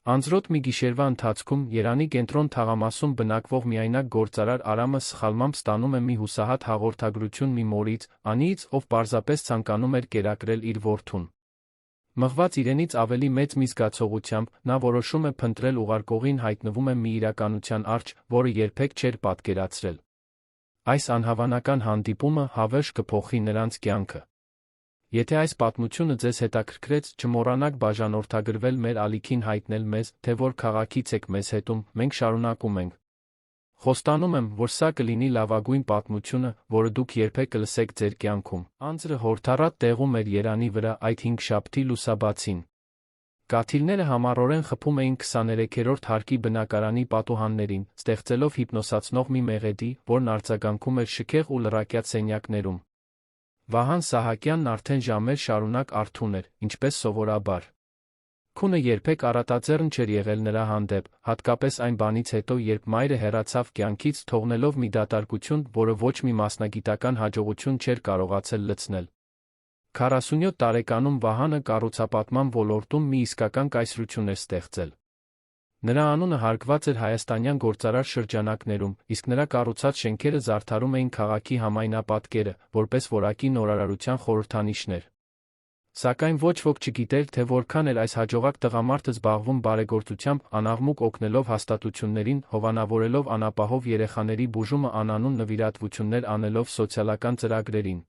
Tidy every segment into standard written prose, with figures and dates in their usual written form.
Անձրոտ մի գիշերվա ընթացքում Երանի կենտրոն թաղամասում բնակվող միայնակ գործարար Արամը սխալմամբ ստանում է մի հուսահատ հաղորդագրություն մի մորից, Անիից, ով պարզապես ցանկանում էր կերակրել իր որդուն։ Մղված իրենից ավելի մեծ մի զգացողությամբ, նա որոշում է փնտրել ուղարկողին հայտնվում է մի իրականության առջ, որը երբեք չէր պատկերացրել։ Այս անհավանական հանդիպումը հավերժ կփոխի նրանց կյանքը։ Եթե այս պատմությունը ձեզ հետաքրքրեց, չմոռանաք բաժանորդագրվել մեր ալիքին հայտնել մեզ, թե որ քաղաքից եք մեզ հետում, մենք շարունակում ենք։ Խոստանում եմ, որ սա կլինի լավագույն պատմությունը, որը դուք երբեք կլսեք ձեր կյանքում։ Անձրը հորդառատ տեղում էր Երանի վրա այդ հինգշաբթի լուսաբացին։ Կաթիլները համառորեն խփում էին 23-րդ հարկի բնակարանի պատուհաններին, ստեղծելով հիպնոսացնող մի մեղեդի, որն արձագանքում էր շքեղ ու լռակյաց սենյակներում։ Վահան Սահակյանն արդեն ժամեր շարունակ արթուն էր, ինչպես սովորաբար։ Քունը երբեք առատաձեռն չէր եղել նրա հանդեպ, հատկապես այն բանից հետո, երբ մայրը հեռացավ կյանքից, թողնելով մի դատարկություն, որը ոչ մի մասնագիտական հաջողություն չէր կարողացել լցնել։ 47 տարեկանում Վահանը կառուցապատման ոլորտում մի իսկական կայսրություն էր ստեղծել։ Նրա անունը հարգված էր հայաստանյան գործարար շրջանակներում, իսկ նրա կառուցած շենքերը զարդարում էին քաղաքի համայնապատկերը, որպես որակի նորարարության խորհրդանիշներ։ Սակայն ոչ ոք չգիտեր, թե որքան էր այս հաջողակ տղամարդը զբաղվում բարեգործությամբ, անաղմուկ օգնելով հաստատություններին, հովանավորելով անապահով երեխաների բուժումը, անանուն նվիրատվություններ անելով սոցիալական ծրագրերին։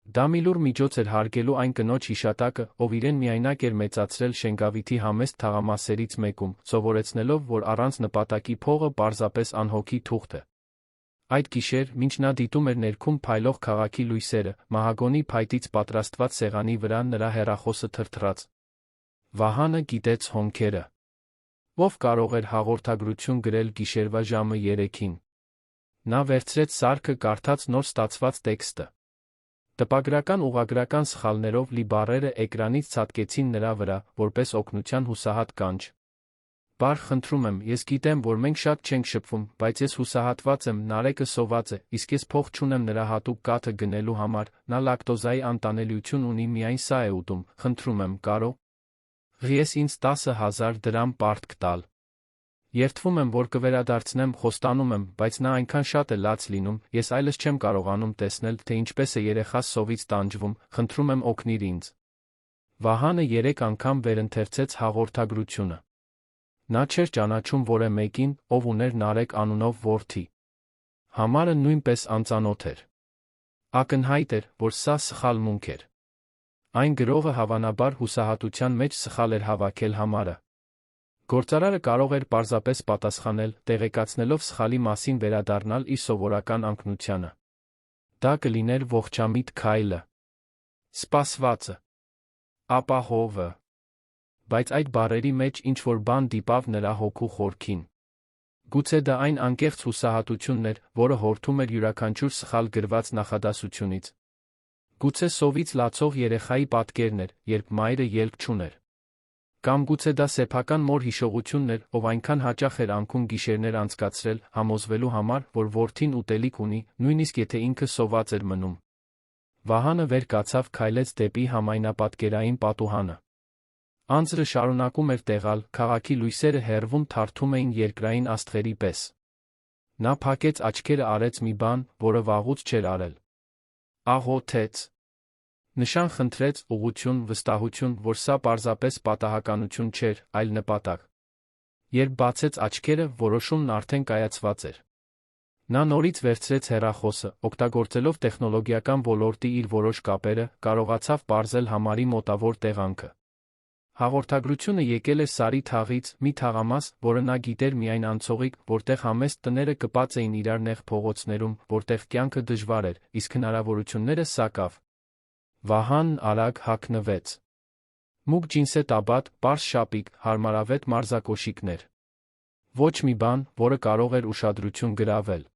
Դա մի լուր միջոց էր հարգելու այն կնոջ հիշատակը, ով իրեն միայնակ էր մեծացրել Շենգավիթի համեստ թաղամասերից մեկում, սովորեցնելով, որ առանց նպատակի փողը պարզապես անհոգի թուղթ է։ Այդ գիշեր, մինչ նա դիտում էր ներքում փայլող քաղաքի լույսերը, մահագոնի փայտից պատրաստված սեղանի վրա նրա հեռախոսը թրթռաց։ Վահանը գիտեց հոնքերը։ Ով կարող էր հաղորդագրություն գրել գիշերվա ժամը 3-ին։ Նա վերցրեց սարքը, կարդաց նոր ստացված տեքստը։ Տպագրական ուղղագրական սխալներով լի բառերը էկրանից ցատկեցին նրա վրա, որպես օգնության հուսահատ կանչ։ Բար, խնդրում եմ, ես գիտեմ, որ մենք շատ չենք շփվում, բայց ես հուսահատված եմ, Նարեկը սոված է, իսկ ես փող չունեմ նրա հատուկ կաթը գնելու համար, նա լակտոզայի անտանելիություն ունի, միայն սա է ուտում, խնդրում եմ, ես ինձ 10,000 դրամ պարտք տալ։ Երդվում եմ, որ կվերադարձնեմ, խոստանում եմ, բայց նա այնքան շատ է լաց լինում, ես այլս չեմ կարողանում տեսնել, թե ինչպես է երեխաս սովից տանջվում, խնդրում եմ օգնիր ինձ։ Վահանը 3 անգամ վերընթերցեց հաղորդագրությունը։ Նա չէր ճանաչում որևէ մեկին, ով ուներ Նարեկ անունով որդի։ Համարը նույնպես անծանոթ էր։ Ակնհայտ էր, որ սա սխալմունք էր։ Այն գրողը հավանաբար հուսահատության մեջ սխալ էր հավաքել համարը։ Գործարարը կարող էր պարզապես պատասխանել, տեղեկացնելով սխալի մասին վերադառնալ իր սովորական անկնությանը։ Դա կլիներ ողջամիտ քայլը։ Սպասվածը։ Ապահովը։ Բայց այդ բառերի մեջ ինչ-որ բան դիպավ նրա հոգու խորքին։ Գուցե դա այն անկեղծ հուսահատությունն էր, որը հորդում էր յուրաքանչյուր սխալ գրված նախադասությունից։ Գուցե սովից լացող երեխայի պատկերն էր, երբ մայրը ելք չուներ։ Կամ գուցե դա սեփական մոր հիշողությունն էր, ով այնքան հաճախ էր անքուն գիշերներ անցկացրել, համոզվելու համար, որ որդին ուտելիք ունի, նույնիսկ եթե ինքը սոված էր մնում։ Վահանը վեր կացավ, քայլեց դեպի համայնապատկերային պատուհանը։ Անձրը շարունակում էր տեղալ, քաղաքի լույսերը հեռվում թարթում էին երկրային աստղերի պես։ Նա փակեց աչքերը, արեց մի բան, որը վաղուց չէր արել։ Աղոթեց։ Նշան խնդրեց, ուղղություն, վստահություն, որ սա պարզապես պատահականություն չէր, այլ նպատակ։ Երբ բացեց աչքերը, որոշումն արդեն կայացված էր։ Նա նորից վերցրեց հեռախոսը, օգտագործելով տեխնոլոգիական ոլորտի իր որոշ կապերը, կարողացավ պարզել համարի մոտավոր տեղանքը։ Հաղորդագրությունը եկել էր Սարի թաղից, մի թաղամաս, որը նա գիտեր միայն անցողիկ, որտեղ համեստ տները կպած էին իրար նեղ փողոցներում, որտեղ կյանքը դժվար էր, իսկ հնարավորությունները սակավ։ Վահանն արագ հագնվեց։ Մուգ ջինսետ աբատ, պարզ շապիկ, հարմարավետ մարզակոշիկներ։ Ոչ մի բան, որը կարող էր ուշադրություն գրավել։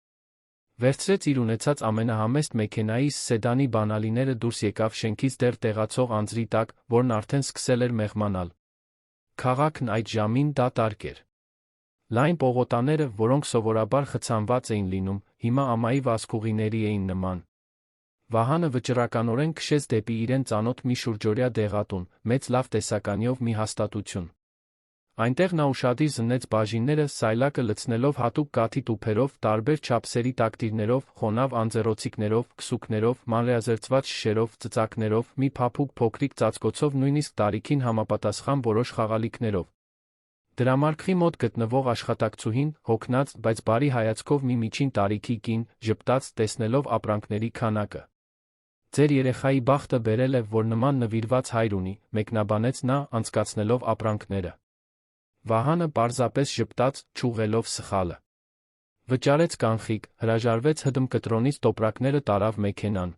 Վերցրեց իր ունեցած ամենահամեստ մեքենայից, սեդանի բանալիները դուրս եկավ շենքից դեռ տեղացող անձրի տակ, որն արդեն սկսել էր մեղմանալ։ Քաղաքն այդ ժամին դատարկ էր։ Լայն պողոտաները, որոնք սովորաբար խցանված էին լինում, հիմա ամայի վազքուղիների էին նման։ Վահանը վճռականորեն քշեց դեպի իրեն ծանոթ մի շուրջօրյա դեղատուն, մեծ լավ տեսականիով մի հաստատություն։ Այնտեղ նա ուշադիր զննեց բաժինները սայլակը լցնելով հատուկ կաթի տուփերով, տարբեր չափսերի տակտիրներով, խոնավ անձեռոցիկներով, քսուկներով, մանրէազերծված շշերով, ծծակներով, մի փափուկ փոքրիկ ծածկոցով, նույնիսկ տարիքին համապատասխան որոշ խաղալիքներով։ Դրամարկղի մոտ գտնվող աշխատակցուհին, հոգնած, բայց բարի հայացքով մի միջին տարիքի կին, ժպտաց, տեսնելով ապրանքների քանակը։ «Ձեր երեխայի բախտը բերել է, որ նման նվիրված հայր ունի», մեկնաբանեց նա, անցկացնելով ապրանքները։ Վահանը պարզապես ժպտաց, չուղղելով սխալը։ Վճարեց կանխիկ, հրաժարվեց հդմ-կտրոնից, տոպրակները տարավ մեքենան։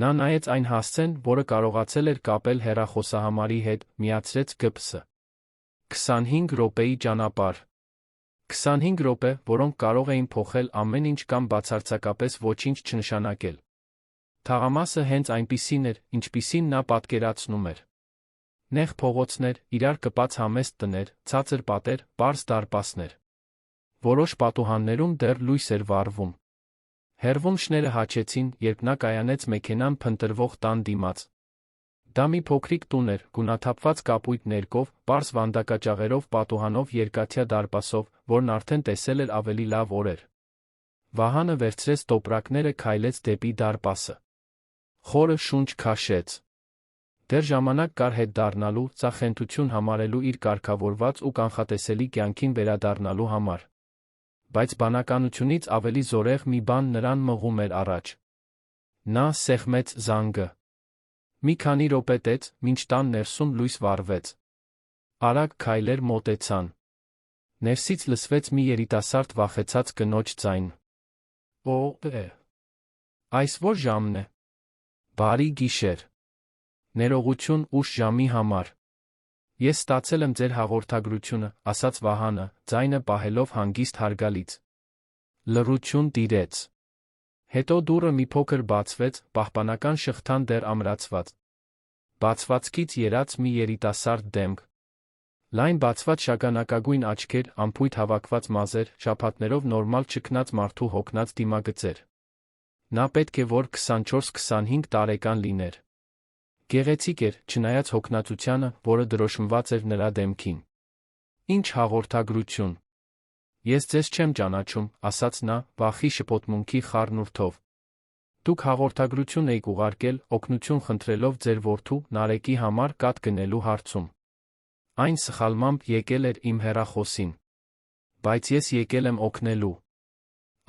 Նա նայեց այն հասցեն, որը կարողացել էր կապել հեռախոսահամարի հետ, միացրեց GPS-ը։ 25 րոպեի ճանապարհ։ 25 րոպե, որոնք կարող էին փոխել ամեն ինչ կամ բացարձակապես ոչինչ չնշանակել։ Թաղամասը հենց այնպիսին էր, ինչպիսին նա պատկերացնում էր։ Նեղ փողոցներ, իրար կպած համեստ տներ, ցածր պատեր, պարզ դարպասներ։ Որոշ պատուհաններում դեռ լույս էր վառվում։ Հեռվում շները հաչեցին, երբ նա կայանեց մեքենան փնտրվող տան դիմաց։ Դա մի փոքրիկ տուն էր, գունաթափված կապույտ ներկով, պարզ վանդակաճաղերով, պատուհանով, երկաթյա դարպասով, որն արդեն տեսել էր ավելի լավ օրեր։ Վահանը վերցրեց տոպրակները, քայլեց դեպի դարպասը։ Խորը շունչ քաշեց։ Դեռ ժամանակ կար հետ դառնալու, ծախենթություն համարելու իր կարգավորված ու կանխատեսելի կյանքին վերադառնալու համար։ Բայց բանականությունից ավելի զորեղ մի բան նրան մղում էր առաջ։ Նա սեղմեց զանգը։ Մի քանի րոպե տեց, մինչ տան ներսում լույս վառվեց։ Արագ քայլեր մոտեցան։ Ներսից լսվեց մի երիտասարդ վախեցած կնոջ ձայն։ Այս ո՞ր ժամն է։ Բարի գիշեր։ Ներողություն ուշ ժամի համար։ Ես ստացել եմ ձեր հաղորդագրությունը, ասաց Վահանը, ձայնը պահելով հանգիստ հարգալից։ Լռություն տիրեց։ Հետո դուռը մի փոքր բացվեց, պահպանական շղթան դեռ ամրացված։ Բացվածքից երաց մի երիտասարդ դեմք։ Լայն բացված շագանակագույն աչքեր, անփույթ հավաքված մազեր, շաբաթներով նորմալ չքնած մարդու հոգնած դիմագծեր։ Նա պետք է որ 24-25 տարեկան լիներ։ Գեղեցիկ էր, չնայած հոգնածությանը, որը դրոշմված էր նրա դեմքին։ Ինչ հաղորդագրություն։ Ես ձեզ չեմ ճանաչում, ասաց նա, վախի շփոթմունքի խառնուրդով։ Դուք հաղորդագրություն եք ուղարկել, օգնություն խնդրելով ձեր որդու Նարեկի համար կաթ գնելու հարցում։ Այն սխալմամբ եկել էր իմ հեռախոսին։ Բայց ես եկել եմ օգնելու։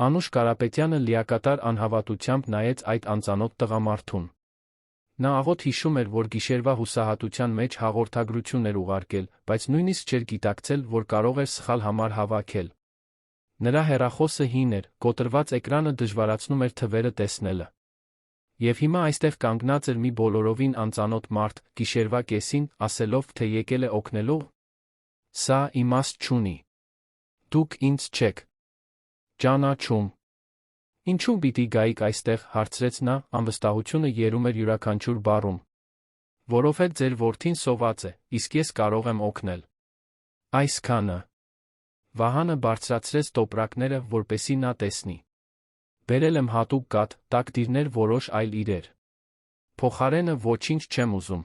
Անուշ Կարապետյանը լիակատար անհավատությամբ նայեց այդ անծանոթ տղամարդուն։ Նա աղոտ հիշում էր, որ գիշերվա հուսահատության մեջ հաղորդագրություն էր ուղարկել, բայց նույնիսկ չէր գիտակցել, որ կարող էր սխալ համար հավաքել։ Նրա հեռախոսը հին էր, կոտրված էկրանը դժվարացնում էր թվերը տեսնելը։ Եվ հիմա այստեղ կանգնած էր մի բոլորովին անծանոթ մարդ, գիշերվա կեսին, ասելով, թե եկել է օգնելու։ Սա իմաստ չունի։ Դուք ինձ չեք ճանաչում։ Ինչու՞ պիտի գայիք այստեղ, հարցրեց նա, անվստահությունը երում էր յուրաքանչյուր բառում։ Որովհետև ձեր որդին սոված է, իսկ ես կարող եմ օգնել։ Այսքանը։ Վահանը բարձրացրեց տոպրակները, որպեսզի նա տեսնի։ Բերել եմ հատուկ կաթ, տակտիրներ, որոշ այլ իրեր։ Փոխարենը ոչինչ չեմ ուզում։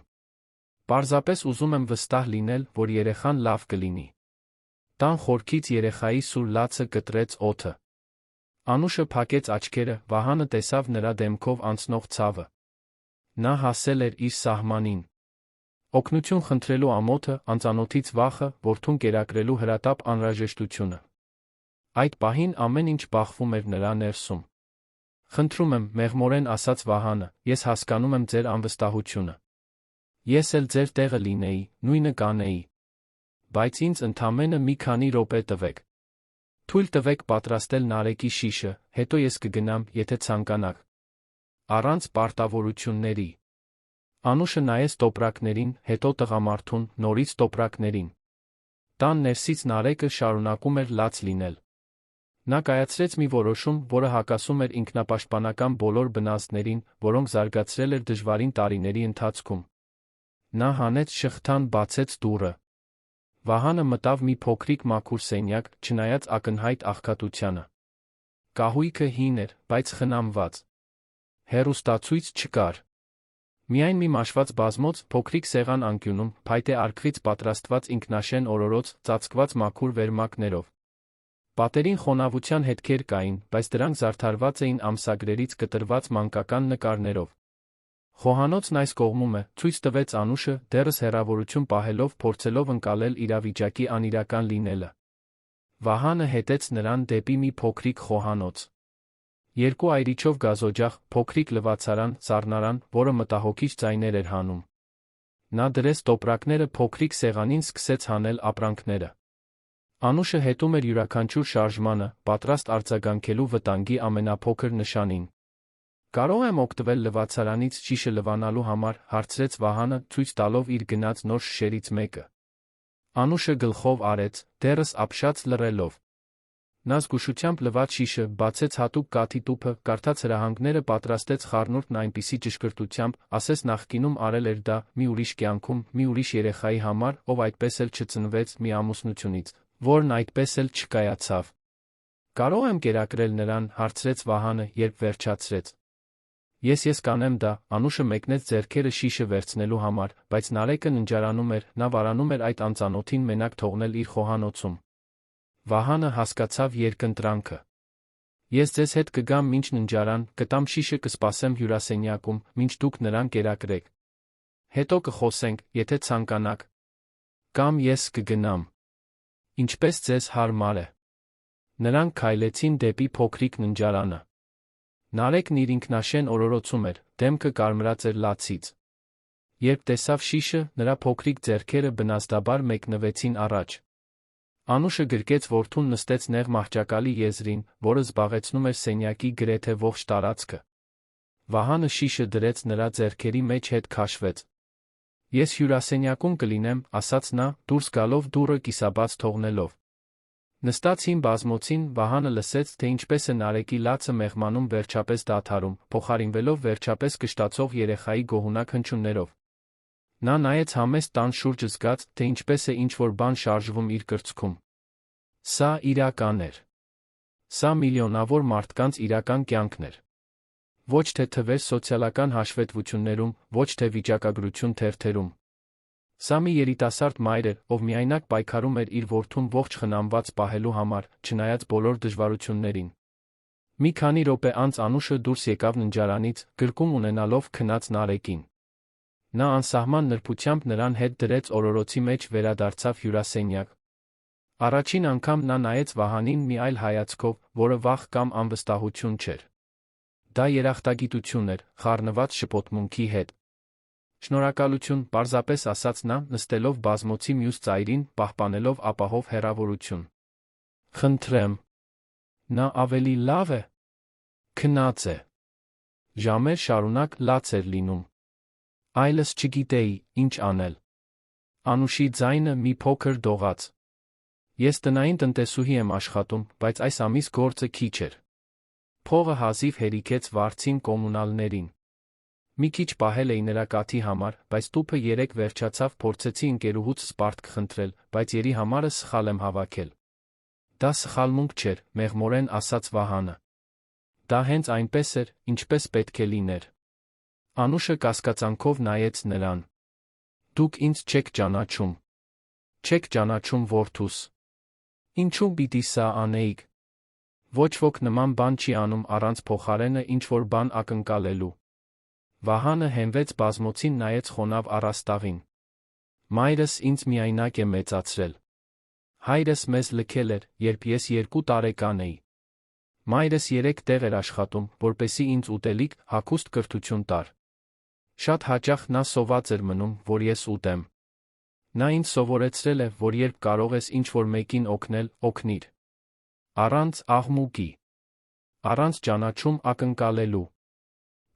Պարզապես ուզում եմ վստահ լինել, որ երեխան լավ կլինի։ Տան խորքից երեխայի սուր լացը կտրեց օդը։ Անուշը փակեց աչքերը, Վահանը տեսավ նրա դեմքով անցնող ցավը։ Նա հասել էր իր սահմանին։ Օգնություն խնդրելու ամոթը, անծանոթից վախը, որդուն կերակրելու հրատապ անհրաժեշտությունը։ Այդ պահին ամեն ինչ բախվում էր նրա ներսում։ Խնդրում եմ, մեղմորեն ասաց Վահանը, ես հասկանում եմ ձեր անվստահությունը։ Ես էլ ձեր տեղը լինեի, նույնը կանեի։ Բայց ինձ ընդամենը մի քանի րոպե տվեք։ Թույլ տվեք պատրաստել Նարեկի շիշը, հետո ես կգնամ, եթե ցանկանաք։ Առանց պարտավորությունների։ Անուշը նայեց տոպրակներին, հետո տղամարդուն, նորից տոպրակներին։ Տան ներսից Նարեկը շարունակում էր լաց լինել։ Նա կայացրեց մի որոշում, որը հակասում էր ինքնապաշտպանական բոլոր բնազդներին, որոնք զարգացրել էր դժվարին տարիների ընթացքում։ Նա հանեց շղթան, բացեց դուռը։ Վահանը մտավ մի փոքրիկ մաքուր սենյակ, չնայած ակնհայտ աղքատությանը։ Կահույքը հին էր, բայց խնամված։ Հեռուստացույց չկար։ Միայն մի մաշված բազմոց, փոքրիկ սեղան անկյունում, փայտե արկղից պատրաստված ինքնաշեն օրորոց, ծածկված մաքուր վերմակներով։ Պատերին խոնավության հետքեր կային, բայց դրանք զարդարված էին ամսագրերից կտրված մանկական նկարներով։ Խոհանոցն այս կողմում է, ցույց տվեց Անուշը, դեռս հեռավորություն պահելով փորձելով ընկալել իրավիճակի անիրական լինելը։ Վահանը հետեց նրան դեպի մի փոքրիկ խոհանոց։ Երկու այրիչով գազօջախ, փոքրիկ լվացարան, սառնարան, որը մտահոգիչ ձայներ էր հանում։ Նա դրեց տոպրակները փոքրիկ սեղանին, սկսեց հանել ապրանքները։ Անուշը հետում էր յուրաքանչյուր շարժմանը, պատրաստ արձագանքելու վտանգի ամենափոքր նշանին։ Կարող եմ օգտվել լվացարանից շիշը լվանալու համար, հարցրեց Վահանը, ցույց տալով իր գնած նոր շշերից մեկը։ Անուշը գլխով արեց, դեռս ապշած լռելով։ Նա զգուշությամբ լված շիշը, բացեց հատուկ կաթի տուփը, կարդաց հրահանգները, պատրաստեց խառնուրդն այնպիսի ճշգրտությամբ, ասես նախկինում արել էր դա մի ուրիշ կյանքում, մի ուրիշ երեխայի համար, ով այդպես էլ չծնվեց մի ամուսնությունից, որն այդպես էլ չկայացավ։ Կարող եմ կերակրել նրան, հարցրեց Վահանը, երբ վերջացրեց։ Ես կանեմ դա, Անուշը մեկնեց ձեռքերը շիշը վերցնելու համար, բայց Նարեկը ննջարանում էր, նա վարանում էր այդ անծանոթին մենակ թողնել իր խոհանոցում։ Վահանը հասկացավ երկընտրանքը։ Ես ձեզ հետ կգամ մինչ ննջարան, կտամ շիշը, կսպասեմ հյուրասենյակում, մինչ դուք նրան կերակրեք։ Հետո կխոսենք, եթե ցանկանաք։ Կամ ես կգնամ։ Ինչպես ձեզ հարմար է։ Նրանք քայլեցին դեպի փոքրիկ ննջարանը։ Նարեկն իր ինքնաշեն օրորոցում էր, դեմքը կարմրած էր լացից։ Երբ տեսավ շիշը, նրա փոքրիկ ձեռքերը բնազդաբար մեկնվեցին առաջ։ Անուշը գրկեց որդուն, նստեց նեղ մահճակալի եզրին, որը զբաղեցնում էր սենյակի գրեթե ողջ տարածքը։ Վահանը շիշը դրեց նրա ձեռքերի մեջ, հետ քաշվեց։ Ես հյուրասենյակում կլինեմ, ասաց նա, դուրս գալով դուռը կիսաբաց թողնելով։ Նստած հին բազմոցին, Վահանը լսեց, թե ինչպես է Նարեկի լացը մեղմանում վերջապես դադարում, փոխարինվելով վերջապես կշտացող երեխայի գոհունակ հնչյուններով։ Նա նայեց համեստ տան շուրջը, զգաց, թե ինչպես է ինչ-որ բան շարժվում իր կրծքում։ Սա իրական էր։ Սա միլիոնավոր մարդկանց իրական կյանքն էր։ Ոչ թե թվեր սոցիալական հաշվետվություններում, ոչ թե վիճակագրություն թերթերում։ Սա մի երիտասարդ մայր էր, ով միայնակ պայքարում էր իր որդուն ողջ խնամված պահելու համար, չնայած բոլոր դժվարություններին։ Մի քանի րոպե անց Անուշը դուրս եկավ ննջարանից, գրկում ունենալով քնած Նարեկին։ Նա անսահման նրբությամբ նրան հետ դրեց օրորոցի մեջ, վերադարձավ հյուրասենյակ։ Առաջին անգամ նա նայեց Վահանին մի այլ հայացքով, որը վախ կամ անվստահություն չէր։ Դա երախտագիտություն էր, խառնված շփոթմունքի հետ։ Շնորհակալություն, պարզապես ասաց նա, նստելով բազմոցի մյուս ծայրին, պահպանելով ապահով հեռավորություն։ Խնդրեմ։ Նա ավելի լավ է։ Քնած է։ Ժամեր շարունակ լաց էր լինում։ Այլս չգիտեի, ինչ անել։ Անուշի ձայնը մի փոքր դողաց։ Ես տնային տնտեսուհի եմ աշխատում, բայց այս ամիս գործը քիչ էր։ Փողը հազիվ հերիքեց վարձին կոմունալներին։ Մի քիչ պահել էի նրա կաթի համար, բայց տուփը երեկ վերջացավ, փորձեցի ընկերուհուց սպարտք խնդրել, բայց երի համարը սխալ եմ հավաքել։ Դա սխալմունք չէր, մեղմորեն ասաց Վահանը։ Դա հենց այնպես էր, ինչպես պետք է լիներ։ Անուշը կասկածանքով նայեց նրան։ Դուք ինձ չեք ճանաչում։ Չեք ճանաչում որդուս։ Ինչու պիտի սա անեիք։ Ոչ ոք նման բան չի անում առանց փոխարենը ինչ-որ բան ակնկալելու։ Վահանը հենվեց բազմոցին, նայեց խոնավ առաստաղին։ Մայրս ինձ միայնակ է մեծացրել։ Հայրս մեզ լքել էր, երբ ես 2 տարեկան էի։ Մայրս 3 տեղ էր աշխատում, որպեսզի ինձ ուտելիք, հագուստ, կրթություն տար։ Շատ հաճախ նա սոված էր մնում, որ ես ուտեմ։ Նա ինձ սովորեցրել է, որ երբ կարող ես ինչ-որ մեկին օգնել, օգնիր։ Առանց աղմուկի։ Առանց ճանաչում ակնկալելու։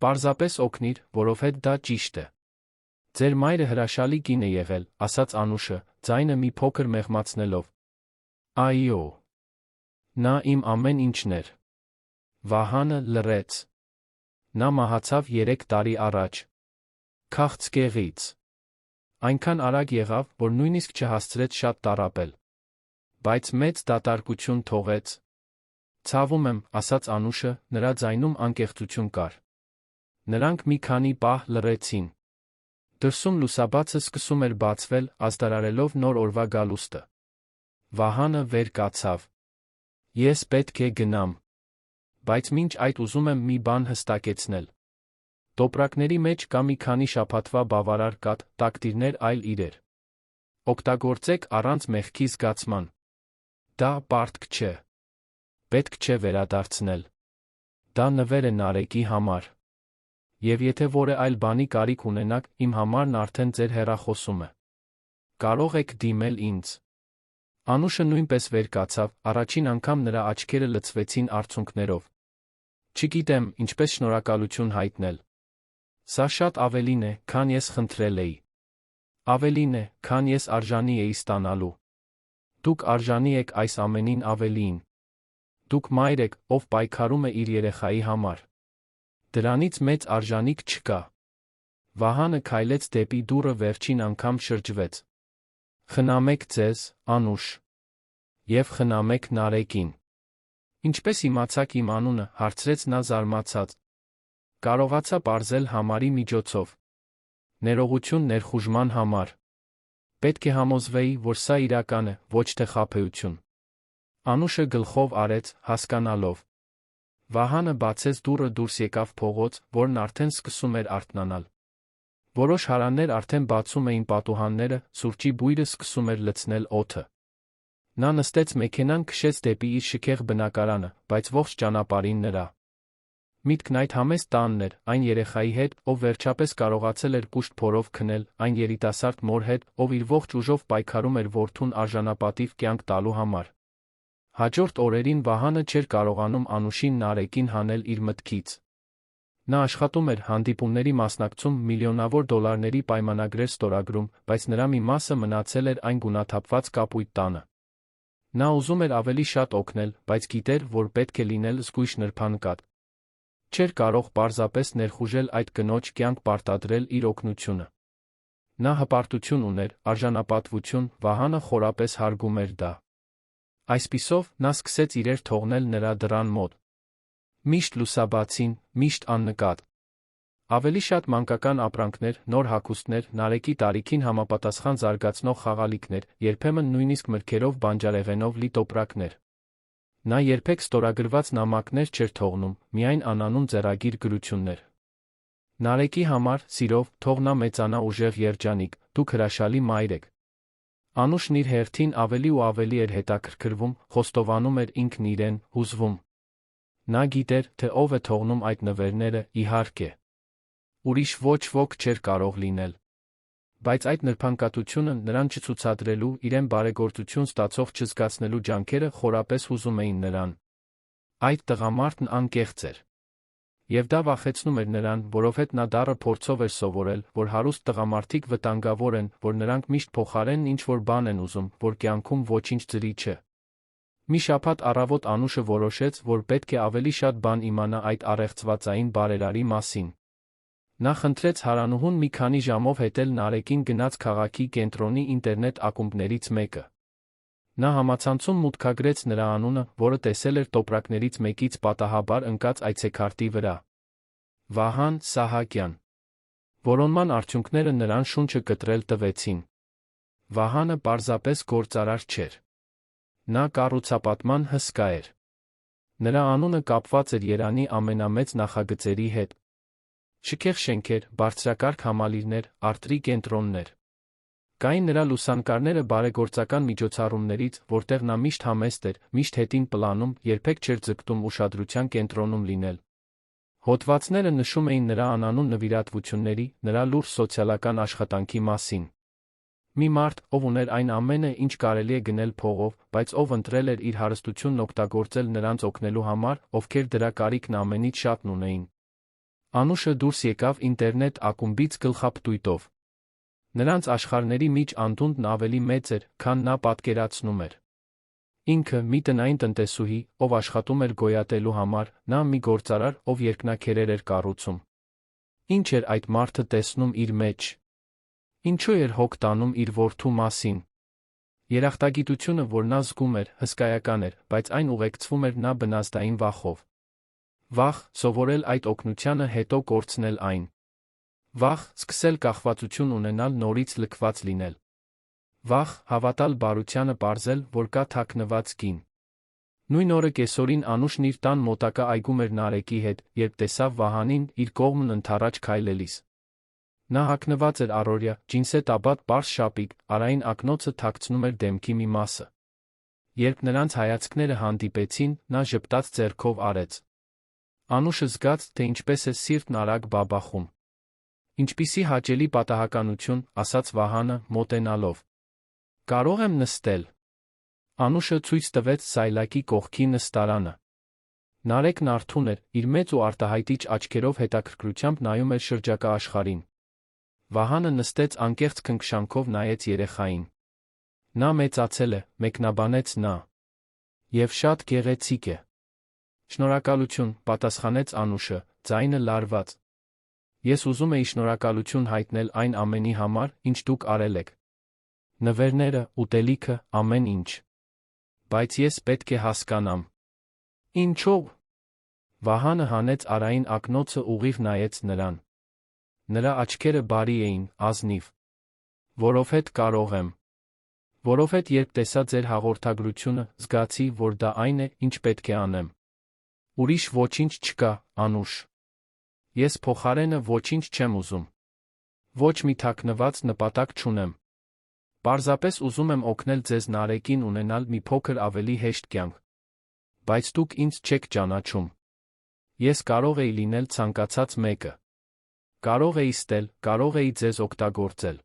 Պարզապես օգնիր, որովհետև դա ճիշտ է։ Ձեր մայրը հրաշալի կին է եղել, ասաց Անուշը, ձայնը մի փոքր մեղմացնելով։ Այո։ Նա իմ ամեն ինչն էր։ Վահանը լռեց։ Նա մահացավ 3 տարի առաջ։ Քաղցկեղից։ Այնքան արագ եղավ, որ նույնիսկ չհասցրեց շատ տառապել։ Բայց մեծ դատարկություն թողեց։ Ցավում եմ, ասաց Անուշը, նրա ձայնում անկեղծություն կար։ Նրանք մի քանի պահ լռեցին։ Դրսում լուսաբացը սկսում էր բացվել, ազդարարելով նոր օրվա գալուստը։ Վահանը վեր կացավ։ Ես պետք է գնամ։ Բայց մինչ այդ ուզում եմ մի բան հստակեցնել։ Տոպրակների մեջ կա մի քանի շաբաթվա բավարար կաթ, տակտիրներ այլ իրեր։ Օգտագործեք առանց մեղքի զգացման։ Դա պարտք չէ։ Պետք չէ վերադարձնել։ Դա նվեր է Նարեկի համար։ Եվ եթե որևէ այլ բանի կարիք ունենաք, իմ համարն արդեն ձեր հեռախոսում է։ Կարող եք դիմել ինձ։ Անուշը նույնպես վեր կացավ, առաջին անգամ նրա աչքերը լցվեցին արցունքներով։ Չգիտեմ, ինչպես շնորհակալություն հայտնել։ Սա շատ ավելին է, քան ես խնդրել էի։ Ավելին է, քան ես արժանի էի ստանալու։ Դուք արժանի եք այս ամենին ավելիին։ Դուք մայր եք, ով պայքարում է իր երեխայի համար։ Դրանից մեծ արժանիք չկա։ Վահանը քայլեց դեպի դուռը, վերջին անգամ շրջվեց։ Խնամեք ձեզ, Անուշ։ Եվ խնամեք Նարեկին։ Ինչպես իմացաք իմ անունը, հարցրեց նա զարմացած։ Կարողացա պարզել համարի միջոցով։ Ներողություն ներխուժման համար։ Պետք է համոզվեի, որ սա իրական է, ոչ թե խաբեություն։ Անուշը գլխով արեց, հասկանալով։ Վահանը բացեց դուռը, դուրս եկավ փողոց, որն արդեն սկսում էր արթնանալ։ Որոշ հարաններ արդեն բացում էին պատուհանները, սուրճի բույրը սկսում էր լցնել օդը։ Նա նստեց մեքենան, քշեց դեպի իր շքեղ բնակարանը, բայց ողջ ճանապարհին նրա միտքն այդ համեստ տանն էր, այն երեխայի հետ, ով վերջապես կարողացել էր կուշտ փորով քնել, այն երիտասարդ մոր հետ, ով իր ողջ ուժով պայքարում էր որդուն արժանապատիվ կյանք տալու համար։ Հաջորդ օրերին Վահանը չէր կարողանում Անուշին Նարեկին հանել իր մտքից։ Նա աշխատում էր, հանդիպումների մասնակցում, միլիոնավոր դոլարների պայմանագրեր ստորագրում, բայց նրա մի մասը մնացել էր այն գունաթափված կապույտ տանը։ Նա ուզում էր ավելի շատ օգնել, բայց գիտեր, որ պետք է լինել զգույշ նրբանկատ։ Չէր կարող պարզապես ներխուժել այդ կնոջ կյանք պարտադրել իր օգնությունը։ Նա հպարտություն ուներ, արժանապատվություն, Վահանը խորապես հարգում էր դա։ Այսպիսով, նա սկսեց իրեր թողնել նրա դռան մոտ։ Միշտ լուսաբացին, միշտ աննկատ։ Ավելի շատ մանկական ապրանքներ, նոր հագուստներ, Նարեկի տարիքին համապատասխան զարգացնող խաղալիքներ, երբեմն նույնիսկ մրգերով, բանջարեղենով լի տոպրակներ։ Նա երբեք ստորագրված նամակներ չէր թողնում, միայն անանուն ձեռագիր գրություններ։ Նարեկի համար, սիրով, թող նա մեծանա ուժեղ երջանիկ, դուք հրաշալի մայր եք։ Անուշն իր հերթին ավելի ու ավելի էր հետաքրքրվում, խոստովանում էր ինքն իրեն, հուզվում։ Նա գիտեր, թե ով է թողնում այդ նվերները, իհարկե։ Ուրիշ ոչ ոք չէր կարող լինել։ Բայց այդ նրբանկատությունը նրան չցուցադրելու, իրեն բարեգործություն ստացող չզգացնելու ջանքերը խորապես հուզում էին նրան։ Այդ տղամարդն անկեղծ էր։ Եվ դա վախեցնում էր նրան, որովհետև նա դառը փորձով էր սովորել, որ հարուստ տղամարդիկ վտանգավոր են, որ նրանք միշտ փոխարենն ինչ-որ բան են ուզում, որ կյանքում ոչինչ ձրի չէ։ Մի շաբաթ առավոտ Անուշը որոշեց, որ պետք է ավելի շատ բան իմանա այդ առեղծվածային բարերարի մասին։ Նա խնդրեց Հարանուհուն մի քանի ժամով հետել Նարեկին գնաց քաղաքի կենտրոնի ինտերնետ ակումբներից մեկը։ Նա համացանցում մուտքագրեց նրա անունը, որը տեսել էր տոպրակներից մեկից պատահաբար ընկած այցեքարտի վրա։ Վահան Սահակյան։ Որոնման արդյունքները նրան շունչը կտրել տվեցին։ Վահանը պարզապես գործարար չէր։ Նա կառուցապատման հսկա էր։ Նրա անունը կապված էր Երանի ամենամեծ նախագծերի հետ։ Շքեղ շենքեր, բարձրակարգ համալիրներ, արտրի կենտրոններ։ Կային նրա լուսանկարները բարեգործական միջոցառումներից, որտեղ նա միշտ համեստ էր, միշտ հետին պլանում, երբեք չէր ձգտում ուշադրության կենտրոնում լինել։ Հոդվածները նշում էին նրա անանուն նվիրատվությունների, նրա լուրջ սոցիալական աշխատանքի մասին։ Մի մարդ, ով ուներ այն ամենը, ինչ կարելի է գնել փողով, բայց ով ընտրել էր իր հարստությունն օգտագործել նրանց օգնելու համար, ովքեր դրա կարիքն ամենից շատն ունեին։ Անուշը դուրս եկավ ինտերնետ ակումբից գլխապտույտով։ Նրանց աշխարհների միջ անդունդն ավելի մեծ էր, քան նա պատկերացնում էր։ Ինքը մի տնային տնտեսուհի, ով աշխատում էր գոյատելու համար, նա մի գործարար, ով երկնաքերեր էր կառուցում։ Ինչ էր այդ մարդը տեսնում իր մեջ։ Ինչու էր հոգ տանում իր որդու մասին։ Երախտագիտությունը, որ նա զգում էր, հսկայական էր, բայց այն ուղեկցվում էր նա բնազդային վախով։ Վախ, սովորել այդ օգնությանը, հետո կորցնել այն։ Վախ, սկսել կախվածություն ունենալ, նորից լքված լինել։ Վախ, հավատալ բարությանը, պարզել, որ կա թաքնված կին։ Նույն օրը կեսօրին Անուշն իր տան մոտակա այգում էր Նարեկի հետ, երբ տեսավ Վահանին իր կողմն ընդառաջ քայլելիս։ Նա հագնված էր առօրյա, ջինսետ աբատ, պարզ շապիկ, արային ակնոցը թաքցնում էր դեմքի մի մասը։ Երբ նրանց հայացքները հանդիպեցին, նա ժպտաց ձեռքով արեց։ Անուշը զգաց, թե ինչպես է սիրտն արագ բաբախում։ Ինչպիսի հաճելի պատահականություն, ասաց Վահանը, մոտենալով։ Կարող եմ նստել։ Անուշը ցույց տվեց սայլակի կողքի նստարանը։ Նարեկն արթուն էր, իր մեծ ու արտահայտիչ աչքերով հետաքրքրությամբ նայում էր շրջակա աշխարհին։ Վահանը նստեց, անկեղծ քնքշանքով նայեց երեխային։ Նա մեծացել է, մեկնաբանեց նա։ Եվ շատ գեղեցիկ է։ Շնորհակալություն, պատասխանեց Անուշը, ձայնը լարված։ Ես ուզում էի շնորհակալություն հայտնել այն ամենի համար, ինչ դուք արել եք։ Նվերները, ուտելիքը, ամեն ինչ։ Բայց ես պետք է հասկանամ։ Ինչո՞վ։ Վահանը հանեց արային ակնոցը, ուղիղ նայեց նրան։ Նրա աչքերը բարի էին, ազնիվ։ Որովհետ կարող եմ։ Որովհետ երբ տեսա ձեր հաղորդագրությունը, զգացի, որ դա այն է, ինչ պետք է անեմ։ Ուրիշ ոչինչ չկա, Անուշ։ Ես փոխարենը ոչինչ չեմ ուզում։ Ոչ մի թաքնված նպատակ չունեմ։ Պարզապես ուզում եմ օգնել ձեզ Նարեկին ունենալ մի փոքր ավելի հեշտ կյանք։ Բայց դուք ինձ չեք ճանաչում։ Ես կարող էի լինել ցանկացած մեկը։ Կարող էի ստել, կարող էի ձեզ օգտագործել։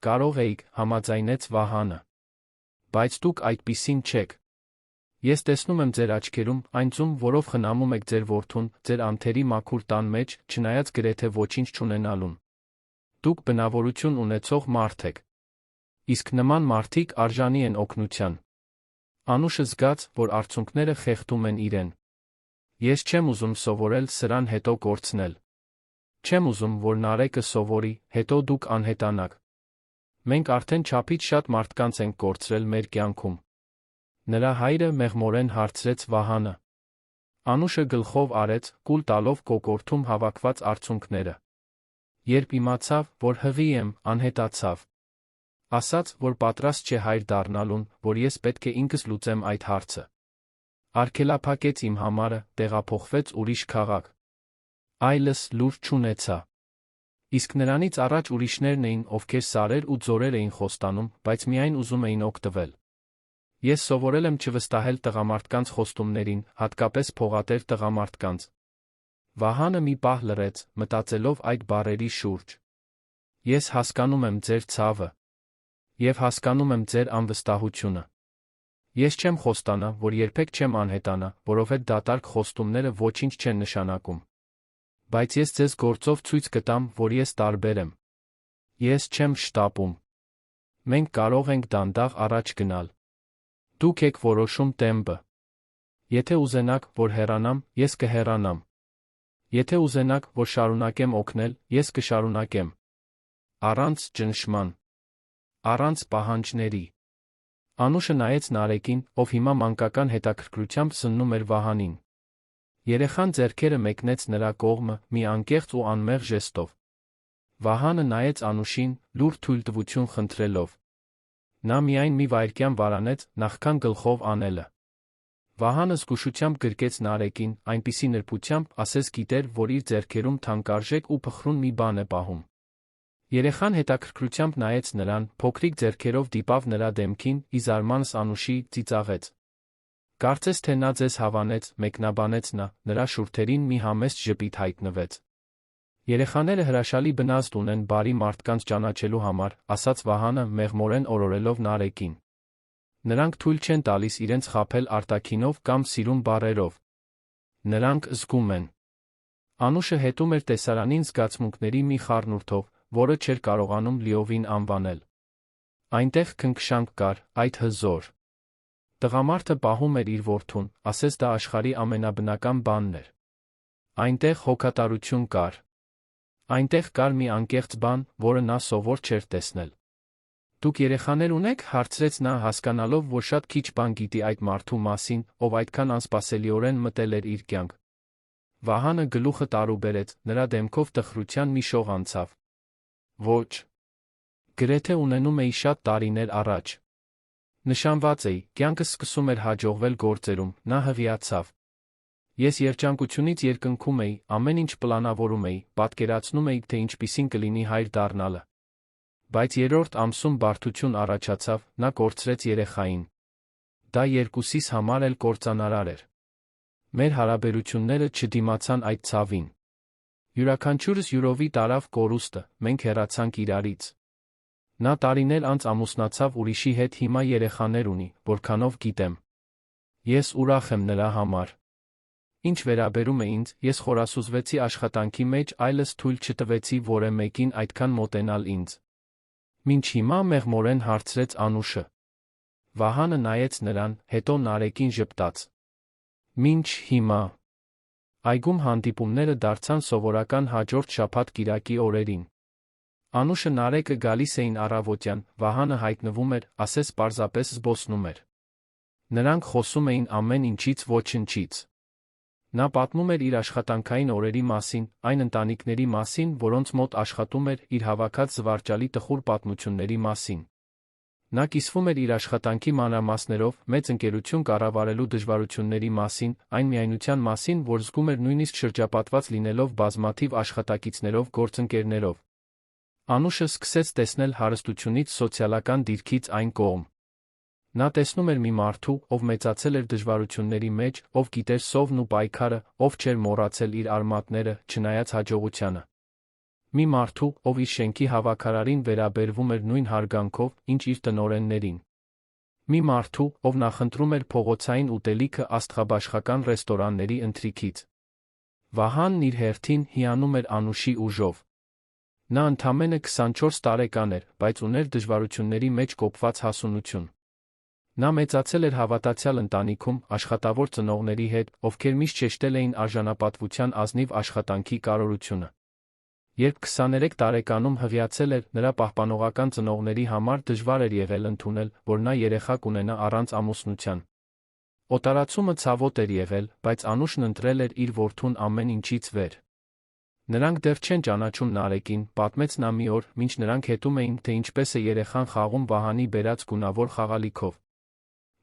Կարող էիք, համաձայնեց Վահանը։ Բայց դուք այդպիսին չեք։ Ես տեսնում եմ ձեր աչքերում այն ձում, որով խնամում եք ձեր որդուն, ձեր անթերի մաքուր տան մեջ, չնայած գրեթե ոչինչ չունենալուն։ Դուք բնավորություն ունեցող մարդ եք։ Իսկ նման մարդիկ արժանի են օգնության։ Անուշը զգաց, որ արցունքները խեղդում են իրեն։ Ես չեմ ուզում սովորել սրան հետո կորցնել։ Չեմ ուզում, որ Նարեկը սովորի, հետո դուք անհետանաք։ Մենք արդեն չափից շատ մարդկանց ենք կորցրել մեր կյանքում։ Նրա հայրը մեղմորեն հարցրեց Վահանը։ Անուշը գլխով արեց, կուլ տալով կոկորդում հավաքված արցունքները։ Երբ իմացավ, որ հղի եմ, անհետացավ։ Ասաց, որ պատրաստ չէ հայր դառնալուն, որ ես պետք է ինքս լուծեմ այդ հարցը։ Արգելափակեց իմ համարը, տեղափոխվեց ուրիշ քաղաք։ Այլս լուր չունեցա։ Իսկ նրանից առաջ ուրիշներն էին, ովքեր սարեր ու ձորեր էին խոստանում, բայց միայն ուզում էին օգտվել։ Ես սովորել եմ չվստահել տղամարդկանց խոստումներին, հատկապես փողատեր տղամարդկանց։ Վահանը մի պահ լռեց, մտածելով այդ բառերի շուրջ։ Ես հասկանում եմ ձեր ցավը։ Եվ հասկանում եմ ձեր անվստահությունը։ Ես չեմ խոստանա, որ երբեք չեմ անհետանա, որովհետեւ դատարկ խոստումները ոչինչ չեն նշանակում։ Բայց ես ձեզ գործով ցույց կտամ, որ ես տարբեր եմ։ Ես չեմ շտապում։ Մենք կարող ենք դանդաղ առաջ գնալ։ Դուք եք որոշում տեմպը։ Եթե ուզենաք, որ հեռանամ, ես կհեռանամ։ Եթե ուզենաք, որ շարունակեմ օգնել, ես կշարունակեմ։ Առանց ճնշման։ Առանց պահանջների։ Անուշը նայեց Նարեկին, ով հիմա մանկական հետաքրքրությամբ սննում էր Վահանին։ Երեխան ձեռքերը մեկնեց նրա կողմը, մի անկեղծ ու անմեղ ժեստով։ Վահանը նայեց Անուշին, լուր թույլտվություն խնդրելով։ Նա միայն մի վայրկյան վարանեց, նախքան գլխով անելը։ Վահանը զգուշությամբ գրկեց Նարեկին, այնպիսի նրբությամբ, ասես գիտեր, որ իր ձեռքերում թանկարժեք ու փխրուն մի բան է պահում։ Երեխան հետաքրքրությամբ նայեց նրան, փոքրիկ ձեռքերով դիպավ նրա դեմքին, ի զարմանս Անուշի, ծիծաղեց։ Կարծես թե նա ձեզ հավանեց, մեկնաբանեց նա, նրա շուրթերին մի համեստ ժպիտ հայտնվեց։ Երեխաները հրաշալի բնազդ ունեն բարի մարդկանց ճանաչելու համար, ասաց Վահանը, մեղմորեն օրորելով Նարեկին։ Նրանք թույլ չեն տալիս իրենց խաբել արտաքինով կամ սիրուն բառերով։ Նրանք զգում են։ Անուշը հետում էր տեսարանին զգացմունքների մի խառնուրդով, որը չէր կարողանում լիովին անվանել։ Այնտեղ քնքշանք կար, այդ հզոր։ Տղամարդը պահում էր իր որդուն, ասես դա աշխարհի ամենաբնական բանն էր։ Այնտեղ հոգատարություն կար։ Այնտեղ կար մի անկեղծ բան, որը նա սովոր չէր տեսնել։ Դուք երեխաներ ունեք, հարցրեց նա, հասկանալով, որ շատ քիչ բան գիտի այդ մարդու մասին, ով այդքան անսպասելիորեն մտել էր իր կյանք։ Վահանը գլուխը տարուբերեց, նրա դեմքով տխրության մի շող անցավ։ Ոչ։ Գրեթե ունենում էի շատ տարիներ առաջ։ Նշանված էի, կյանքս սկսում էր հաջողվել գործերում, նա հղիացավ։ Ես երջանկությունից երկնքում էի, ամեն ինչ պլանավորում էի, պատկերացնում էի, թե ինչպիսին կլինի հայր դառնալը։ Բայց երրորդ ամսում բարդություն առաջացավ, նա կորցրեց երեխային։ Դա երկուսիս համար էլ կործանարար էր։ Մեր հարաբերությունները չդիմացան այդ ցավին։ Յուրաքանչյուրս յուրովի տարավ կորուստը, մենք հեռացանք իրարից։ Նա տարիներ անց ամուսնացավ ուրիշի հետ, հիմա երեխաներ ունի, որքանով գիտեմ։ Ես ուրախ եմ նրա համար։ Ինչ վերաբերում է ինձ, ես խորասուզվեցի աշխատանքի մեջ, այլս թույլ չտվեցի որևէ մեկին այդքան մոտենալ ինձ։ Մինչ հիմա մեղմորեն հարցրեց Անուշը։ Վահանը նայեց նրան, հետո Նարեկին ժպտաց։ Մինչ հիմա։ Այգում հանդիպումները դարձան սովորական հաջորդ շաբաթ-կիրակի օրերին։ Անուշը Նարեկը գալիս էին առավոտյան, Վահանը հայտնվում էր, ասես պարզապես զբոսնում էր։ Նրանք խոսում էին ամեն ինչից ոչնչից։ Նա պատմում էր իր աշխատանքային օրերի մասին, այն ընտանիքների մասին, որոնց մոտ աշխատում էր, իր հավաքած զվարճալի տխուր պատմությունների մասին։ Նա կիսվում էր իր աշխատանքի մանրամասներով, մեծ ընկերություն կառավարելու դժվարությունների մասին, այն միայնության մասին, որ զգում էր նույնիսկ շրջապատված լինելով բազմաթիվ աշխատակիցներով, գործընկերներով։ Անուշը սկսեց տեսնել հարստությունից սոցիալական դիրքից այն կողմ։ Նա տեսնում էր մի մարդու, ով մեծացել էր դժվարությունների մեջ, ով գիտեր սովն ու պայքարը, ով չէր մոռացել իր արմատները, չնայած հաջողությանը։ Մի մարդու, ով իր շենքի հավաքարարին վերաբերվում էր նույն հարգանքով, ինչ իր տնօրեններին։ Մի մարդու, ով նախընտրում էր փողոցային ուտելիքը աստղաբաշխական ռեստորանների ընթրիքից։ Վահանն իր հերթին հիանում էր Անուշի ուժով։ Նա ընդամենը 24 տարեկան էր, բայց ուներ դժվարությունների մեջ կոփված հասունություն։ Նա մեծացել էր հավատացյալ ընտանիքում, աշխատավոր ծնողների հետ, ովքեր միշտ շեշտել էին արժանապատվության ազնիվ աշխատանքի կարևորությունը։ Երբ 23 տարեկանում հղիացել էր, նրա պահպանողական ծնողների համար դժվար էր եղել ընդունել, որ նա երեխա կունենա առանց ամուսնության։ Օտարացումը ցավոտ էր եղել, բայց Անուշն ընտրել էր իր որդուն ամեն ինչից վեր։ Նրանք դեռ չեն ճանաչում Նարեկին, պատմեց նա մի օր, մինչ նրանք հետում էին, թե ինչպես է երեխան խաղում Վահանի բերած գունավոր խաղալիքով։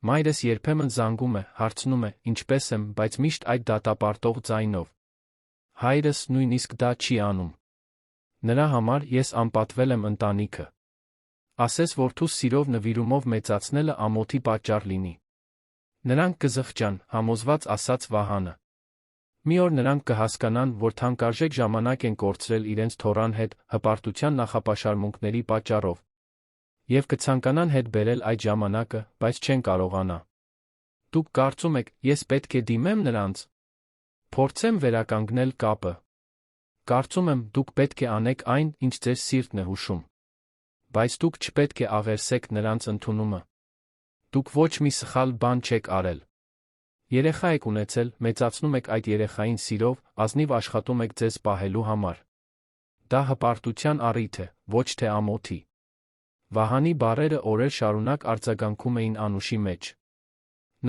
Մայրս երբեմն զանգում է, հարցնում է, ինչպես եմ, բայց միշտ այդ դատապարտող ձայնով։ Հայրս նույնիսկ դա չի անում։ Նրա համար ես անպատվել եմ ընտանիքը։ Ասես որդուս սիրով նվիրումով մեծացնելը ամոթի պատճառ լինի։ Նրանք կզղջան, համոզված ասաց Վահանը։ Մի օր նրանք կհասկանան, որ թանկարժեք ժամանակ են կորցրել իրենց թոռան հետ, հպարտության նախապաշարմունքների պատճառով։ Եվ կցանկանան հետ բերել այդ ժամանակը, բայց չեն կարողանա։ Դուք կարծում եք, ես պետք է դիմեմ նրանց։ Փորձեմ վերականգնել կապը։ Կարծում եմ, դուք պետք է անեք այն, ինչ ձեր սիրտն է հուշում։ Բայց դուք չպետք է աղերսեք նրանց ընդունումը։ Դուք ոչ մի սխալ բան չեք արել։ Երեխա եք ունեցել, մեծացնում եք այդ երեխային սիրով, ազնիվ աշխատում եք ձեզ պահելու համար։ Դա հպարտության առիթ է, ոչ թե ամոթի։ Վահանի բառերը օրեր շարունակ արձագանքում էին Անուշի մեջ։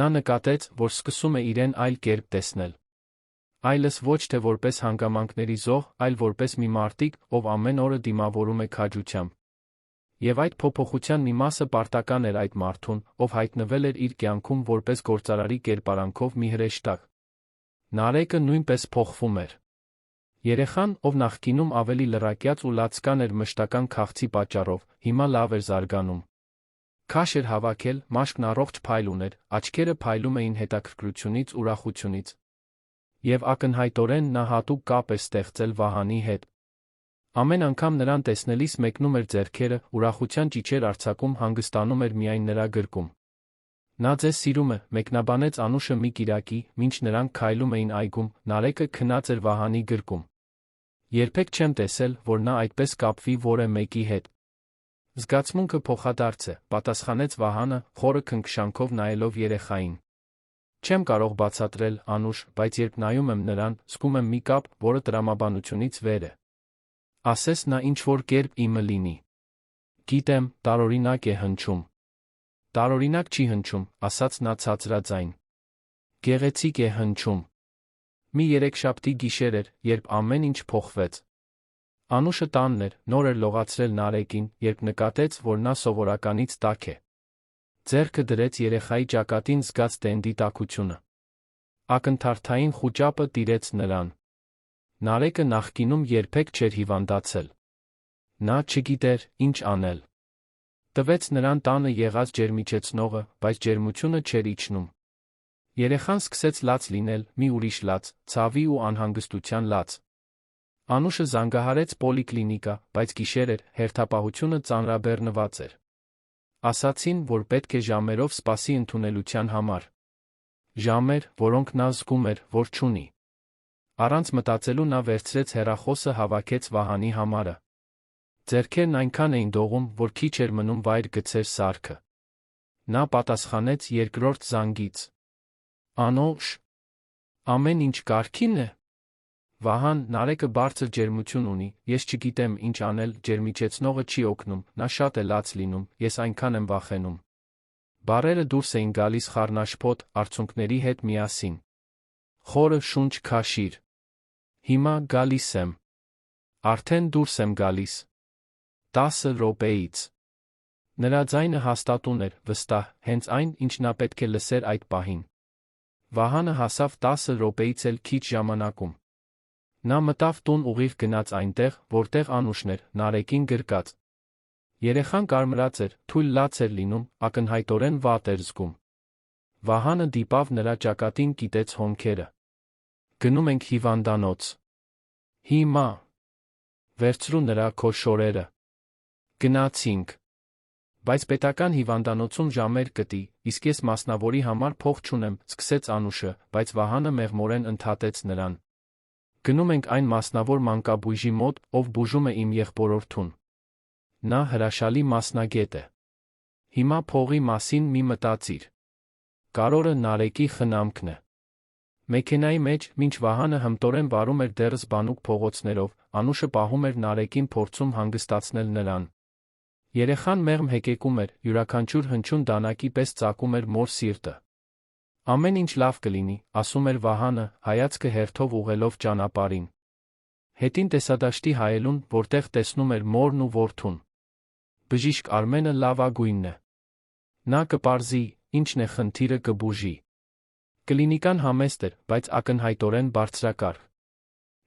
Նա նկատեց, որ սկսում է իրեն այլ կերպ տեսնել։ Այլս ոչ թե որպես հանգամանքների զոհ, այլ որպես մի մարտիկ, ով ամեն օրը դիմավորում է քաջությամբ։ Եվ այդ փոփոխության մի մասը պարտական էր այդ մարդուն, ով հայտնվել էր իր կյանքում որպես գործարարի կերպարանքով մի հրեշտակ։ Նարեկը նույնպես փոխվում էր։ Երեխան, ով նախկինում ավելի լրակյաց ու լացկան էր մշտական քաղցի պատճառով, հիմա լավ էր զարգանում։ Քաշ էր հավաքել, մաշկն առողջ փայլ ուներ, աչքերը փայլում էին հետաքրքրությունից, ուրախությունից։ Եվ ակնհայտորեն նա հատուկ կապ էր ստեղծել Վահանի հետ։ Ամեն անգամ նրան տեսնելիս մեկնում էր ձեռքերը, ուրախության ճիչեր արձակում, հանգստանում էր միայն նրա գրկում։ Նա ձեզ սիրում է, մեկնաբանեց Անուշը մի կիրակի, մինչ նրանք քայլում էին այգում, Նարեկը քնած էր Վահանի գրկում։ Երբեք չեմ տեսել, որ նա այդպես կապվի որևէ մեկի հետ։ Զգացմունքը փոխադարձ է, պատասխանեց Վահանը, խորը քնքշանքով նայելով երեխային։ Չեմ կարող բացատրել, Անուշ, բայց երբ նայում եմ նրան, զգում եմ մի կապ, որը տրամաբանությունից վեր է։ Ասես նա ինչ-որ կերպ իմը լինի։ Գիտեմ, տարօրինակ է հնչում։ Տարօրինակ չի հնչում, ասաց նա ցածրաձայն։ Գեղեցիկ է հնչում։ Մի երեքշաբթի գիշեր էր, երբ ամեն ինչ փոխվեց։ Անուշը տանն էր, նոր էր լողացրել Նարեկին, երբ նկատեց, որ նա սովորականից տաք է։ Ձեռքը դրեց երեխայի ճակատին, զգաց տենդի տաքությունը։ Ակնթարթային խուճապը տիրեց նրան։ Նարեկը նախկինում երբեք չէր հիվանդացել։ Նա չգիտեր, ինչ անել։ Տվեց նրան տանը եղած ջերմիչեցնողը, բայց ջերմությունը չէր իջնում։ Երեխան սկսեց լաց լինել, մի ուրիշ լաց, ցավի ու անհանգստության լաց։ Անուշը զանգահարեց պոլիկլինիկա, բայց գիշեր էր, հերթապահությունը ծանրաբեռնված էր։ Ասացին, որ պետք է ժամերով սպասի ընդունելության համար։ Ժամեր, որոնք նա զգում էր, որ չունի։ Առանց մտածելու նա վերցրեց հեռախոսը, հավաքեց Վահանի համարը։ Ձեռքերն այնքան էին դողում, որ քիչ էր մնում վայր գցեր սարքը։ Նա պատասխանեց երկրորդ զանգից։ Անուշ, ամեն ինչ կարգին է։ Վահան, Նարեկը բարձր ջերմություն ունի, ես չգիտեմ ինչ անել, ջերմիչեցնողը չի օգնում, նա շատ է լաց լինում, ես այնքան եմ վախենում։ Բառերը դուրս էին գալիս խառնաշփոթ, արցունքների հետ միասին։ Խորը շունչ քաշիր։ Հիմա գալիս եմ։ Արդեն դուրս եմ գալիս։ 10 րոպեից։ Նրա ձայնը հաստատուն էր, վստահ, հենց այն, ինչ նա պետք է լսեր այդ պահին։ Վահանը հասավ 10 րոպեից էլ քիչ ժամանակում։ Նա մտավ տուն, ուղիղ գնաց այնտեղ, որտեղ Անուշն էր, Նարեկին գրկած։ Երեխան կարմրած էր, թույլ լաց էր լինում, ակնհայտորեն վատ էր զգում։ Վահանը դիպավ նրա ճակատին, կիտեց հոնքերը։ Գնում ենք հիվանդանոց։ Հիմա։ Վերցրու նրա քո շորերը։ Գնացինք։ Բայց պետական հիվանդանոցում ժամեր կտի, իսկ ես մասնավորի համար փող չունեմ, սկսեց Անուշը, բայց Վահանը մեղմորեն ընդհատեց նրան։ Գնում ենք այն մասնավոր մանկաբույժի մոտ, ով բուժում է իմ եղբորորդուն։ Նա հրաշալի մասնագետ է։ Հիմա փողի մասին մի մտածիր։ Կարորը Նարեկի խնամքն է։ Մեքենայի մեջ, մինչ Վահանը հմտորեն վարում էր դեռս բանուկ փողոցներով, Անուշը պահում էր Նարեկին, փորձում հանգստացնել նրան։ Երեխան մեղմ հեկեկում էր, յուրաքանչյուր հնչյուն դանակի պես ծակում էր մոր սիրտը։ Ամեն ինչ լավ կլինի, ասում էր Վահանը, հայացքը հերթով ուղղելով ճանապարհին։ Հետին տեսադաշտի հայելուն, որտեղ տեսնում էր մորն ու որդուն։ Բժիշկ Արմենը լավագույնն է։ Նա կպարզի, ինչն է խնդիրը, կբուժի։ Կլինիկան համեստ էր, բայց ակնհայտորեն բարձրակարգ։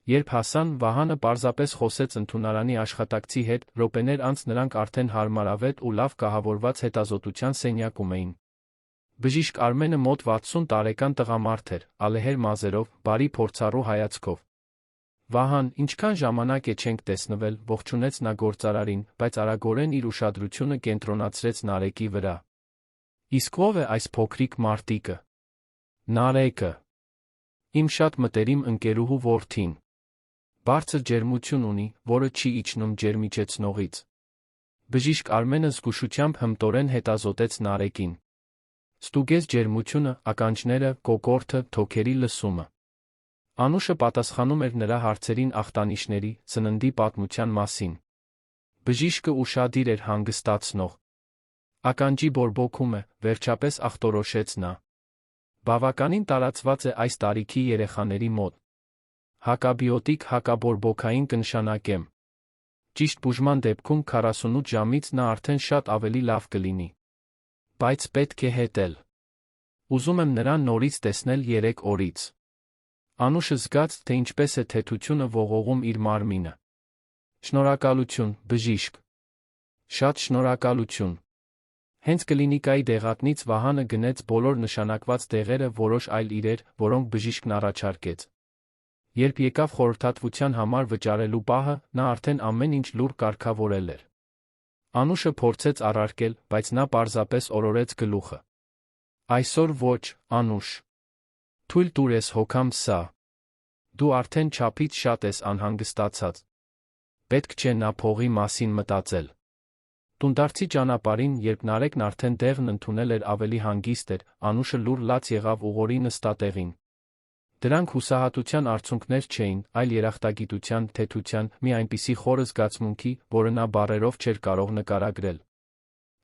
Երբ հասան, Վահանը պարզապես խոսեց ընդունարանի աշխատակցի հետ, րոպեներ անց նրանք արդեն հարմարավետ ու լավ կահավորված հետազոտության սենյակում էին։ Բժիշկ Արմենը մոտ 60 տարեկան տղամարդ էր, ալեհեր մազերով, բարի փորձառու հայացքով։ Վահան, ինչքան ժամանակ է չենք տեսնվել, ողջունեց նա գործարարին, բայց արագորեն իր ուշադրությունը կենտրոնացրեց Նարեկի վրա։ Իսկ ո՞վ է այս փոքրիկ մարտիկը։ Նարեկը։ Իմ շատ մտերիմ ընկերուհու որդին։ Բարձր ջերմություն ունի, որը չի իջնում ջերմիչեցնողից։ Բժիշկ Արմենը զգուշությամբ հմտորեն հետազոտեց Նարեկին։ Ստուգեց ջերմությունը, ականջները, կոկորդը, թոքերի լսումը։ Անուշը պատասխանում էր նրա հարցերին ախտանիշների, սննդի պատմության մասին։ Բժիշկը ուշադիր էր, հանգստացնող։ Ականջի բորբոքում է, վերջապես ախտորոշեց նա։ Բավականին տարածված է այս տարիքի երեխաների մոտ։ Հակաբիոտիկ հակաբորբոքային կնշանակեմ։ Ճիշտ բուժման դեպքում 48 ժամից նա արդեն շատ ավելի լավ կլինի։ Բայց պետք է հետել։ Ուզում եմ նրան նորից տեսնել 3 օրից։ Անուշը զգաց, թե ինչպես է թեթությունը ողողում իր մարմինը։ Շնորհակալություն, բժիշկ։ Շատ շնորհակալություն։ Հենց կլինիկայի դեղատնից Վահանը գնեց բոլոր նշանակված դեղերը, որոշ այլ իրեր, որոնք բժիշկն առաջարկեց։ Երբ եկավ խորհրդատվության համար վճարելու պահը, նա արդեն ամեն ինչ լուռ կարգավորել էր։ Անուշը փորձեց առարկել, բայց նա պարզապես օրորեց գլուխը։ Այսօր ոչ, Անուշ։ Թույլ տուր ես հոգամ սա։ Դու արդեն չափից շատ ես անհանգստացած։ Պետք չէ նա փողի մասին մտածել։ Տունդարձի ճանապարհին, երբ Նարեկն արդեն դեղն ընդունել էր, ավելի հանգիստ էր, Անուշը լուռ լաց եղավ ուղղորի նստատեղին։ Դրանք հուսահատության արցունքներ չէին, այլ երախտագիտության, թեթության, մի այնպիսի խորը զգացմունքի, որը նա բառերով չէր կարող նկարագրել։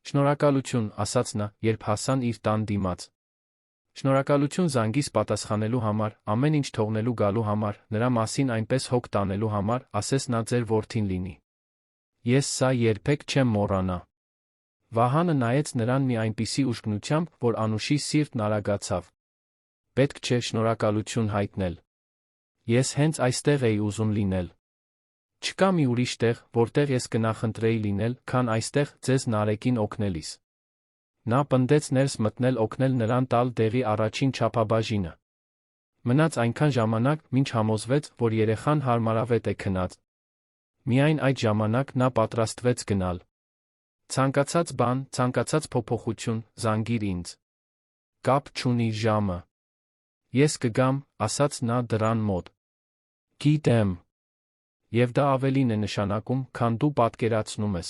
Շնորհակալություն, ասաց նա, երբ հասան իր տան դիմաց։ Շնորհակալություն զանգիս պատասխանելու համար, ամեն ինչ թողնելու գալու համար, նրա մասին այնպես հոգ տանելու համար, ասես նա ձեր որդին լինի։ Ես սա երբեք չեմ մոռանա։ Վահանը նայեց նրան մի այնպիսի ուշքնությամբ, որ Անուշի սիրտն արագացավ։ Պետք չէ շնորհակալություն հայտնել։ Ես հենց այստեղ էի ուզում լինել։ Չկա մի ուրիշ տեղ, որտեղ ես կնախընտրեի լինել, քան այստեղ ձեզ Նարեկին օգնելիս։ Նա պնդեց ներս մտնել օգնել նրան տալ դեղի առաջին չափաբաժինը։ Մնաց այնքան ժամանակ, մինչ համոզվեց, որ երեխան հարմարավետ է քնած։ Միայն այդ ժամանակ նա պատրաստվեց գնալ։ Ցանկացած բան, ցանկացած փոփոխություն, զանգիր ինձ։ Կապ չունի ժամը։ Ես կգամ, ասաց նա դռան մոտ։ Գիտեմ։ Եվ դա ավելին է նշանակում, քան դու պատկերացնում ես։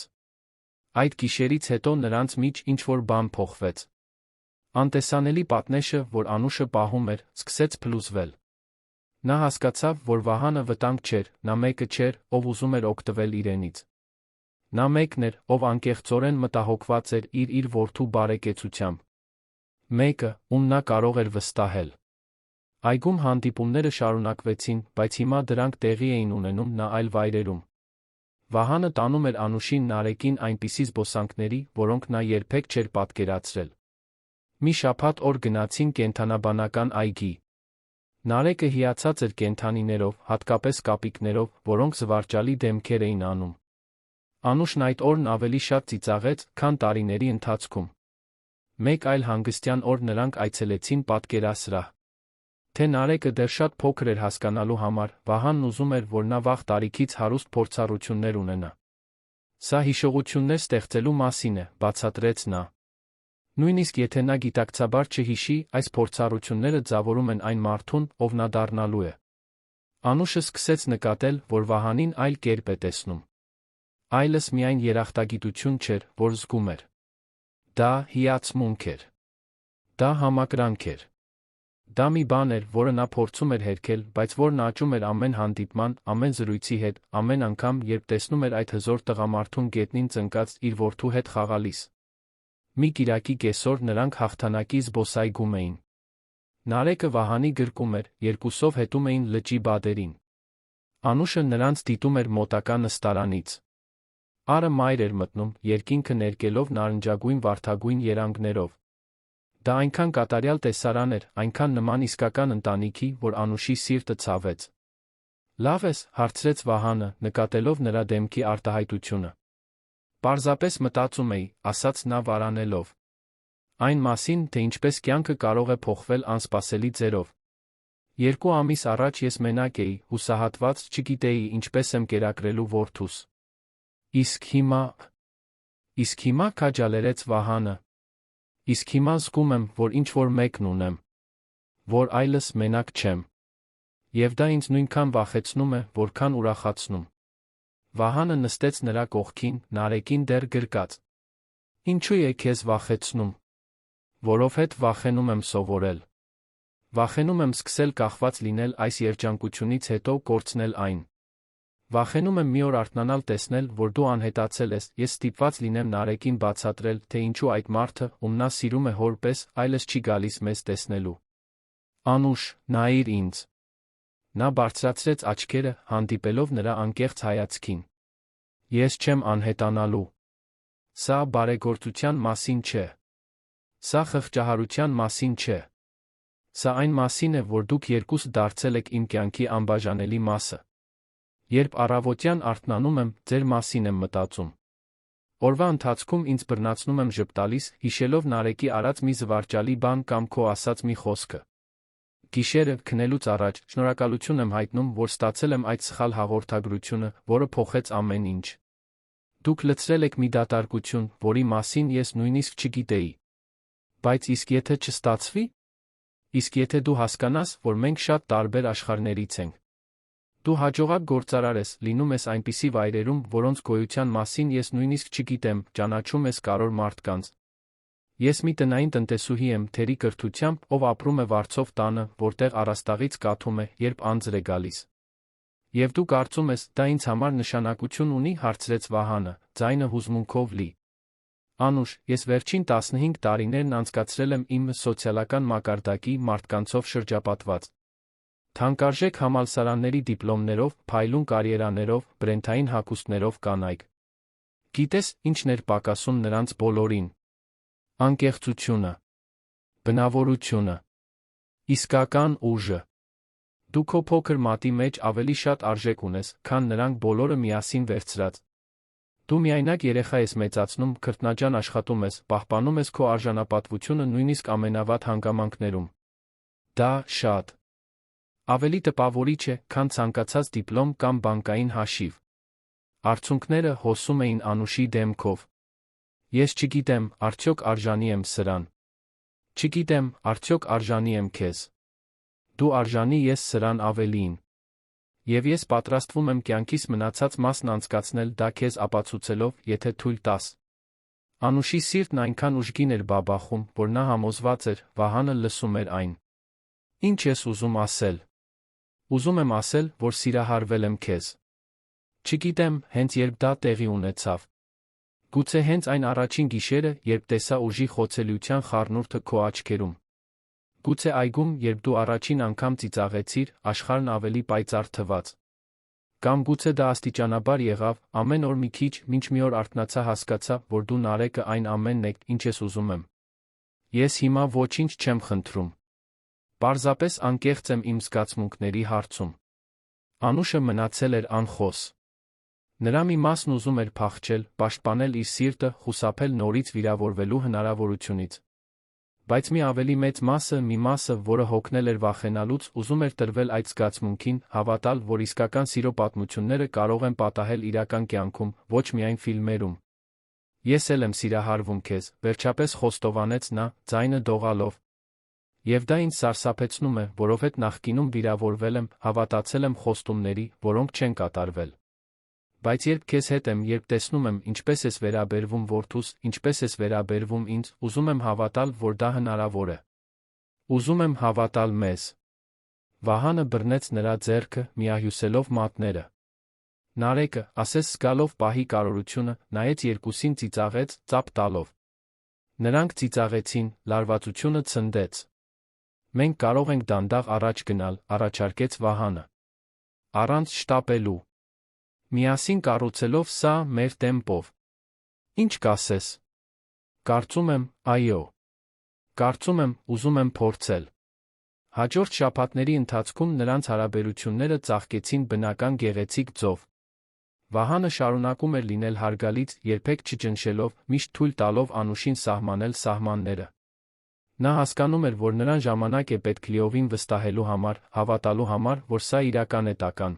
Այդ գիշերից հետո նրանց միջ ինչ-որ բան փոխվեց։ Անտեսանելի պատնեշը, որ Անուշը պահում էր, սկսեց փլուզվել։ Նա հասկացավ, որ Վահանը վտանգ չէր, նա մեկը չէր, ով ուզում էր օգտվել իրենից։ Նա մեկն էր, ով անկեղծորեն մտահոգված էր իր որդու բարեկեցությամբ։ Մեկը, ում նա կարող էր վստահել։ Այգում հանդիպումները շարունակվեցին, բայց հիմա դրանք տեղի էին ունենում նա այլ վայրերում։ Վահանը տանում էր Անուշին Նարեկին այնպիսի զբոսանքների, որոնք նա երբեք չէր պատկերացրել։ Մի շաբաթ օր գնացին կենդանաբանական այգի։ Նարեկը հիացած էր կենդանիներով, հատկապես կապիկներով, որոնք զվարճալի դեմքեր էին անում։ Անուշն այդ օրն ավելի շատ ծիծաղեց, քան տարիների ընթացքում։ Մեկ այլ հանգստյան օր նրանք այցելեցին պատկերասրահ։ Թե Նարեկը դեռ շատ փոքր էր հասկանալու համար, Վահանն ուզում էր, որ նա վաղ տարիքից հարուստ փորձառություններ ունենա։ Սա հիշողություններ ստեղծելու մասին է, բացատրեց նա։ Նույնիսկ եթե նա գիտակցաբար չհիշի, այս փորձառությունները ձևորում են այն մարդուն, ով նա դառնալու է։ Անուշը սկսեց նկատել, որ Վահանին այլ կերպ է տեսնում։ Այլս միայն երախտագիտություն չէր, որ զգում էր։ Դա հիացմունք էր։ Դա համակրանք էր։ Դա մի բան էր, որը նա փորձում էր հերքել, բայց որն աճում էր ամեն հանդիպման, ամեն զրույցի հետ, ամեն անգամ, երբ տեսնում էր այդ հզոր տղամարդուն գետնին ծնկած իր որդու հետ խաղալիս։ Մի կիրակի կեսօր նրանք հաղթանակի զբոսայգում էին։ Նարեկը Վահանի գրկում էր, երկուսով հետում էին լճի բադերին։ Անուշը նրանց դիտում էր մոտակա նստարանից։ Արը մայր էր մտնում, երկինքը ներկելով նարնջագույն վարդագույն երանգներով։ Դա այնքան կատարյալ տեսարան էր, այնքան նման իսկական ընտանիքի, որ Անուշի սիրտը ցավեց։ Լավ ես, հարցրեց Վահանը, նկատելով նրա դեմքի արտահայտությունը։ Պարզապես մտածում էի, ասաց նա վարանելով։ Այն մասին, թե ինչպես կյանքը կարող է փոխվել անսպասելի ձևով։ 2 ամիս առաջ ես մենակ էի, հուսահատված, չգիտեի ինչպես եմ կերակրելու որդուս։ Իսկ հիմա քաջալերեց Վահանը։ Իսկ հիմա զգում եմ, որ ինչ-որ մեկն ունեմ, որ այլս մենակ չեմ։ Եվ դա ինձ նույնքան վախեցնում է, որքան ուրախացնում։ Վահանը նստեց նրա կողքին, Նարեկին դեռ գրկած։ Ինչու է քեզ վախեցնում։ Որովհետև վախենում եմ սովորել։ Վախենում եմ սկսել կախված լինել այս երջանկությունից հետո կորցնել այն։ Վախենում եմ մի օր արթնանալ տեսնել, որ դու անհետացել ես, ես ստիպված լինեմ Նարեկին բացատրել, թե ինչու այդ մարդը, ում նա սիրում է հոր պես, այլս չի գալիս մեզ տեսնելու։ Անուշ, նայիր ինձ։ Նա բարձրացրեց աչքերը, հանդիպելով նրա անկեղծ հայացքին։ Ես չեմ անհետանալու։ Սա բարեգործության մասին չէ։ Սա խղճահարության մասին չէ։ Սա այն մասին է, որ դուք երկուս դարձել եք իմ կյանքի անբաժանելի մասը։ Երբ առավոտյան արթնանում եմ, ձեր մասին եմ մտածում։ Օրվա ընթացքում ինձ բռնացնում եմ ժպտալիս, հիշելով Նարեկի արած մի զվարճալի բան կամ քո ասած մի խոսքը։ Գիշերը, քնելուց առաջ, շնորհակալություն եմ հայտնում, որ ստացել եմ այդ սխալ հաղորդագրությունը, որը փոխեց ամեն ինչ։ Դուք լցրել եք մի դատարկություն, որի մասին ես նույնիսկ չգիտեի։ Բայց իսկ եթե չստացվի։ Իսկ եթե դու հասկանաս, որ մենք շատ տարբեր աշխարհներից ենք։ Դու հաջողակ գործարար ես, լինում ես այնպիսի վայրերում, որոնց գոյության մասին ես նույնիսկ չգիտեմ, ճանաչում ես կարևոր մարդկանց։ Ես մի տնային տնտեսուհի եմ, թերի կրթությամբ, ով ապրում է Վարձով տանը, որտեղ առաստաղից կաթում է, երբ անձր է գալիս։ Եվ դու կարծում ես, դա ինձ համար նշանակություն ունի, հարցրեց Վահանը, ձայնը հուզմունքով լի։ Անուշ, ես վերջին 15 տարիներն անցկացրել եմ իմ սոցիալական մակարդակի մարդկանցով շրջապատված։ Թանկարժեք համալսարանների դիպլոմներով, փայլուն կարիերաներով, բրենդային հագուստներով կանայք։ Գիտես, ինչն էր պակասում նրանց բոլորին։ Անկեղծությունը, բնավորությունը, իսկական ուժը։ Դու քո փոքր մատի մեջ ավելի շատ արժեք ունես, քան նրանք բոլորը միասին վերցրած։ Դու միայնակ երեխա ես մեծացնում, քրտնաջան աշխատում ես, պահպանում ես քո արժանապատվությունը նույնիսկ ամենավատ հանգամանքներում։ Դա շատ ավելի տպավորիչ է, քան ցանկացած դիպլոմ կամ բանկային հաշիվ։ Արցունքները հոսում էին Անուշի դեմքով։ Ես չգիտեմ, արդյոք արժանի եմ սրան։ Չգիտեմ, արդյոք արժանի եմ քեզ։ Դու արժանի ես սրան ավելիին։ Եվ ես պատրաստվում եմ կյանքիս մնացած մասն անցկացնել դա քեզ ապացուցելով, եթե թույլ տաս։ Անուշի սիրտն այնքան ուժգին էր բաբախում, որ նա համոզված էր, Վահանը լսում էր այն։ Ինչ ես ուզում ասել։ Ուզում եմ ասել, որ սիրահարվել եմ քեզ։ Չգիտեմ, հենց երբ դա տեղի ունեցավ։ Գուցե հենց այն առաջին գիշերը, երբ տեսա ուժի խոցելիության խառնուրդը քո աչքերում։ Գուցե այգում, երբ դու առաջին անգամ ծիծաղեցիր, աշխարհն ավելի պայծառ թվաց։ Կամ գուցե դա աստիճանաբար եղավ, ամեն օր մի քիչ, մինչ մի օր արթնացա հասկացա, որ դու Նարեկը այն ամենն եք, ինչ ես ուզում եմ։ Ես հիմա ոչինչ չեմ խնդրում։ Պարզապես անկեղծ եմ իմ զգացմունքների հարցում։ Անուշը մնացել էր անխոս։ Նրա մի մասն ուզում էր փախչել, պաշտպանել իր սիրտը, խուսափել նորից վիրավորվելու հնարավորությունից։ Բայց մի ավելի մեծ մասը, մի մասը, որը հոգնել էր վախենալուց, ուզում էր տրվել այդ զգացմունքին, հավատալ, որ իսկական սիրո պատմությունները կարող են պատահել իրական կյանքում, ոչ միայն ֆիլմերում։ Ես էլ եմ սիրահարվում քեզ, վերջապես խոստովանեց նա, ձայնը դողալով։ Եվ դա ինձ սարսափեցնում է, որովհետև նախկինում վիրավորվել եմ, հավատացել եմ խոստումների, որոնք չեն կատարվել։ Բայց երբ քեզ հետ եմ, երբ տեսնում եմ, ինչպես ես վերաբերվում որդուս, ինչպես ես վերաբերվում ինձ, ուզում եմ հավատալ, որ դա հնարավոր է։ Ուզում եմ հավատալ մեզ։ Վահանը բռնեց նրա ձեռքը, միահյուսելով մատները։ Նարեկը, ասես զգալով պահի կարողությունը, նայեց երկուսին ծիծաղեց, ծափ տալով։ Նրանք ծիծաղեցին, լարվածությունը ցնդեց։ Մենք կարող ենք դանդաղ առաջ գնալ, առաջարկեց Վահանը։ Առանց շտապելու։ Միասին կառուցելով սա մեր տեմպով։ Ինչ կասես։ Կարծում եմ, այո։ Կարծում եմ, ուզում եմ փորձել։ Հաջորդ շաբաթների ընթացքում նրանց հարաբերությունները ծաղկեցին բնական գեղեցիկ ձով։ Վահանը շարունակում էր լինել հարգալից, երբեք չճնշելով, միշտ թույլ տալով Անուշին սահմանել սահմանները։ Նա հասկանում էր, որ նրան ժամանակ է պետք լիովին վստահելու համար, հավատալու համար, որ սա իրական է տական։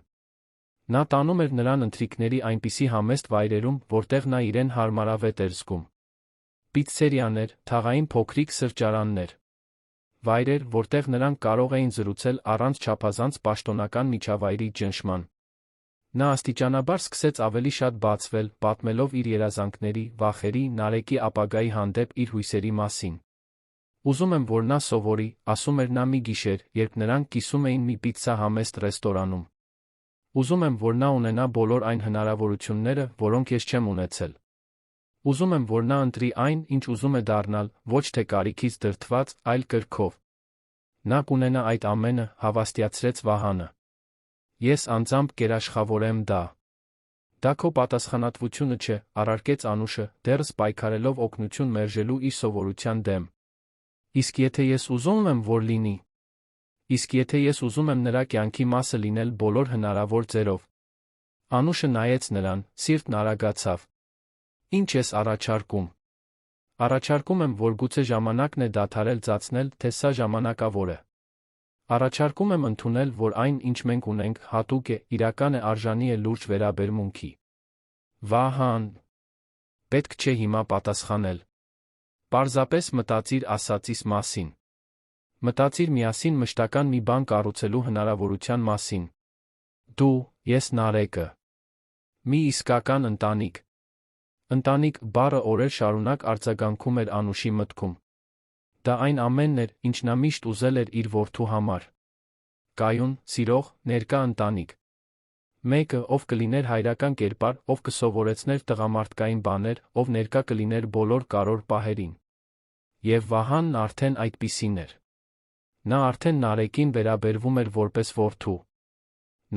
Նա տանում էր նրան ընթրիքների այնպիսի համեստ վայրերում, որտեղ նա իրեն հարմարավետ էր զգում։ Պիցցերիաներ, թաղային փոքրիկ սրճարաններ։ Վայրեր, որտեղ նրանք կարող էին զրուցել առանց չափազանց պաշտոնական միջավայրի ճնշման։ Նա աստիճանաբար սկսեց ավելի շատ բացվել, պատմելով իր երազանքների, վախերի, Նարեկի ապագայի հանդեպ իր հույսերի մասին։ Ուզում եմ, որ նա սովորի, ասում էր նա մի գիշեր, երբ նրանք կիսում էին մի պիցցա համեստ ռեստորանում։ Ուզում եմ, որ նա ունենա բոլոր այն հնարավորությունները, որոնք ես չեմ ունեցել։ Ուզում եմ, որ նա ընտրի այն, ինչ ուզում է դառնալ, ոչ թե կարիքից դրդված, այլ կրքով։ Նա կունենա այդ ամենը, հավաստիացրեց Վահանը։ Ես անձամբ կերաշխավորեմ դա։ Դա քո պատասխանատվությունը չէ, առարկեց Անուշը, դեռս պայքարելով օգնություն մերժելու իր սովորության դեմ։ Իսկ եթե ես ուզում եմ, որ լինի։ Իսկ եթե ես ուզում եմ նրա կյանքի մասը լինել բոլոր հնարավոր ձերով։ Անուշը նայեց նրան, սիրտն արագացավ։ Ինչ ես առաջարկում։ Առաջարկում եմ, որ գուցե ժամանակն է դադարել ծածնել, թե սա ժամանակավոր է։ Առաջարկում եմ ընդունել, որ այն, ինչ մենք ունենք, հատուկ է, իրական է, արժանի է լուրջ վերաբերմունքի։ Վահան։ Պետք չէ հիմա պատասխանել։ Պարզապես մտածիր ասածիս մասին։ Մտածիր միասին մշտական մի բան կառուցելու հնարավորության մասին։ Դու, ես Նարեկը։ Մի իսկական ընտանիք։ Ընտանիք բառը օրեր շարունակ արձագանքում էր Անուշի մտքում։ Դա այն ամենն էր, ինչ նա միշտ ուզել էր իր որդու համար։ Կայուն, սիրող, ներկա ընտանիք։ Մեկը, ով կլիներ հայրական կերպար, ով կսովորեցներ տղամարդկային բաներ, ով ներկա կլիներ բոլոր կարոր պահերին։ Եվ Վահանն արդեն այդպիսին էր։ Նա արդեն Նարեկին վերաբերվում էր որպես որդու։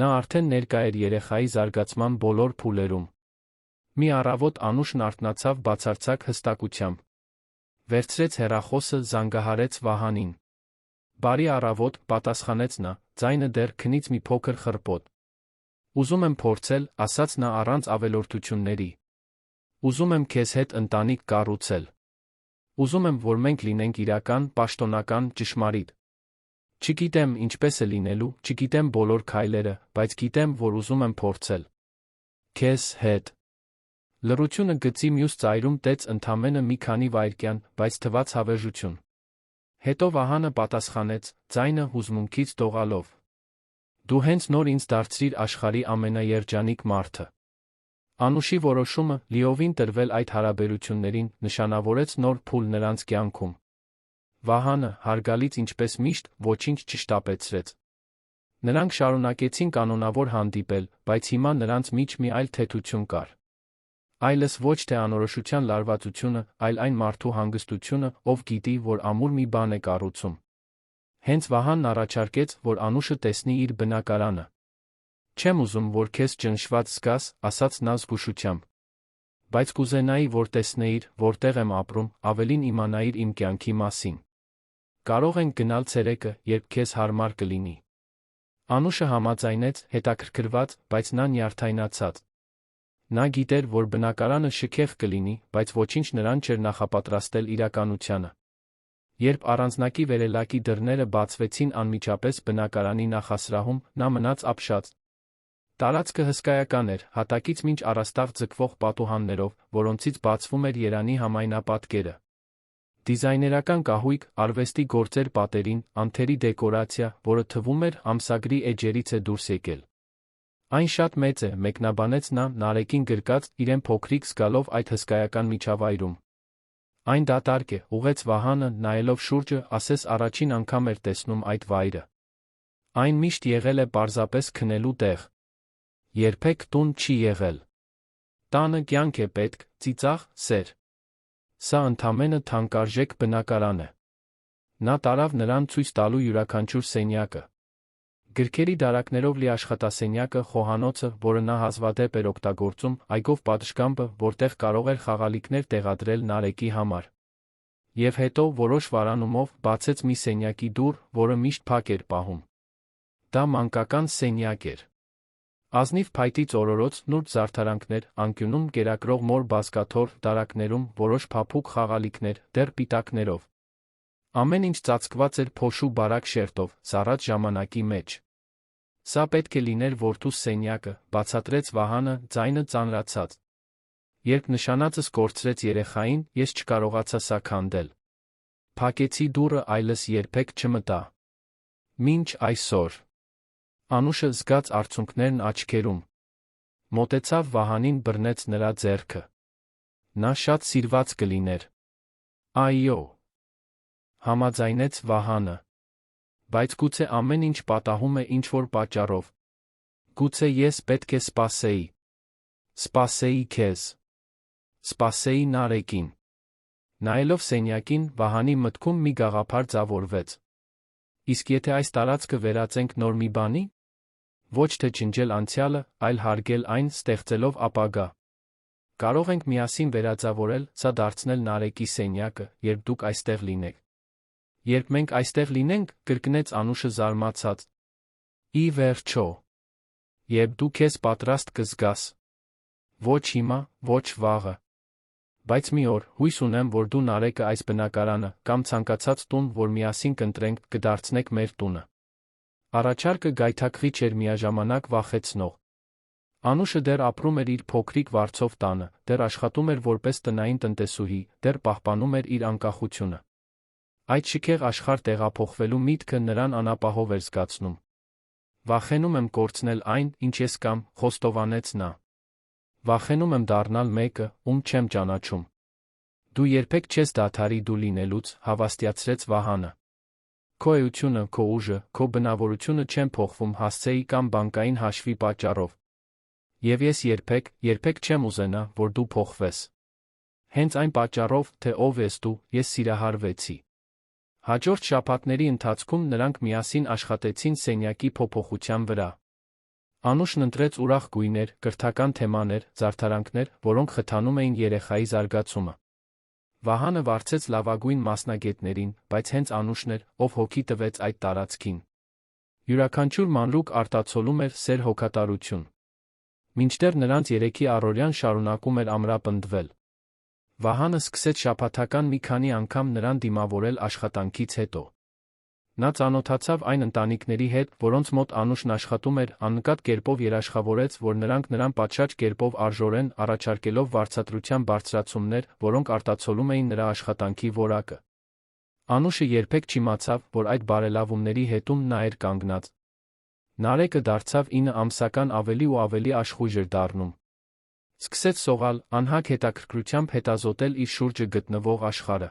Նա արդեն ներկա էր երեխայի զարգացման բոլոր փուլերում։ Մի առավոտ Անուշն արթնացավ բացարձակ հստակությամբ։ Վերցրեց հեռախոսը, զանգահարեց Վահանին։ «Բարի առավոտ», պատասխանեց նա, ձայնը դեռ քնից մի փոքր խռպոտ։ «Ուզում եմ փորձել», ասաց նա առանց ավելորդությունների։ «Ուզում եմ քեզ հետ ընտանիք կառուցել։ Ուզում եմ, որ մենք լինենք իրական, պաշտոնական, ճշմարիտ։ Չգիտեմ ինչպես է լինելու, չգիտեմ բոլոր քայլերը, բայց գիտեմ, որ ուզում եմ փորձել։ Քեզ հետ»։ Լռությունը գծի մյուս ծայրում տեց ընդամենը մի քանի վայրկյան, բայց թվաց հավերժություն։ Հետո Վահանը պատասխանեց, ձայնը հուզմունքից դողալով. «Դու հենց նոր ինձ դարձրիր աշխարհի ամենաերջանիկ մարդը»։ Անուշի որոշումը լիովին տրվել այդ հարաբերություններին նշանավորեց նոր փուլ նրանց կյանքում։ Վահանը, հարգալից ինչպես միշտ, ոչինչ չշտապեցրեց։ Նրանք շարունակեցին կանոնավոր հանդիպել, բայց հիմա նրանց մեջ մի այլ թեթություն կար։ Այլս ոչ թե անորոշության լարվածությունը, այլ այն մարդու հանգստությունը, ով գիտի, որ ամուր մի բան է կառուցում։ Հենց Վահանն առաջարկեց, որ Անուշը տեսնի իր բնակարանը։ «Չեմ ուզում, որ քեզ ճնշված զգաս», ասաց նա զգուշությամբ։ «Բայց կուզենայի, որ տեսնեիր, որտեղ եմ ապրում, ավելին իմանայիր իմ կյանքի մասին։ Կարող ենք գնալ ցերեկը, երբ քեզ հարմար կլինի»։ Անուշը համաձայնեց, հետաքրքրված, բայց նա նյարդայնացած։ Նա գիտեր, որ բնակարանը շքեղ կլինի, բայց ոչինչ նրան չէր նախապատրաստել իրականությանը։ Երբ առանձնակի վերելակի դռները բացվեցին անմիջապես բնակարանի նախասրահում, նա մնաց ապշած։ Տարածքը հսկայական էր, հատակից մինչ առաստաղ ձգվող պատուհաններով, որոնցից բացվում էր Երանի համայնապատկերը։ Դիզայներական կահույք, արվեստի գործեր պատերին, անթերի դեկորացիա, որը թվում էր ամսագրի էջերից է դուրս եկել։ «Այն շատ մեծ է», մեկնաբանեց նա Նարեկին գրկած, իրեն փոքրիկ զգալով այդ հսկայական միջավայրում։ «Այն դատարկ է», ուղղեց Վահանը, նայելով շուրջը, ասես առաջին անգամ էր տեսնում այդ վայրը։ «Այն միշտ եղել է պարզապես քնելու տեղ։ Երբեք տուն չի եղել։ Տանը կյանք է պետք, ծիծաղ, սեր։ Սա ընդամենը թանկարժեք բնակարան է»։ Նա տարավ նրան ցույց տալու յուրաքանչյուր սենյակը։ Գրքերի դարակներով լի աշխատասենյակը, խոհանոցը, որը նա հազվադեպ էր օգտագործում, այգով պատշգամբը, որտեղ կարող էր խաղալիքներ տեղադրել Նարեկի համար։ Եվ հետո, որոշ վարանումով, բացեց մի սենյակի դուռ, որը միշտ փակ էր պահում։ Դա մանկական սենյակ էր։ Ազնիվ փայտի ծորորոց, նուրբ զարդարանքներ, անկյունում կերակրող մոր բազկաթոռ, դարակներում որոշ փափուկ խաղալիքներ, դեռ պիտակներով։ Ամեն ինչ ծածկված էր փոշու բարակ շերտով, սառած ժամանակի մեջ։ «Սա պետք է լիներ որդուս սենյակը», բացատրեց Վահանը, ձայնը ծանրացած։ «Երբ նշանածս կորցրեց երեխային, ես չկարողացա սա քանդել։ Փակեցի դուռը, այլս երբեք չմտա։ Մինչ այսօր»։ Անուշը զգաց արցունքներն աչքերում։ Մոտեցավ Վահանին, բռնեց նրա ձեռքը։ «Նա շատ սիրված կլիներ»։ «Այո», համաձայնեց Վահանը։ «Բայց գուցե ամեն ինչ պատահում է ինչ-որ պատճառով։ Գուցե ես պետք է սպասեի։ Սպասեի քեզ։ Սպասեի Նարեկին»։ Նայելով սենյակին, Վահանի մտքում մի գաղափար ձևավորվեց։ Իսկ եթե այս տարածքը վերածենք նոր մի բանի։ Ոչ թե ջնջել անցյալը, այլ հարգել այն, ստեղծելով ապագա։ Կարող ենք միասին վերաձևավորել, սա դարձնել Նարեկի սենյակը, երբ դուք այստեղ լինեք։ «Երբ մենք այստեղ լինենք», կրկնեց Անուշը զարմացած։ «Ի վերջո։ Երբ դու քեզ պատրաստ կզգաս։ Ոչ հիմա, ոչ վաղը։ Բայց մի օր, հույս ունեմ, որ դու Նարեկը այս բնակարանը, կամ ցանկացած տուն, որ միասին կընտրենք, կդարձնեք մեր տունը»։ Առաջարկը գայթակղիչ էր միաժամանակ վախեցնող։ Անուշը դեռ ապրում էր իր փոքրիկ վարձով տանը, դեռ աշխատում էր որպես տնային տնտեսուհի, դեռ պահպանում էր իր անկախությունը։ Այդ շքեղ աշխարհ տեղափոխվելու միտքը նրան անապահով էր զգացնում։ «Վախենում եմ կորցնել այն, ինչ ես կամ», խոստովանեց նա։ «Վախենում եմ դառնալ մեկը, ում չեմ ճանաչում»։ «Դու երբեք չես դադարի դու լինելուց», հավաստիացրեց Վահանը։ «Քո էությունը, քո ուժը, քո բնավորությունը չեն փոխվում հասցեի կամ բանկային հաշվի պատճառով։ Եվ ես երբեք չեմ ուզենա, որ դու փոխվես։ Հենց այն պատճառով, թե ով ես դու, ես սիրահարվեցի։ Հաջորդ շաբաթների ընթացքում նրանք միասին աշխատեցին սենյակի փոփոխության վրա։ Անուշն ընտրեց ուրախ գույներ, կրթական թեմաներ, զարդարանքներ, որոնք խթանում էին երեխայի զարգացումը։ Վահանը վարձեց լավագույն մասնագետներին, բայց հենց Անուշն էր, ով հոգի տվեց այդ տարածքին։ Յուրաքանչյուր մանրուք արտացոլում էր սեր հոգատարություն։ Մինչդեռ նրանց երեքի առօրյան շարունակում էր ամրապնդվել։ Վահանը սկսեց շաբաթական մի քանի անգամ նրան դիմավորել աշխատանքից հետո։ Նա ծանոթացավ այն ընտանիքների հետ, որոնց մոտ Անուշն աշխատում էր, աննկատ կերպով երաշխավորեց, որ նրանք նրան պատշաճ կերպով արժորեն, առաջարկելով վարձատրության բարձրացումներ, որոնք արտացոլում էին նրա աշխատանքի որակը։ Անուշը երբեք չիմացավ, որ այդ բարելավումների հետում նա էր կանգնած։ Նարեկը դարձավ 9 ամսական ավելի ու ավելի աշխույժ էր դառնում։ Սկսեց սողալ, անհագ հետաքրքրությամբ հետազոտել իր շուրջը գտնվող աշխարհը։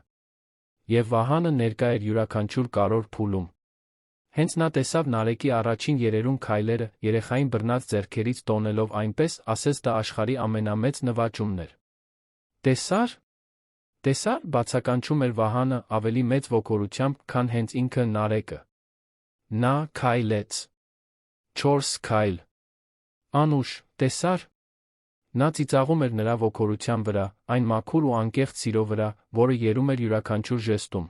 Եվ Վահանը ներկա էր յուրաքանչյուր կարևոր փուլում։ Հենց նա տեսավ Նարեկի առաջին երերուն քայլերը, երեխային բռնած ձեռքերից տոնելով այնպես, ասես դա աշխարհի ամենամեծ նվաճումն էր։ Տեսա՞ր, բացականչում էր Վահանը ավելի մեծ ոգորությամբ, քան հենց ինքը Նարեկը։ Նա քայլեց։ 4 քայլ։ Անուշ, տեսա՞ր։ Նա ծիծաղում էր նրա ոգորության վրա, այն մաքուր ու անկեղծ սիրո վրա, որը երում էր յուրաքանչյուր ժեստում։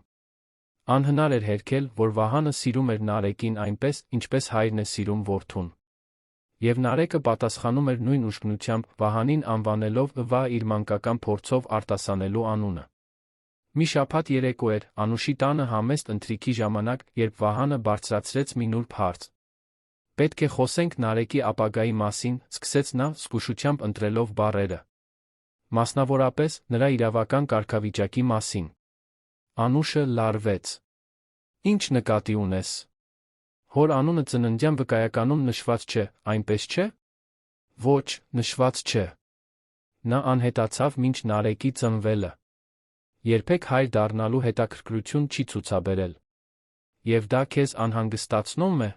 Անհնար էր հերքել, որ Վահանը սիրում էր Նարեկին այնպես, ինչպես հայրն է սիրում որդուն։ Եվ Նարեկը պատասխանում էր նույն ուշքնությամբ, Վահանին անվանելով Վա իր մանկական փորձով արտասանելու անունը։ Մի շաբաթ երեկո էր, Անուշի տանը համեստ ընթրիքի ժամանակ, երբ Վահանը բարձրացրեց մի նուրբ հարց։ Պետք է խոսենք Նարեկի ապագայի մասին, սկսեց նա, զգուշությամբ ընտրելով բառերը։ Մասնավորապես, նրա իրավական կարգավիճակի մասին։ Անուշը լարվեց։ Ինչ նկատի ունես։ Հոր անունը ծննդյան վկայականում նշված չէ, այնպես չէ։ Ոչ, նշված չէ։ Նա անհետացավ մինչ Նարեկի ծնվելը։ Երբեք հայր դառնալու հետաքրքրություն չի ցուցաբերել։ Եվ դա քեզ անհանգստացնում է։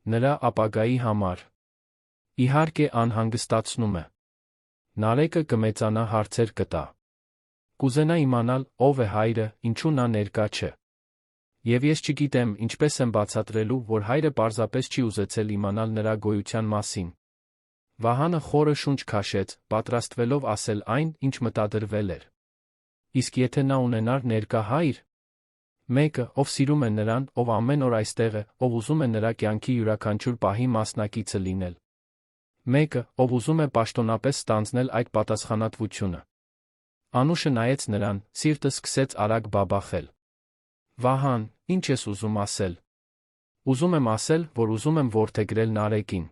Նրա ապագայի համար։ Իհարկե անհանգստացնում է։ Նարեկը կմեծանա հարցեր կտա։ Կուզենա իմանալ, ով է հայրը, ինչու նա ներկա չէ։ Եվ ես չգիտեմ, ինչպես եմ բացատրելու, որ հայրը պարզապես չի ուզեցել իմանալ նրա գոյության մասին։ Վահանը խորը շունչ քաշեց, պատրաստվելով ասել այն, ինչ մտադրվել էր։ Իսկ եթե նա ունենար ներկա հայր։ Մեկը, ով սիրում է նրան, ով ամեն օր այստեղ է, ով ուզում է նրա կյանքի յուրաքանչյուր պահի մասնակիցը լինել։ Մեկը, ով ուզում է պաշտոնապես ստանձնել այդ պատասխանատվությունը։ Անուշը նայեց նրան, սիրտը սկսեց արագ բաբախել։ Վահան, ինչ ես ուզում ասել։ Ուզում եմ ասել, որ ուզում եմ որդեգրել Նարեկին։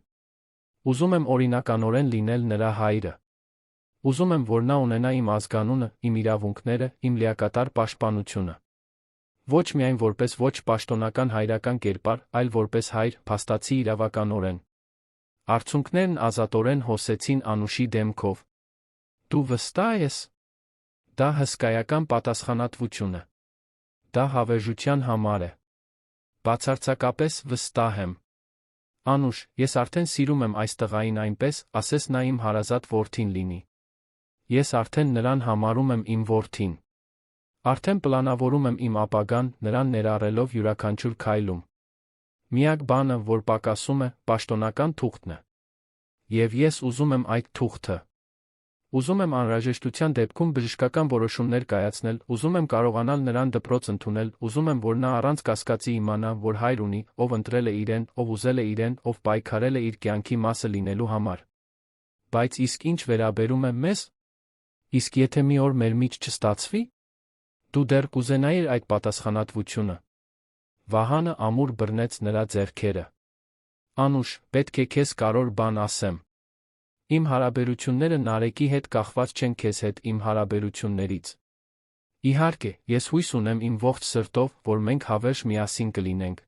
Ուզում եմ օրինականորեն լինել նրա հայրը։ Ուզում եմ, որ նա ունենա իմ ազգանունը, իմ իրավունքները, իմ լիակատար պաշտպանությունը։ Ոչ միայն որպես ոչ պաշտոնական հայրական կերպար, այլ որպես հայր, փաստացի իրավականորեն։ Արցունքներն ազատորեն հոսեցին Անուշի դեմքով։ Դու վստահ ես։ Դա հսկայական պատասխանատվություն է։ Դա հավերժության համար է։ Բացարձակապես վստահ եմ։ Անուշ, ես արդեն սիրում եմ այս տղային այնպես, ասես նա իմ հարազատ որդին լինի։ Ես արդեն նրան համարում եմ իմ որդին։ Արդեն պլանավորում եմ իմ ապագան, նրան ներառելով յուրաքանչյուր քայլում։ Միակ բանը, որ պակասում է, պաշտոնական թուղթն է։ Եվ ես ուզում եմ այդ թուղթը։ Ուզում եմ անհրաժեշտության դեպքում բժշկական որոշումներ կայացնել, ուզում եմ կարողանալ նրան դպրոց ընդունել, ուզում եմ, որ նա առանց կասկածի իմանա, որ հայր ունի, ով ընտրել է իրեն, ով ուզել է իրեն, ով պայքարել է իր կյանքի մասը լինելու համար։ Բայց իսկ ինչ վերաբերում է մեզ։ Իսկ եթե մի օր մեր միջ չստացվի։ Դու դեռ կուզենայիր այդ պատասխանատվությունը։ Վահանը ամուր բռնեց նրա ձեռքերը։ Անուշ, պետք է քեզ կարևոր բան ասեմ։ Իմ հարաբերությունները Նարեկի հետ կախված չեն քեզ հետ իմ հարաբերություններից։ Իհարկե, ես հույս ունեմ իմ ողջ սրտով, որ մենք հավերժ միասին կլինենք։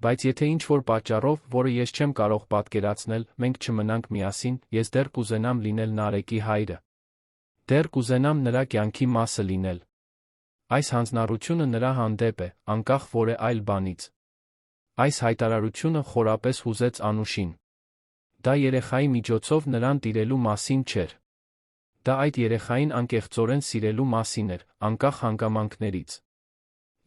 Բայց եթե ինչ-որ պատճառով, որը ես չեմ կարող պատկերացնել, մենք չմնանք միասին, ես դեռ կուզենամ լինել Նարեկի հայրը։ Դեռ կուզենամ նրա կյանքի մասը լինել։ Այս հանձնառությունը նրա հանդեպ է, անկախ որևէ այլ բանից։ Այս հայտարարությունը խորապես հուզեց Անուշին։ Դա երեխայի միջոցով նրան տիրելու մասին չէր։ Դա այդ երեխային անկեղծորեն սիրելու մասին էր, անկախ հանգամանքներից։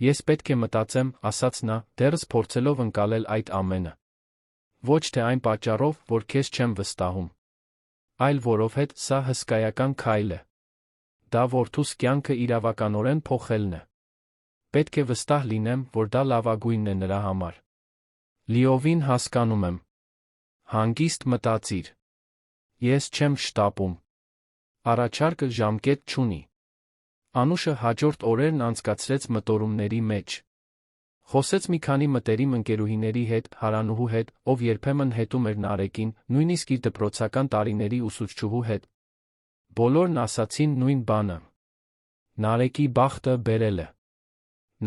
Ես պետք է մտածեմ, ասաց նա, դեռս փորձելով ընկալել այդ ամենը։ Ոչ թե այն պատճառով, որ քեզ չեմ վստահում, այլ որովհետև սա հսկայական քայլ է։ Դա որդուս կյանքը իրավականորեն փոխելն է։ Պետք է վստահ լինեմ, որ դա լավագույնն է նրա համար։ Լիովին հասկանում եմ։ Հանգիստ մտածիր։ Ես չեմ շտապում։ Առաջարկը ժամկետ չունի։ Անուշը հաջորդ օրերն անցկացրեց մտորումների մեջ։ Խոսեց մի քանի մտերիմ ընկերուհիների հետ, Հարանուհու հետ, ով երբեմն հետում էր Նարեկին, նույնիսկ իր դպրոցական տարիների ուսուցչուհու հետ։ Բոլորն ասացին նույն բանը. Նարեկի բախտը բերել է։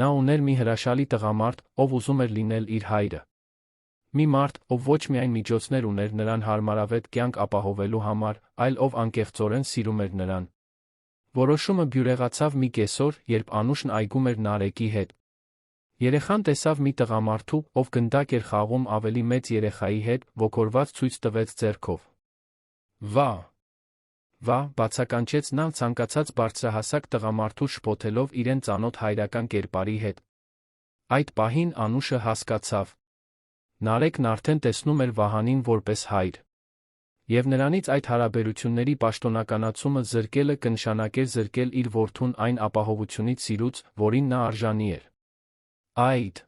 Նա ուներ մի հրաշալի տղամարդ, ով ուզում էր լինել իր հայրը։ Մի մարդ, ով ոչ միայն միջոցներ ուներ նրան հարմարավետ կյանք ապահովելու համար, այլ ով անկեղծորեն սիրում էր նրան։ Որոշումը բյուրեղացավ մի կեսօր, երբ Անուշն այգում էր Նարեկի հետ։ Երեխան տեսավ մի տղամարդու, ով գնդակ էր խաղում ավելի մեծ երեխայի հետ, ոգորված ցույց տվեց ձեռքով։ Վա! Վա, բացականչեց նա ցանկացած բարձրահասակ տղամարդու շփոթելով իրեն ծանոթ հայրական կերպարի հետ։ Այդ պահին Անուշը հասկացավ։ Նարեկն արդեն տեսնում էր Վահանին որպես հայր։ Եվ նրանից այդ հարաբերությունների պաշտոնականացումը զրկելը կնշանակեր զրկել իր որդուն այն ապահովությունից սիրուց, որին նա արժանի էր։ Այդ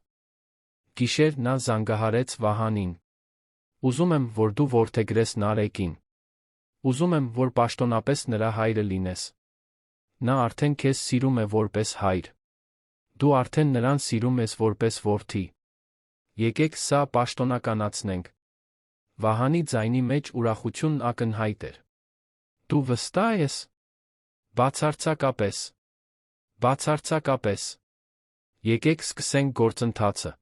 գիշեր նա զանգահարեց Վահանին։ Ուզում եմ, որ դու որդեգրես Նարեկին։ Ուզում եմ, որ պաշտոնապես նրա հայրը լինես։ Նա արդեն քեզ սիրում է որպես հայր։ Դու արդեն նրան սիրում ես որպես որդի։ Եկեք սա պաշտոնականացնենք։ Վահանի ձայնի մեջ ուրախությունն ակնհայտ էր։ Դու վստահ ես։ Բացարձակապես։ Բացարձակապես։ Եկեք սկսենք գործընթացը։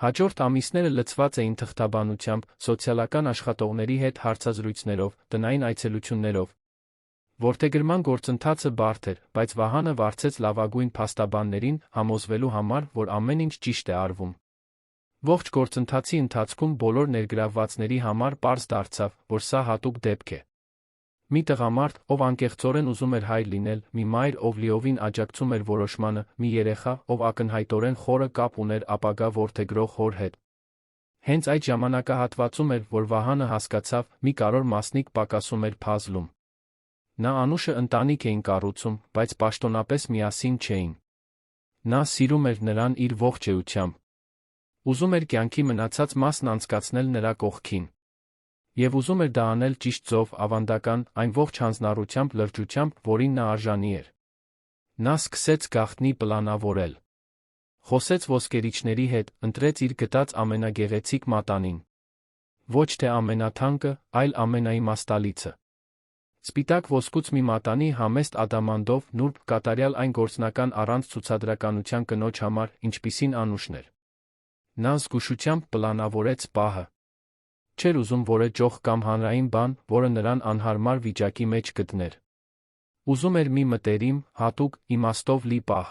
Հաջորդ ամիսները լցված էին թղթաբանությամբ, սոցիալական աշխատողների հետ հարցազրույցներով, տնային այցելություններով։ Որդեգրման գործընթացը բարդ էր, բայց Վահանը վարձեց լավագույն փաստաբաններին, համոզվելու համար, որ ամեն ինչ ճիշտ է արվում։ Ողջ գործընթացի ընթացքում բոլոր ներգրավվածների համար պարզ դարձավ, որ սա հատուկ դեպք է։ Մի տղամարդ, ով անկեղծորեն ուզում էր հայր լինել, մի մայր, ով լիովին աջակցում էր որոշմանը, մի երեխա, ով ակնհայտորեն խորը կապ ուներ ապագա որդեգրող հոր հետ։ Հենց այդ ժամանակահատվածում էր, որ Վահանը հասկացավ, մի կարևոր մասնիկ պակասում էր փազլում։ Նա Անուշը ընտանիք էին կառուցում, բայց պաշտոնապես միասին չէին։ Նա սիրում էր նրան իր ողջ էությամբ։ Ուզում էր կյանքի մնացած մասն անցկացնել նրա կողքին։ Եվ ուզում էր դա անել ճիշտ ձով, ավանդական, այն ողջ հանձնառությամբ, լրջությամբ, որին նա արժանի էր։ Նա սկսեց գաղտնի պլանավորել։ Խոսեց ոսկերիչների հետ, ընտրեց իր գտած ամենագեղեցիկ մատանին։ Ոչ թե ամենաթանկը, այլ ամենաիմաստալիցը։ Սպիտակ ոսկուց մի մատանի համեստ ադամանդով, նուրբ, կատարյալ այն գործնական առանց ցուցադրականության կնոջ համար, ինչպիսին Անուշն էր։ Նա զգուշությամբ պլանավորեց պահը։ Չէր ուզում որը ճոխ կամ հանրային բան, որը նրան անհարմար վիճակի մեջ գտներ։ Ուզում էր մի մտերիմ, հատուկ, իմաստով լի պահ։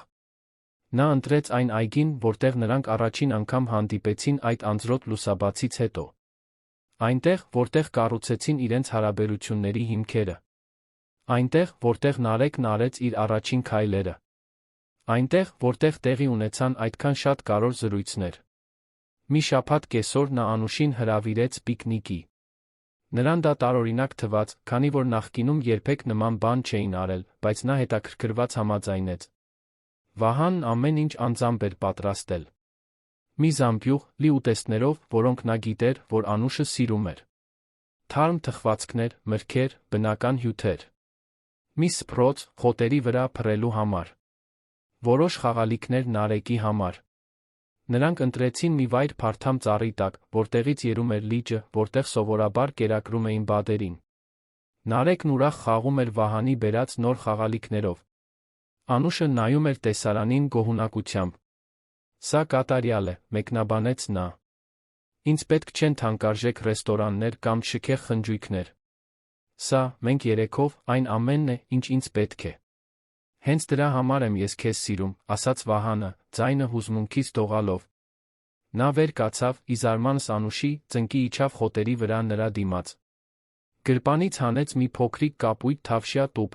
Նա ընտրեց այն այգին, որտեղ նրանք առաջին անգամ հանդիպեցին այդ անձրոտ լուսաբացից հետո։ Այնտեղ, որտեղ կառուցեցին իրենց հարաբերությունների հիմքերը։ Այնտեղ, որտեղ Նարեկն արեց իր առաջին քայլերը։ Այնտեղ, որտեղ տեղի ունեցան այդքան շատ կարևոր զրույցներ։ Մի շաբաթ կեսօր նա Անուշին հրավիրեց պիկնիկի։ Նրան դա տարօրինակ թվաց, քանի որ նախկինում երբեք նման բան չէին արել, բայց նա հետաքրքրված համաձայնեց։ Վահանն ամեն ինչ անձամբ էր պատրաստել։ Մի զամբյուղ, լի ուտեստներով, որոնք նա գիտեր, որ Անուշը սիրում էր։ Թարմ թխվածքներ, մրգեր, բնական հյութեր։ Մի սփռոց, խոտերի վրա փռելու համար։ Որոշ խաղալիքներ Նարեկի համար։ Նրանք ընտրեցին մի վայր փարթամ ծառի տակ, որտեղից երում էր լիճը, որտեղ սովորաբար կերակրում էին բադերին։ Նարեկն ուրախ խաղում էր Վահանի բերած նոր խաղալիքներով։ Անուշը նայում էր տեսարանին գոհունակությամբ։ Սա կատարյալ է, մեկնաբանեց նա։ Ինձ պետք չեն թանկարժեք ռեստորաններ կամ շքեղ խնջույքներ։ Սա, մենք երեքով, այն ամենն է, ինչ ինձ պետք է։ Հենց դրա համար եմ ես քեզ սիրում, ասաց Վահանը, ձայնը հուզմունքից դողալով։ Նա վեր կացավ, ի զարմանս Անուշի, ծնկի իջավ խոտերի վրա նրա դիմաց։ Գրպանից հանեց մի փոքրիկ կապույտ թավշյա տուփ։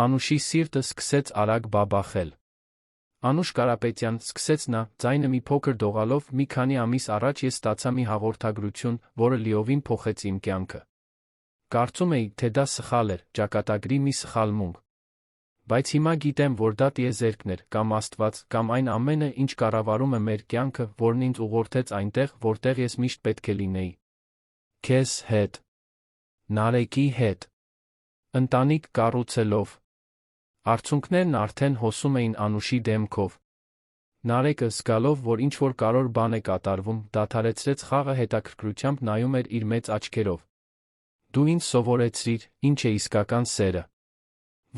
Անուշի սիրտը սկսեց արագ բաբախել։ Անուշ Կարապետյան, սկսեց նա, ձայնը մի փոքր դողալով, մի քանի ամիս առաջ ես ստացա մի հաղորդագրություն, որը լիովին փոխեց իմ կյանքը։ Կարծում էի, թե դա սխալ էր, ճակատագրի մի սխալմունք։ Բայց հիմա գիտեմ, որ դա տիեզերքն էր, կամ Աստված, կամ այն ամենը, ինչ կառավարում է մեր կյանքը, որն ինձ ուղղորդեց այնտեղ, որտեղ ես միշտ պետք է լինեի։ Քեզ հետ։ Նարեկի հետ։ Ընտանիք կառուցելով։ Արցունքներն արդեն հոսում էին Անուշի դեմքով։ Նարեկը, զգալով, որ ինչ-որ կարևոր բան է կատարվում, դադարեցրեց խաղը, հետաքրքրությամբ նայում էր իր մեծ աչքերով։ Դու ինձ սովորեցրիր, ինչ է իսկական սերը։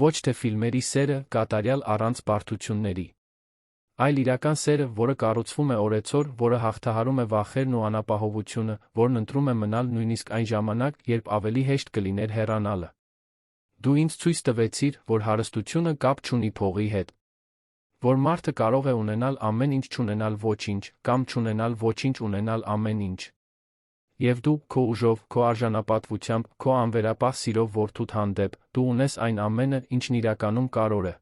Ոչ թե ֆիլմերի սերը, կատարյալ առանց բարդությունների, այլ իրական սերը, որը կառուցվում է օրեցօր, որը հաղթահարում է վախերն ու անապահովությունը, որն ընտրում է մնալ նույնիսկ այն ժամանակ, երբ ավելի հեշտ կլիներ հեռանալը։ Դու ինձ ցույց տվեցիր, որ հարստությունը կապ չունի փողի հետ, որ մարդը կարող է ունենալ ամեն ինչ, չունենալ ոչինչ, կամ չունենալ ոչինչ, ունենալ ամեն ինչ։ Եվ դու, քո ուժով, քո արժանապատվությամբ, քո անվերապահ սիրով որդուդ հանդեպ, դու ունես այն ամենը, ինչն իրականում կարևոր է։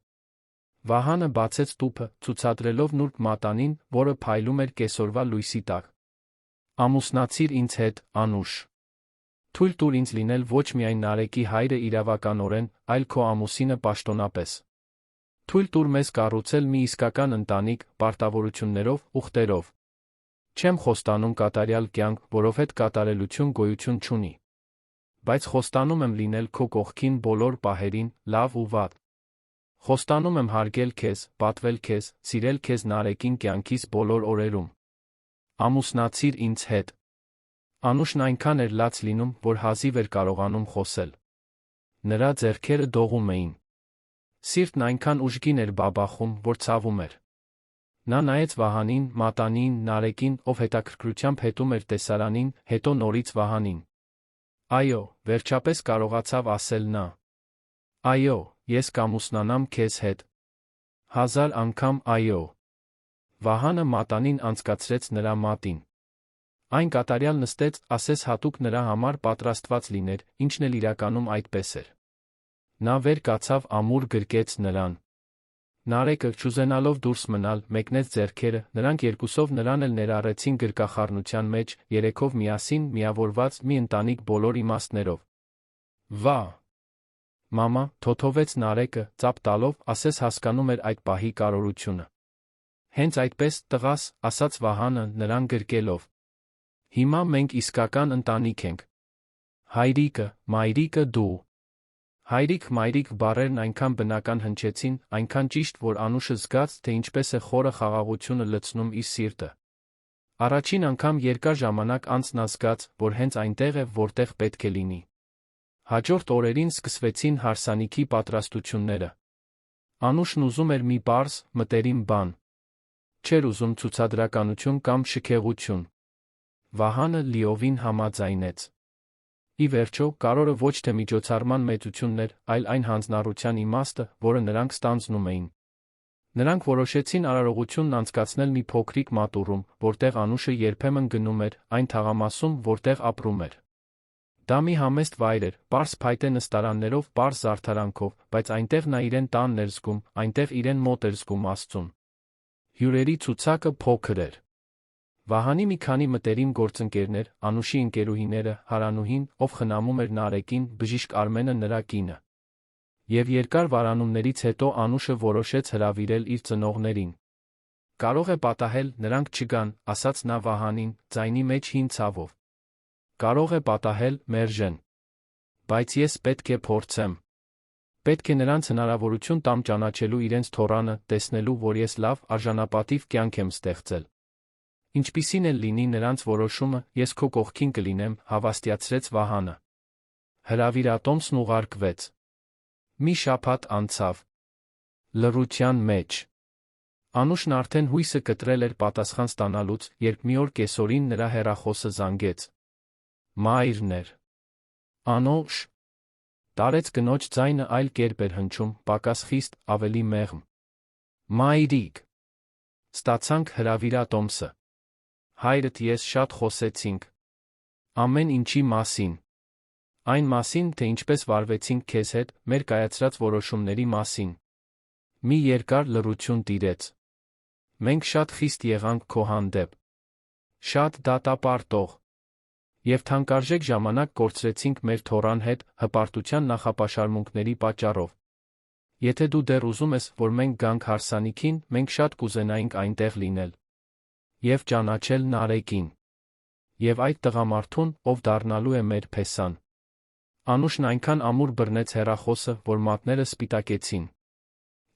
Վահանը բացեց տուփը, ցուցադրելով նուրբ մատանին, որը փայլում էր կեսօրվա լույսի տակ։ Ամուսնացիր ինձ հետ, Անուշ։ Թույլ տուր ինձ լինել ոչ միայն Նարեկի հայրը իրավականորեն, այլ քո ամուսինը պաշտոնապես։ Թույլ տուր մեզ կառուցել մի իսկական ընտանիք, պարտավորություններով, ուխտերով։ Չեմ խոստանում կատարյալ կյանք, որովհետև կատարելություն գոյություն չունի։ Բայց խոստանում եմ լինել քո կողքին բոլոր պահերին, լավ ու վատ։ Խոստանում եմ հարգել քեզ, պատվել քեզ, սիրել քեզ Նարեկին կյանքիս բոլոր օրերում։ Ամուսնացիր ինձ հետ։ Անուշն այնքան էր լաց լինում, որ հազիվ էր կարողանում խոսել։ Նրա ձեռքերը դողում էին։ Սիրտն այնքան ուժգին էր բաբախում, որ ցավում էր։ Նա նայեց Վահանին, մատանին, Նարեկին, ով հետաքրքրությամբ հետում էր տեսարանին, հետո նորից Վահանին։ Այո, վերջապես կարողացավ ասել նա։ Այո, ես կամուսնանամ քեզ հետ։ 1000 անգամ այո։ Վահանը մատանին անցկացրեց նրա մատին։ Այն կատարյալ նստեց, ասես հատուկ նրա համար պատրաստված լիներ, ինչն էլ իրականում այդպես էր։ Նա վեր կացավ, ամուր գրկեց նրան։ Նարեկը, չուզենալով դուրս մնալ, մեկնեց ձեռքերը, նրանք երկուսով նրան էլ ներառեցին գրկախառնության մեջ, երեքով միասին, միավորված մի ընտանիք բոլոր իմաստներով։ Վա! Մամա, թոթովեց Նարեկը, ծափ տալով, ասես հասկանում էր այդ պահի կարևորությունը։ Հենց այդպես, տղաս, ասաց Վահանը, նրան գրկելով։ Հիմա մենք իսկական ընտանիք ենք։ Հայրիկը, մայրիկը դու։ Հայրիկ-մայրիկ բառերն այնքան բնական հնչեցին, այնքան ճիշտ, որ Անուշը զգաց, թե ինչպես է խորը խաղաղությունը լցնում իր սիրտը։ Առաջին անգամ երկար ժամանակ անց նա զգաց, որ հենց այնտեղ է, որտեղ պետք է լինի։ Հաջորդ օրերին սկսվեցին հարսանիքի պատրաստությունները։ Անուշն ուզում էր մի պարզ, մտերիմ բան։ Չէր ուզում ցուցադրականություն կամ շքեղություն։ Վահանը լիովին համաձայնեց։ Ի վերջո, կարևորը ոչ թե միջոցառման մեծությունն էր, այլ այն հանձնառության իմաստը, որը նրանք ստանձնում էին։ Նրանք որոշեցին արարողությունն անցկացնել մի փոքրիկ մատուռում, որտեղ Անուշը երբեմն գնում էր, այն թաղամասում, որտեղ ապրում էր։ Դա մի համեստ վայր էր, պարզ փայտե նստարաններով, պարզ զարդարանքով, բայց այնտեղ նա իրեն տանն էր զգում, այնտեղ իրեն մոտ էր զգում Աստծուն։ Հյուրերի ցուցակը փոքր էր։ Վահանի մի քանի մտերիմ գործընկերներ, Անուշի ընկերուհիները, Հարանուհին, ով խնամում էր Նարեկին, բժիշկ Արմենը նրա կինը։ Եվ երկար վարանումներից հետո Անուշը որոշեց հրավիրել իր ծնողներին։ Կարող է պատահել, նրանք չգան, ասաց նա Վահանին, ձայնի մեջ հին ցավով։ Կարող է պատահել, մերժեն։ Բայց ես պետք է փորձեմ։ Պետք է նրանց հնարավորություն տամ ճանաչելու իրենց թոռանը, տեսնելու, որ ես լավ, արժանապատիվ կյանք եմ ստեղծել։ Ինչպիսին էլ լինի նրանց որոշումը, ես քո կողքին կլինեմ, հավաստիացրեց Վահանը։ Հրավիրատոմսն ուղարկվեց։ Մի շաբաթ անցավ։ Լռության մեջ։ Անուշն արդեն հույսը կտրել էր պատասխան ստանալուց, երբ մի օր կեսօրին նրա հեռախոսը զանգեց։ Մայրն էր։ Անուշ։ Տարեց կնոջ ձայնը այլ կերպ էր հնչում, պակաս խիստ, ավելի մեղմ։ Մայրիկ։ Ստացանք հրավիրատոմսը։ Հայրդ ես շատ խոսեցինք։ Ամեն ինչի մասին։ Այն մասին, թե ինչպես վարվեցինք քեզ հետ, մեր կայացրած որոշումների մասին։ Մի երկար լռություն տիրեց։ Մենք շատ խիստ եղանք քո հանդեպ։ Շատ դատապարտող։ Եվ թանկարժեք ժամանակ կորցրեցինք մեր թոռան հետ հպարտության նախապաշարմունքների պատճառով։ Եթե դու դեռ ուզում ես, որ մենք գանք հարսանիքին, մենք շատ կուզենայինք այնտեղ լինել։ Եվ ճանաչել Նարեկին։ Եվ այդ տղամարդուն, ով դառնալու է մեր փեսան։ Անուշն այնքան ամուր բռնեց հեռախոսը, որ մատները սպիտակեցին։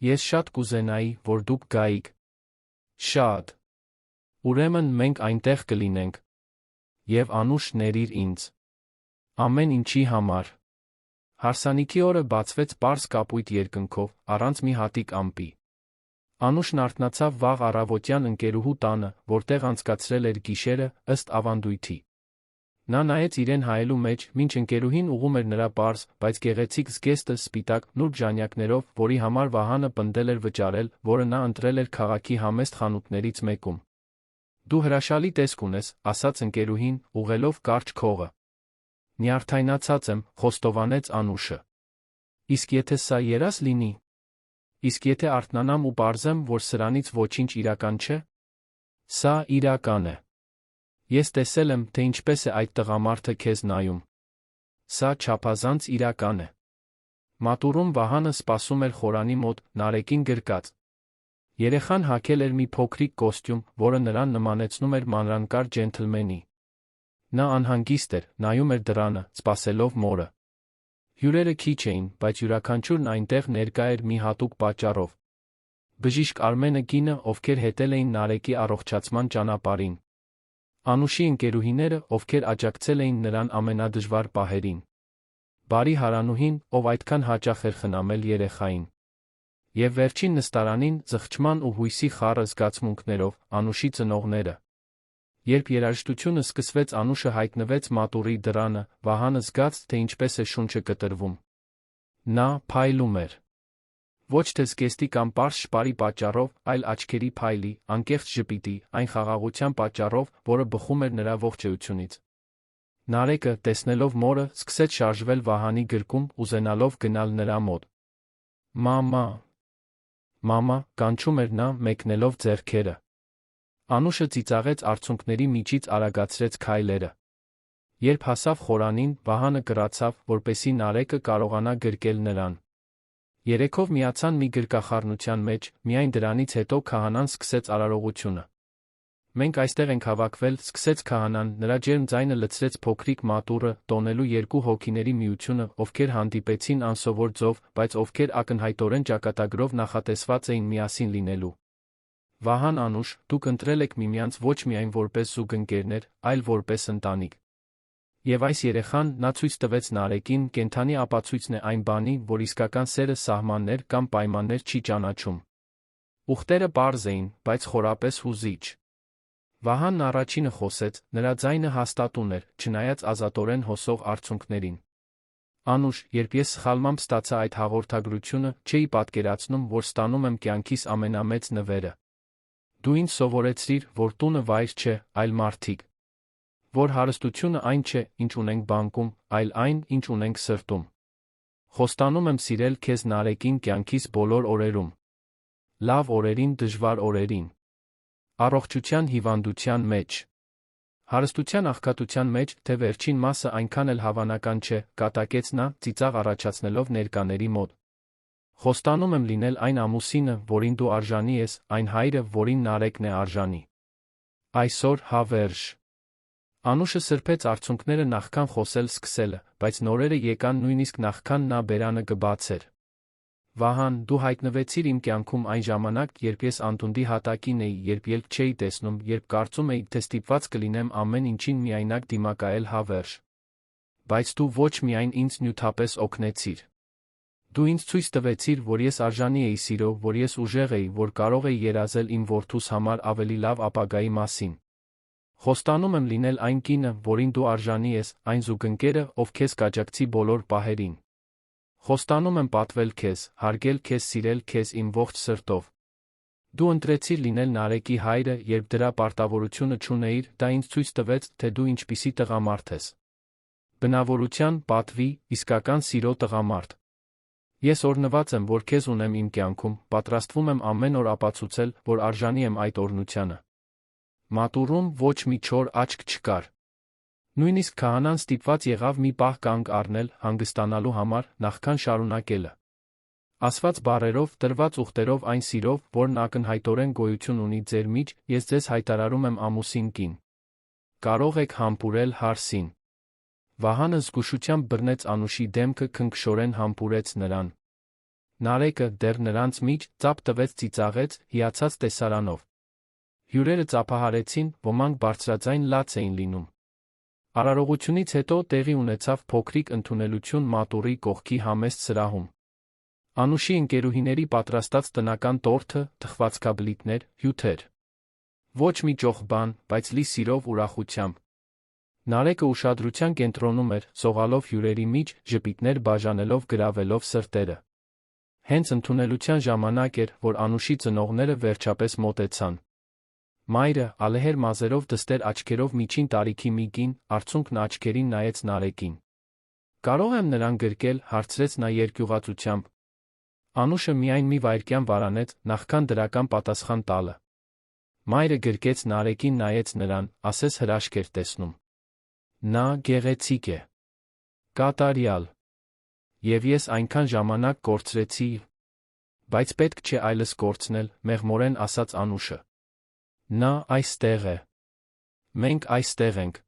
Ես շատ կուզենայի, որ դուք գայիք։ Շատ։ Ուրեմն մենք այնտեղ կլինենք։ Եվ Անուշ ներիր ինձ։ Ամեն ինչի համար։ Հարսանիքի օրը բացվեց պարզ կապույտ երկնքով, առանց մի հատիկ ամպի։ Անուշն արթնացավ վաղ առավոտյան ընկերուհու տանը, որտեղ անցկացրել էր գիշերը, ըստ ավանդույթի։ Նա նայեց իրեն հայելու մեջ, մինչ ընկերուհին ուղում էր նրա պարզ, բայց գեղեցիկ զգեստը սպիտակ, նուրբ ժանյակներով, որի համար Վահանը պնդել էր վճարել, որը նա ընտրել էր քաղաքի համեստ խանութներից մեկում։ Դու հրաշալի տեսք ունես, ասաց ընկերուհին, ուղղելով կարճ քողը։ Նյարդայնացած եմ, խոստովանեց Անուշը։ Իսկ եթե սա երաս լինի։ Իսկ եթե արթնանամ ու պարզեմ, որ սրանից ոչինչ իրական չէ։ Սա իրական է։ Ես տեսել եմ, թե ինչպես է այդ տղամարդը քեզ նայում։ Սա չափազանց իրական է։ Մատուռում Վահանը սպասում էր խորանի մոտ, Նարեկին գրկած։ Երեխան հագել էր մի փոքրիկ կոստյում, որը նրան նմանեցնում էր մանրանկար ջենթլմենի։ Նա անհանգիստ էր, նայում էր դռանը, սպասելով մորը։ Հյուրերը քիչ էին, բայց յուրաքանչյուրն այնտեղ ներկա էր մի հատուկ պատճառով։ Բժիշկ Արմենը կինը, ովքեր հետել էին Նարեկի առողջացման ճանապարհին։ Անուշի ընկերուհիները, ովքեր աջակցել էին նրան ամենադժվար պահերին։ Բարի Հարանուհին, ով այդքան հաճախ էր խնամել երեխային։ Եվ վերջին նստարանին, զղջման ու հույսի խառը զգացմունքներով, Անուշի ծնողները։ Երբ երաժշտությունը սկսվեց, Անուշը հայտնվեց մատուռի դռանը, Վահանը զգաց, թե ինչպես է շունչը կտրվում։ Նա փայլում էր։ Ոչ թե զգեստի կամ պարզ շպարի պատճառով, այլ աչքերի փայլի, անկեղծ ժպիտի, այն խաղաղության պատճառով, որը բխում էր նրա ողջությունից։ Նարեկը, տեսնելով մորը, սկսեց շարժվել Վահանի գրկում, ուզենալով գնալ նրա մոտ։ Մամա։ Մամա, կանչում էր նա, մեկնելով ձեռքերը։ Անուշը ծիծաղեց արցունքների միջից արագացրեց քայլերը։ Երբ հասավ խորանին, Վահանը կռացավ, որպեսզի Նարեկը կարողանա գրկել նրան։ Երեքով միացան մի գրկախառնության մեջ, միայն դրանից հետո քահանան սկսեց արարողությունը։ Մենք այստեղ ենք հավաքվել, սկսեց քահանան, նրա ջերմ ձայնը լցրեց փոքրիկ մատուռը, տոնելու երկու հոգիների միությունը, ովքեր հանդիպեցին անսովոր ձով, բայց ովքեր ակնհայտորեն ճակատագրով նախատեսված էին միասին լինելու։ Վահան, Անուշ, դուք ընտրել եք միմյանց ոչ միայն որպես զուգընկերներ, այլ որպես ընտանիք։ Եվ այս երեխան, նա ցույց տվեց Նարեկին, կենդանի ապացույցն է այն բանի, որ իսկական սերը սահմաններ կամ պայմաններ չի ճանաչում։ Ուխտերը պարզ էին, բայց խորապես հուզիչ։ Վահանն առաջինը խոսեց, նրա ձայնը հաստատուն էր, չնայած ազատորեն հոսող արցունքներին։ Անուշ, երբ ես սխալմամբ ստացա այդ հաղորդագրությունը, չէի պատկերացնում, որ ստանում եմ կյանքիս ամենամեծ նվերը։ Դու ինձ սովորեցրիր, որ տունը վայր չէ, այլ մարդիկ։ Որ հարստությունը այն չէ, ինչ ունենք բանկում, այլ այն, ինչ ունենք սրտում։ Խոստանում եմ սիրել քեզ Նարեկին կյանքիս բոլոր օրերում։ Լավ օրերին, դժվար օրերին։ Առողջության հիվանդության մեջ։ Հարստության աղքատության մեջ, թե վերջին մասը այնքան էլ հավանական չէ, կատակեց նա, ծիծաղ առաջացնելով ներկաների մոտ։ Խոստանում եմ լինել այն ամուսինը, որին դու արժանի ես, այն հայրը, որին Նարեկն է արժանի։ Այսօր հավերժ։ Անուշը սրբեց արցունքները նախքան խոսել սկսելը, բայց նորերը եկան նույնիսկ նախքան նա բերանը կբացեր։ Վահան, դու հայտնվեցիր իմ կյանքում այն ժամանակ, երբ ես անդունդի հատակին էի, երբ ելք չէի տեսնում, երբ կարծում էի, թե ստիպված կլինեմ ամեն ինչին միայնակ դիմակայել հավերժ։ Բայց դու ոչ միայն ինձ նյութապես օգնեցիր։ Դու ինձ ցույց տվեցիր, որ ես արժանի էի սիրո, որ ես ուժեղ էի, որ կարող էի երազել իմ որդուս համար ավելի լավ ապագայի մասին։ Խոստանում եմ լինել այն կինը, որին դու արժանի ես, այն զուգընկերը, ով քեզ կաջակցի բոլոր պահերին։ Խոստանում եմ պատվել քեզ, հարգել քեզ, սիրել քեզ իմ ողջ սրտով։ Դու ընտրեցիր լինել Նարեկի հայրը, երբ դրա պարտավորությունը չունեիր, դա ինձ ցույց տվեց, թե դու ինչպիսի տղամարդ ես։ Բնավորության, պատվի, իսկական սիրո տղամարդ։ Ես օրհնված եմ, որ քեզ ունեմ իմ կյանքում, պատրաստվում եմ ամեն օր ապացուցել, որ արժանի եմ այդ օրհնությանը։ Մատուռում ոչ մի չոր աչք չկար։ Նույնիսկ քահանան ստիպված եղավ մի պահ կանգ առնել, հանգստանալու համար, նախքան շարունակելը։ Ասված բառերով, տրված ուխտերով այն սիրով, որն ակնհայտորեն գոյություն ունի ձեր մեջ, ես ձեզ հայտարարում եմ ամուսին կին։ Կարող եք համբուրել հարսին։ Վահանը զգուշությամբ բռնեց Անուշի դեմքը, քնքշորեն համբուրեց նրան։ Նարեկը դեռ նրանց միջ ծափ տվեց, ծիծաղեց, հիացած տեսարանով։ Հյուրերը ծափահարեցին, ոմանք բարձրաձայն լաց էին լինում։ Արարողությունից հետո տեղի ունեցավ փոքրիկ ընդունելություն մատուռի կողքի համեստ սրահում։ Անուշի ընկերուհիների պատրաստած տնական տորթը, թխվածքաբլիթներ, հյութեր։ Ոչ մի ճոխ բան, բայց լի սիրով ուրախությամբ։ Նարեկը ուշադրության կենտրոնում էր, սողալով հյուրերի միջ, ժպիտներ բաժանելով, գրավելով սրտերը։ Հենց ընդունելության ժամանակ էր, որ Անուշի ծնողները վերջապես մոտեցան։ Մայրը, ալեհեր մազերով դստեր աչքերով միջին տարիքի մի կին, արցունքն աչքերին նայեց Նարեկին։ Կարող եմ նրան գրկել, հարցրեց նա երկյուղածությամբ։ Անուշը միայն մի վայրկյան վարանեց, նախքան դրական պատասխան տալը։ Մայրը գրկեց Նարեկին, նայեց նրան, ասես հրաշք էր տեսնում։ Նա գեղեցիկ է։ Կատարյալ։ Եվ ես այնքան ժամանակ կորցրեցի։ Բայց պետք չէ այլս կորցնել, մեղմորեն ասաց Անուշը։ Նա այստեղ է։ Մենք այստեղ ենք։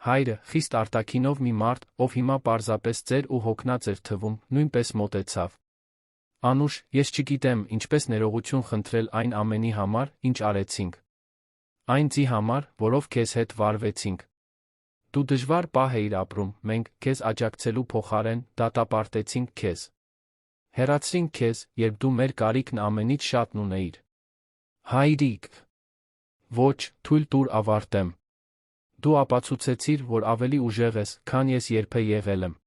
Հայրը, խիստ արտաքինով մի մարդ, ով հիմա պարզապես ծեր ու հոգնած էր թվում, նույնպես մոտեցավ։ Անուշ, ես չգիտեմ, ինչպես ներողություն խնդրել այն ամենի համար, ինչ արեցինք։ Այն ձի համար, որով քեզ հետ վարվեցինք։ Դու դժվար պահ էիր ապրում, մենք, քեզ աջակցելու փոխարեն, դատապարտեցինք քեզ։ Հեռացրինք քեզ, երբ դու մեր կարիքն ամենից շատն ունեիր։ Հայրիկ։ Ոչ, թույլ տուր ավարտեմ։ Դու ապացուցեցիր, որ ավելի ուժեղ ես, քան ես երբե եղել եմ։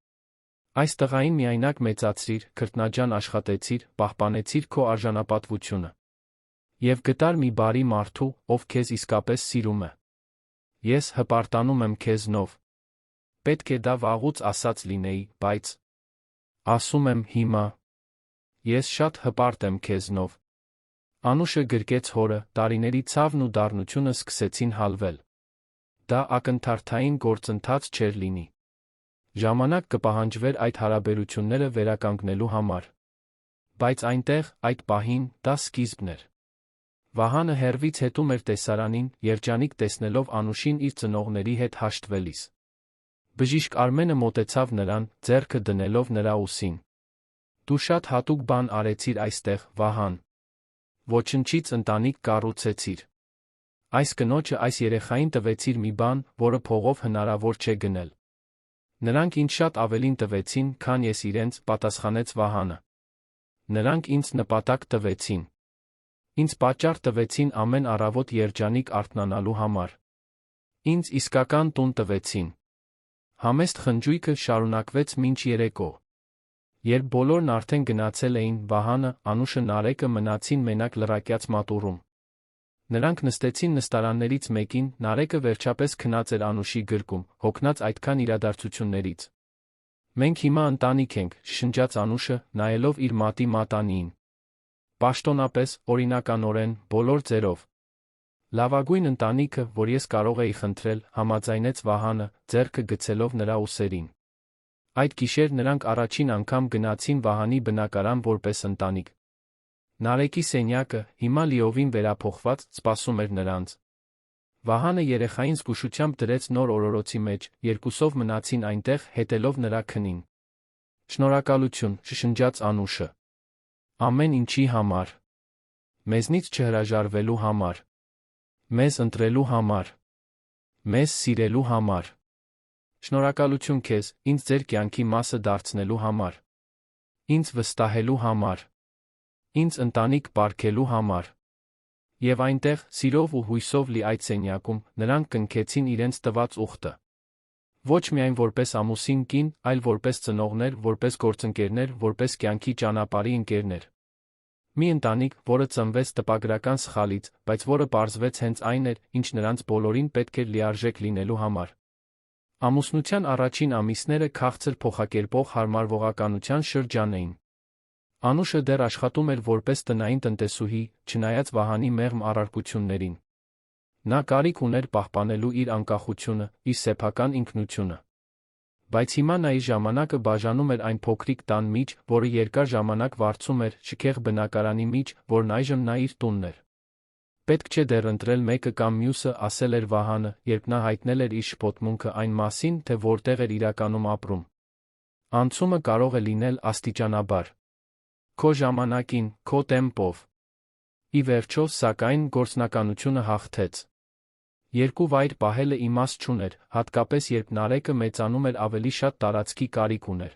Այս տղային միայնակ մեծացրիր, քրտնաջան աշխատեցիր, պահպանեցիր քո արժանապատվությունը։ Եվ գտար մի բարի մարդու, ով քեզ իսկապես սիրում է։ Ես հպարտանում եմ քեզնով։ Պետք է դա վաղուց ասած լինեի, բայց… Ասում եմ հիմա։ Ես շատ հպարտ եմ քեզնով։ Անուշը գրկեց հորը, տարիների ցավն ու դառնությունը սկսեցին հալվել։ Դա ակնթարթային գործընթաց չէր լինի։ Ժամանակ կպահանջվեր այդ հարաբերությունները վերականգնելու համար։ Բայց այնտեղ, այդ պահին, դա սկիզբն էր։ Վահանը հեռվից հետում էր տեսարանին, երջանիկ տեսնելով Անուշին իր ծնողների հետ հաշտվելիս։ Բժիշկ Արմենը մոտեցավ նրան, ձեռքը դնելով նրա ուսին։ Դու շատ հատուկ բան արեցիր այստեղ, Վահան։ Ոչնչից ընտանիք կառուցեցիր։ Այս կնոջը, այս երեխային տվեցիր մի բան, որը փողով հնարավոր չէ գնել։ Նրանք ինձ շատ ավելին տվեցին, քան ես իրենց, պատասխանեց Վահանը։ Նրանք ինձ նպատակ տվեցին։ Ինձ պատճառ տվեցին ամեն առավոտ երջանիկ արթնանալու համար։ Ինձ իսկական տուն տվեցին։ Համեստ խնջույքը շարունակվեց մինչ երեկո։ Երբ բոլորն արդեն գնացել էին, Վահանը, Անուշը, Նարեկը մնացին մենակ լրակյաց մատուռում։ Նրանք նստեցին նստարաններից մեկին, Նարեկը վերջապես քնած էր Անուշի գրկում, հոգնած այդքան իրադարձություններից։ Մենք հիմա ընտանիք ենք, շշնջաց Անուշը, նայելով իր մատի մատանիին։ Պաշտոնապես, օրինականորեն, բոլոր ձերով։ Լավագույն ընտանիքը, որ ես կարող էի խնդրել, համաձայնեց Վահանը, ձեռքը գցելով նրա ուսերին։ Այդ գիշեր նրանք առաջին անգամ գնացին Վահանի բնակարան որպես ընտանիք։ Նարեկի սենյակը, հիմա լիովին վերափոխված, սպասում էր նրանց։ Վահանը երեխային զգուշությամբ դրեց նոր օրորոցի մեջ, երկուսով մնացին այնտեղ, հետելով նրա քնին։ Շնորհակալություն, շշնջաց Անուշը։ Ամեն ինչի համար։ Մեզնից չհրաժարվելու համար։ Մեզ ընտրելու համար։ Մեզ սիրելու համար։ Շնորհակալություն քեզ, ինձ ձեր կյանքի մասը դարձնելու համար։ Ինձ վստահելու համար։ Ինձ ընտանիք պարգևելու համար։ Եվ այնտեղ, սիրով ու հույսով լի այդ սենյակում, նրանք կնքեցին իրենց տված ուխտը։ Ոչ միայն որպես ամուսին կին, այլ որպես ծնողներ, որպես գործընկերներ, որպես կյանքի ճանապարհի ընկերներ։ Մի ընտանիք, որը ծնվեց տպագրական սխալից, բայց որը պարզվեց հենց այն էր, ինչ նրանց բոլորին պետք էր լիարժեք լինելու համար։ Ամուսնության առաջին ամիսները քաղցր փոխակերպող հարմարվողականության շրջան էին։ Անուշը դեռ աշխատում էր որպես տնային տնտեսուհի, չնայած Վահանի մեղմ առարկություններին։ Նա կարիք ուներ պահպանելու իր անկախությունը, իր սեփական ինքնությունը։ Բայց հիմա նա իր ժամանակը բաժանում էր այն փոքրիկ տան մեջ, որը երկար ժամանակ վարձում էր շքեղ բնակարանի մեջ, որն այժմ նա իր տունն էր։ Պետք չէ դեռ ընտրել մեկը կամ մյուսը, ասել էր Վահանը, երբ նա հայտնել էր իր շփոթմունքը այն մասին, թե որտեղ էր իրականում ապրում։ Անցումը կարող է լինել աստիճանաբար։ Քո ժամանակին, քո տեմպով։ Ի վերջո, սակայն, գործնականությունը հաղթեց։ Երկու վայր պահելը իմաստ չուներ, հատկապես երբ Նարեկը մեծանում էր ավելի շատ տարածքի կարիք ուներ։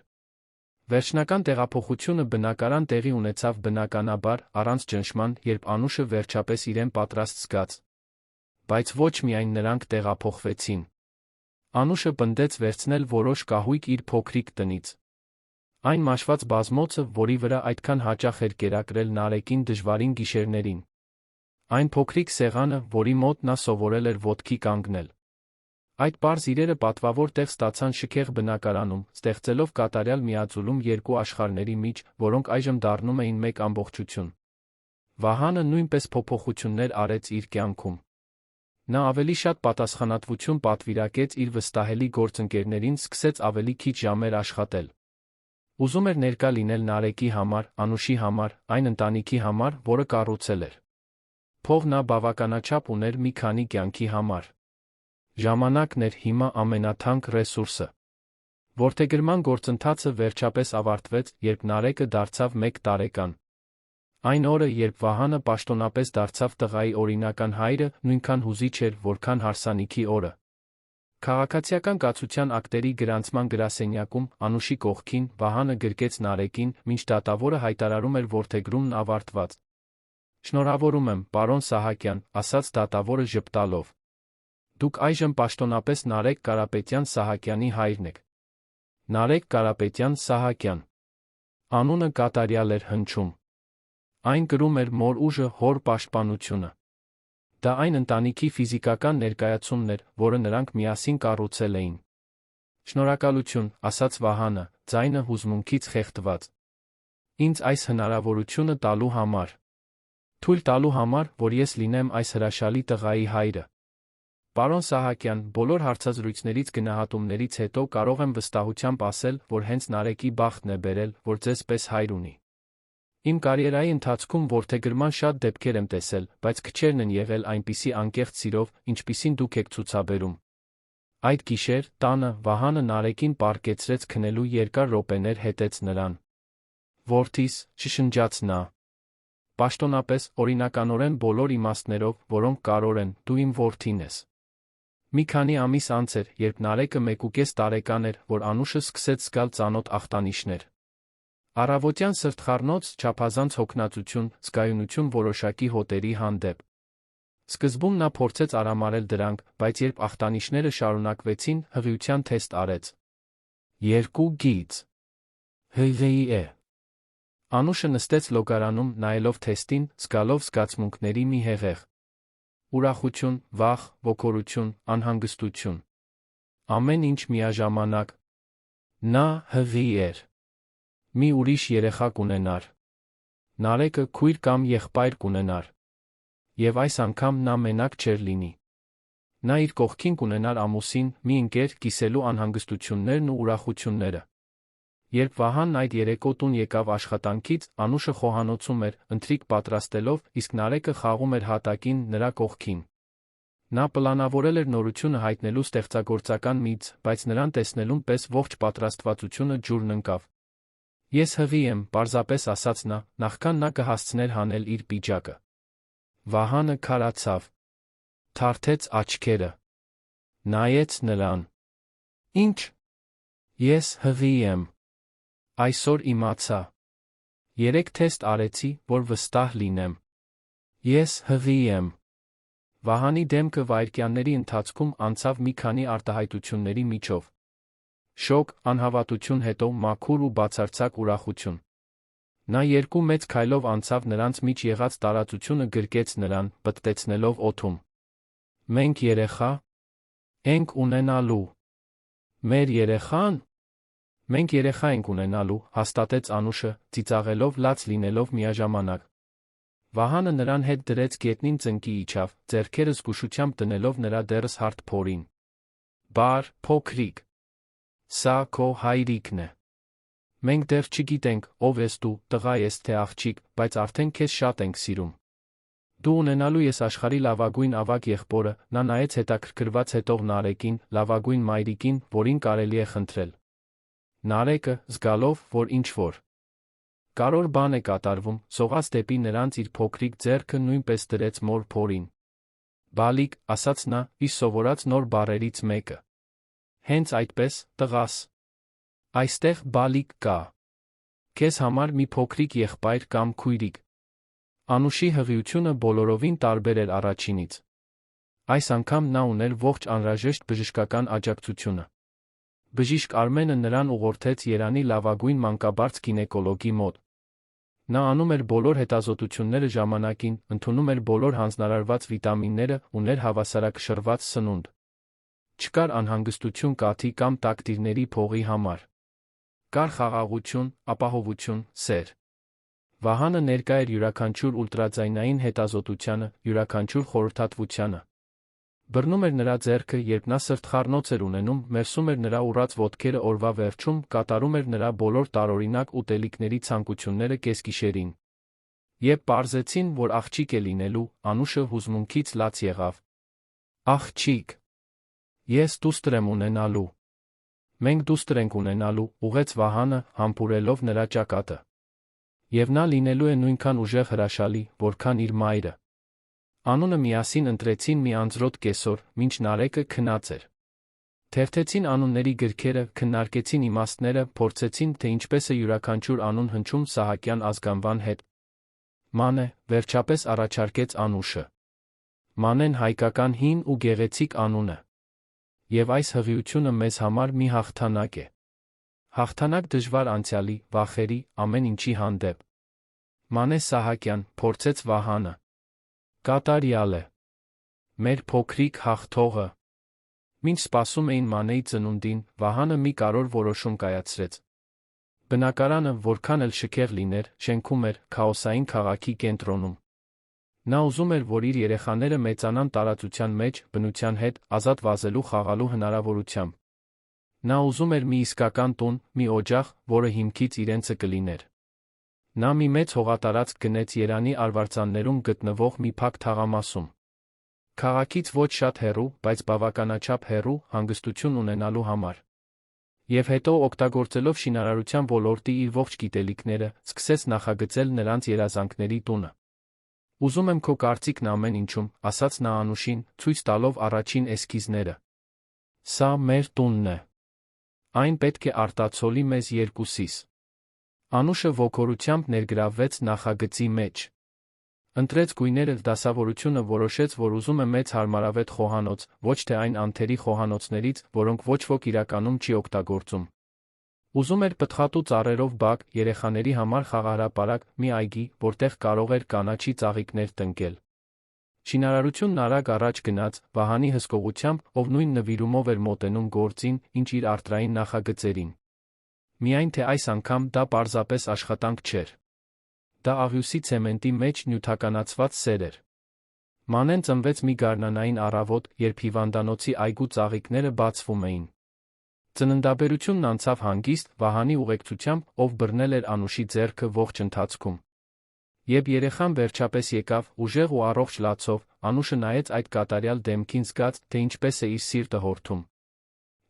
Վերջնական տեղափոխությունը բնակարան տեղի ունեցավ բնականաբար, առանց ճնշման, երբ Անուշը վերջապես իրեն պատրաստ զգաց։ Բայց ոչ միայն նրանք տեղափոխվեցին։ Անուշը պնդեց վերցնել որոշ կահույք իր փոքրիկ տնից։ Այն մաշված բազմոցը, որի վրա այդքան հաճախ էր կերակրել Նարեկին դժվարին գիշերներին։ Այն փոքրիկ սեղանը, որի մոտ նա սովորել էր ոտքի կանգնել։ Այդ պարզ իրերը պատվավոր տեղ ստացան շքեղ բնակարանում, ստեղծելով կատարյալ միաձուլում երկու աշխարհների մեջ, որոնք այժմ դառնում էին մեկ ամբողջություն։ Վահանը նույնպես փոփոխություններ արեց իր կյանքում։ Նա ավելի շատ պատասխանատվություն պատվիրակեց իր վստահելի գործընկերներին, սկսեց ավելի քիչ ժամեր աշխատել։ Ուզում էր ներկա լինել Նարեկի համար, Անուշի համար, այն ընտանիքի համար, որը կառուցել էր։ Փող նա բավականաչափ ուներ մի քանի կյանքի համար։ Ժամանակն էր հիմա ամենաթանկ ռեսուրսը։ Որդեգրման գործընթացը վերջապես ավարտվեց, երբ Նարեկը դարձավ 1 տարեկան։ Այն օրը, երբ Վահանը պաշտոնապես դարձավ տղայի օրինական հայրը, նույնքան հուզիչ էր, որքան հարսանիքի օրը։ Քաղաքացիական կացության ակտերի գրանցման գրասենյակում, Անուշի կողքին, Վահանը գրկեց Նարեկին, մինչ դատավորը հայտարարում էր որդեգրումն ավարտված։ Շնորհավորում եմ, պարոն Սահակյան, ասաց դատավորը ժպտալով։ Դուք այժմ պաշտոնապես Նարեկ Կարապետյան Սահակյանի հայրն եք։ Նարեկ Կարապետյան Սահակյան։ Անունը կատարյալ էր հնչում։ Այն կրում էր մոր ուժը, հոր պաշտպանությունը։ Դա այն ընտանիքի ֆիզիկական ներկայացումն էր, որը նրանք միասին կառուցել էին։ Շնորհակալություն, ասաց Վահանը, ձայնը հուզմունքից խեղդված։ Ինձ այս հնարավորությունը տալու համար։ Թույլ տալու համար, որ ես լինեմ այս հրաշալի տղայի հայրը։ Պարոն Սահակյան, բոլոր հարցազրույցներից գնահատումներից հետո կարող եմ վստահությամբ ասել, որ հենց Նարեկի բախտն է բերել, որ ձեզ պես հայր ունի։ Իմ կարիերայի ընթացքում որդեգրման շատ դեպքեր եմ տեսել, բայց քչերն են եղել այնպիսի անկեղծ սիրով, ինչպիսին դուք եք ցուցաբերում։ Այդ գիշեր, տանը, Վահանը Նարեկին պառկեցրեց քնելու երկար րոպեներ հետեց նրան։ Որդիս, շշնջաց նա։ Պաշտոնապես, օրինականորեն բոլոր իմաստներով, որոնք կարող են, դու իմ որդին ես։ Մի քանի ամիս անց էր, երբ Նարեկը 1.5 տարեկան էր, որ Անուշը սկսեց զգալ ծանոթ ախտանիշներ։ Առավոտյան սրտխառնոց, չափազանց հոգնածություն, զգայունություն որոշակի հոտերի հանդեպ։ Սկզբում նա փորձեց արամարել դրանք, բայց երբ ախտանիշները շարունակվեցին, հղիության թեստ արեց։ 2 գիծ։ Հ.Վ.E. Անուշը նստեց լոգարանում, նայելով թեստին, զգալով զգացմունքների մի հեղեղ։ Ուրախություն, վախ, ոգորություն, անհանգստություն։ Ամեն ինչ միաժամանակ։ Նա հղի էր։ Մի ուրիշ երեխա կունենար։ Նարեկը քույր կամ եղբայր կունենար։ Եվ այս անգամ նա մենակ չէր լինի։ Նա իր կողքին կունենար ամուսին, մի ընկեր, կիսելու անհանգստություններն ու ուրախությունները։ Երբ Վահանն այդ երեկո տուն եկավ աշխատանքից, Անուշը խոհանոցում էր, ընթրիք պատրաստելով, իսկ Նարեկը խաղում էր հատակին նրա կողքին։ Նա պլանավորել էր նորությունը հայտնելու ստեղծագործական միծ, բայց նրան տեսնելուն պես ողջ պատրաստվածությունը ջուրն ընկավ։ Ես հղի եմ, պարզապես ասաց նա, նախքան նա կհասցներ հանել իր պիջակը։ Վահանը քարացավ։ Թարթեց աչքերը։ Նայեց նրան։ Ինչ։ Ես հղի եմ։ Այսօր իմացա։ 3 թեստ արեցի, որ վստահ լինեմ։ Ես հղի եմ։ Վահանի դեմքը վայրկյանների ընթացքում անցավ մի քանի արտահայտությունների միջով։ Շոկ, անհավատություն, հետո մաքուր ու բացարձակ ուրախություն։ Նա երկու մեծ քայլով անցավ նրանց միջ եղած տարածությունը գրկեց նրան, պտտեցնելով օդում։ Մենք երեխա ենք ունենալու։ Մեր երեխան։ Մենք երեխա ենք ունենալու, հաստատեց Անուշը, ծիծաղելով լաց լինելով միաժամանակ։ Վահանը նրան հետ դրեց գետնին ծնկի իջավ, ձեռքերը զգուշությամբ դնելով նրա դեռս հարթ փորին։ Բար, փոքրիկ։ Սա քո հայրիկն է։ Մենք դեռ չգիտենք, ով ես դու, տղա ես թե աղջիկ, բայց արդեն քեզ շատ ենք սիրում։ Դու ունենալու ես աշխարհի լավագույն ավագ եղբորը, նա նայեց հետաքրքրված հետող Նարեկին, լավագույն մայրիկին, որին կարելի է խնդրել։ Նարեկը, զգալով, որ ինչ-որ կարևոր բան է կատարվում, սողաց դեպի նրանց իր փոքրիկ ձեռքը նույնպես դրեց մոր փորին։ Բալիկ, ասաց նա, իր սովորած նոր բառերից մեկը։ Հենց այդպես, տղաս։ Այստեղ բալիկ կա։ Քեզ համար մի փոքրիկ եղբայր կամ քույրիկ։ Անուշի հղիությունը բոլորովին տարբեր էր առաջինից։ Այս անգամ նա ուներ ողջ անհրաժեշտ բժշկական աջակցությունը։ Բժիշկ Արմենը նրան ուղղորդեց Երանի լավագույն մանկաբարձ գինեկոլոգի մոտ։ Նա անում էր բոլոր հետազոտությունները ժամանակին, ընդունում էր բոլոր հանձնարարված վիտամինները, ուներ հավասարակշռված սնունդ։ Չկար անհանգստություն կաթի կամ տակտիրների փողի համար։ Կար խաղաղություն, ապահովություն, սեր։ Վահանը ներկա էր յուրաքանչյուր ուլտրաձայնային հետազոտությանը, յուրաքանչյուր խորհրդատվությանը։ Բռնում էր նրա ձեռքը, երբ նա սրտխառնոց էր ունենում, մերսում էր նրա ուռած ոտքերը օրվա վերջում, կատարում էր նրա բոլոր տարօրինակ ուտելիքների ցանկությունները կեսգիշերին։ Երբ պարզեցին, որ աղջիկ է լինելու, Անուշը հուզմունքից լաց եղավ։ Աղջիկ։ Ես դուստր եմ ունենալու։ Մենք դուստր ենք ունենալու, ուղղեց Վահանը, համբուրելով նրա ճակատը։ Եվ նա լինելու է նույնքան ուժեղ հրաշալի, որքան իր մայրը։ Անունը միասին ընտրեցին մի անձրոտ կեսօր, մինչ Նարեկը քնած էր։ Թերթեցին անունների գրքերը, քննարկեցին իմաստները, փորձեցին, թե ինչպես է յուրաքանչյուր անուն հնչում Սահակյան ազգանվան հետ։ Մանե, վերջապես առաջարկեց Անուշը։ Մանեն հայկական հին ու գեղեցիկ անուն է։ Եվ այս հղիությունը մեզ համար մի հաղթանակ է։ Հաղթանակ դժվար անցյալի, վախերի, ամեն ինչի հանդեպ։ Մանե Սահակյան, փորձեց Վահանը։ Կատարյալ է։ Մեր փոքրիկ հաղթողը։ Մինչ սպասում էին Մանեի ծնունդին, Վահանը մի կարևոր որոշում կայացրեց։ Բնակարանը, որքան էլ շքեղ լիներ, շենքում էր, քաոսային քաղաքի կենտրոնում։ Նա ուզում էր, որ իր երեխաները մեծանան տարածության մեջ, բնության հետ, ազատ վազելու խաղալու հնարավորությամբ։ Նա ուզում էր մի իսկական տուն, մի օջախ, որը հիմքից իրենցը կլիներ։ Նա մի մեծ հողատարածք գնեց Երանի արվարձաններում գտնվող մի փակ թաղամասում։ Քաղաքից ոչ շատ հեռու, բայց բավականաչափ հեռու, հանգստություն ունենալու համար։ Եվ հետո, օգտագործելով շինարարության ոլորտի իր ողջ գիտելիքները, սկսեց նախագծել նրանց երազանքների տունը։ Ուզում եմ քո կարծիքն ամեն ինչում, ասաց նա Անուշին, ցույց տալով առաջին էսքիզները։ Սա մեր տունն է։ Այն պետք է արտացոլի մեզ երկուսիս։ Անուշը ոգորությամբ ներգրավվեց նախագծի մեջ։ Ընտրեց գույները, դասավորությունը որոշեց, որ ուզում է մեծ հարմարավետ խոհանոց, ոչ թե այն անթերի խոհանոցներից, որոնք ոչ ոք իրականում չի օգտագործում։ Ուզում էր պտղատու ծառերով բակ, երեխաների համար խաղահրապարակ, մի այգի, որտեղ կարող էր կանաչի ծաղիկներ տնկել։ Շինարարությունն արագ առաջ գնաց, Վահանի հսկողությամբ, ով նույն նվիրումով էր մոտենում գործին, ինչ իր արտրային նախագծերին։ Միայն թե այս անգամ դա պարզապես աշխատանք չէր։ Դա աղյուսի ցեմենտի մեջ նյութականացված սեր էր։ Մանեն ծնվեց մի գարնանային առավոտ, երբ հիվանդանոցի այգու ծաղիկները բացվում էին։ Ծննդաբերությունն անցավ հանգիստ, Վահանի ուղեկցությամբ, ով բռնել էր Անուշի ձեռքը ողջ ընթացքում։ Երբ երեխան վերջապես եկավ, ուժեղ ու առողջ լացով, Անուշը նայեց այդ կատարյալ դեմքին, զգաց, թե ինչպես է իր սիրտը հորթում։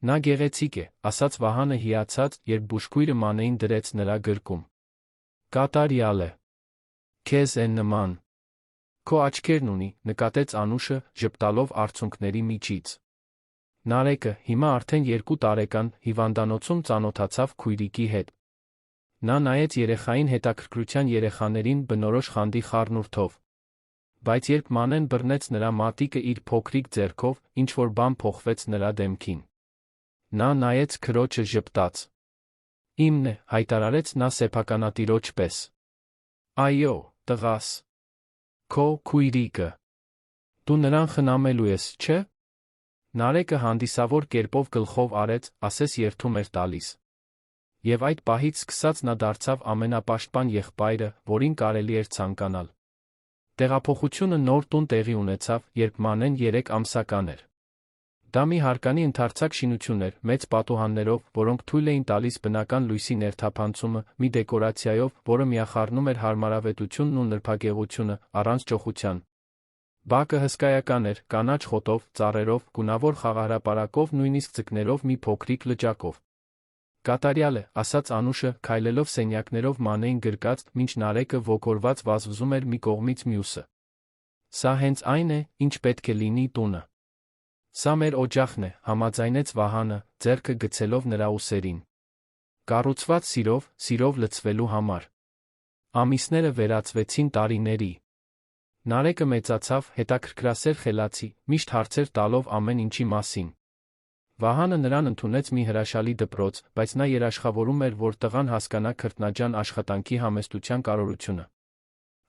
Նա գեղեցիկ է, ասաց Վահանը հիացած, երբ բուժքույրը Մանեին դրեց նրա գրկում։ Կատարյալ է։ Քեզ է նման։ Քո աչքերն ունի, նկատեց Անուշը, ժպտալով արցունքների միջից։ Նարեկը, հիմա արդեն 2 տարեկան, հիվանդանոցում ծանոթացավ քույրիկի հետ։ Նա նայեց երեխային հետաքրքրության երեխաներին բնորոշ խանդի խառնուրդով։ Բայց երբ Մանեն բռնեց նրա մատիկը իր փոքրիկ ձեռքով, ինչ-որ բան փոխվեց նրա դեմքին։ Նա նայեց քրոջը ժպտաց։ Իմն է, հայտարարեց նա սեփականատիրոջ պես։ Այո, տղաս։ Քո քույրիկը։ Դու նրան խնամելու ես, չէ՞։ Նարեկը հանդիսավոր կերպով գլխով արեց, ասես երդում էր տալիս։ Եվ այդ պահից սկսած նա դարձավ ամենապաշտպան եղբայրը, որին կարելի էր ցանկանալ։ Տեղափոխությունը նոր տուն տեղի ունեցավ, երբ Մանեն 3 ամսական էր։ Դա մի հարկանի ընդարձակ շինություն էր, մեծ պատուհաններով, որոնք թույլ էին տալիս բնական լույսի ներթափանցումը, մի դեկորացիայով, որը միախառնում էր հարմարավետությունն ու նրբագեղությունը, առանց ճոխության։ Բակը հսկայական էր, կանաչ խոտով, ծառերով, գունավոր խաղահրապարակով, նույնիսկ ձկներով մի փոքրիկ լճակով։ Կատարյալ է, ասաց Անուշը, քայլելով սենյակներով Մանեին գրկած, մինչ Նարեկը ոգորված վազվզում էր մի կողմից մյուսը։ Սա հենց այն է, ինչ պետք է լինի տունը։ Սա մեր օջախն է, համաձայնեց Վահանը, ձեռքը գցելով նրա ուսերին։ Կառուցված սիրով լցվելու համար։ Ամիսները վերածվեցին տարիների։ Նարեկը մեծացավ, հետաքրքրասեր խելացի, միշտ հարցեր տալով ամեն ինչի մասին։ Վահանը նրան ընդունեց մի հրաշալի դպրոց, բայց նա երաշխավորում էր, որ տղան հասկանա քրտնաջան աշխատանքի համեստության կարևորությունը։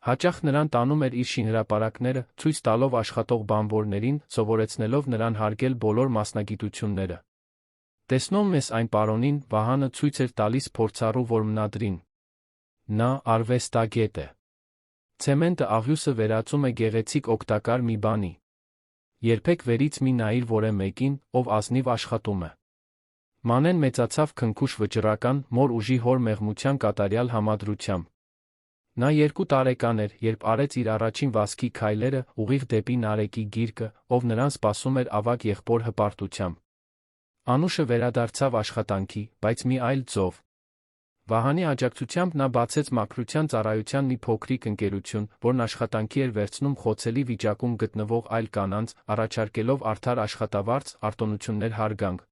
Հաճախ նրան տանում էր իր շինհրապարակները, ցույց տալով աշխատող բանվորներին, սովորեցնելով նրան հարգել բոլոր մասնագիտությունները։ Տեսնում ես այն պարոնին, Վահանը ցույց էր տալիս փորձառու որմնադրին։ Նա արվեստագետ է։ Ցեմենտը աղյուսը վերածում է գեղեցիկ օգտակար մի բանի։ Երբեք վերից մի նայիր որե մեկին, ով ազնիվ աշխատում է։ Մանեն մեծացավ քնքուշ վճռական, մոր ուժի հոր մեղմության կատարյալ համադրությամբ։ Նա 2 տարեկան էր, երբ արեց իր առաջին վազքի քայլերը, ուղիղ դեպի Նարեկի գիրկը, ով նրան սպասում էր ավագ եղբոր հպարտությամբ։ Անուշը վերադարձավ աշխատանքի, բայց մի այլ ձով։ Վահանի աջակցությամբ նա բացեց մաքրության ծառայության մի փոքրիկ ընկերություն, որն աշխատանքի էր վերցնում խոցելի վիճակում գտնվող այլ կանանց, առաջարկելով արդար աշխատավարձ, արտոնություններ հարգանք։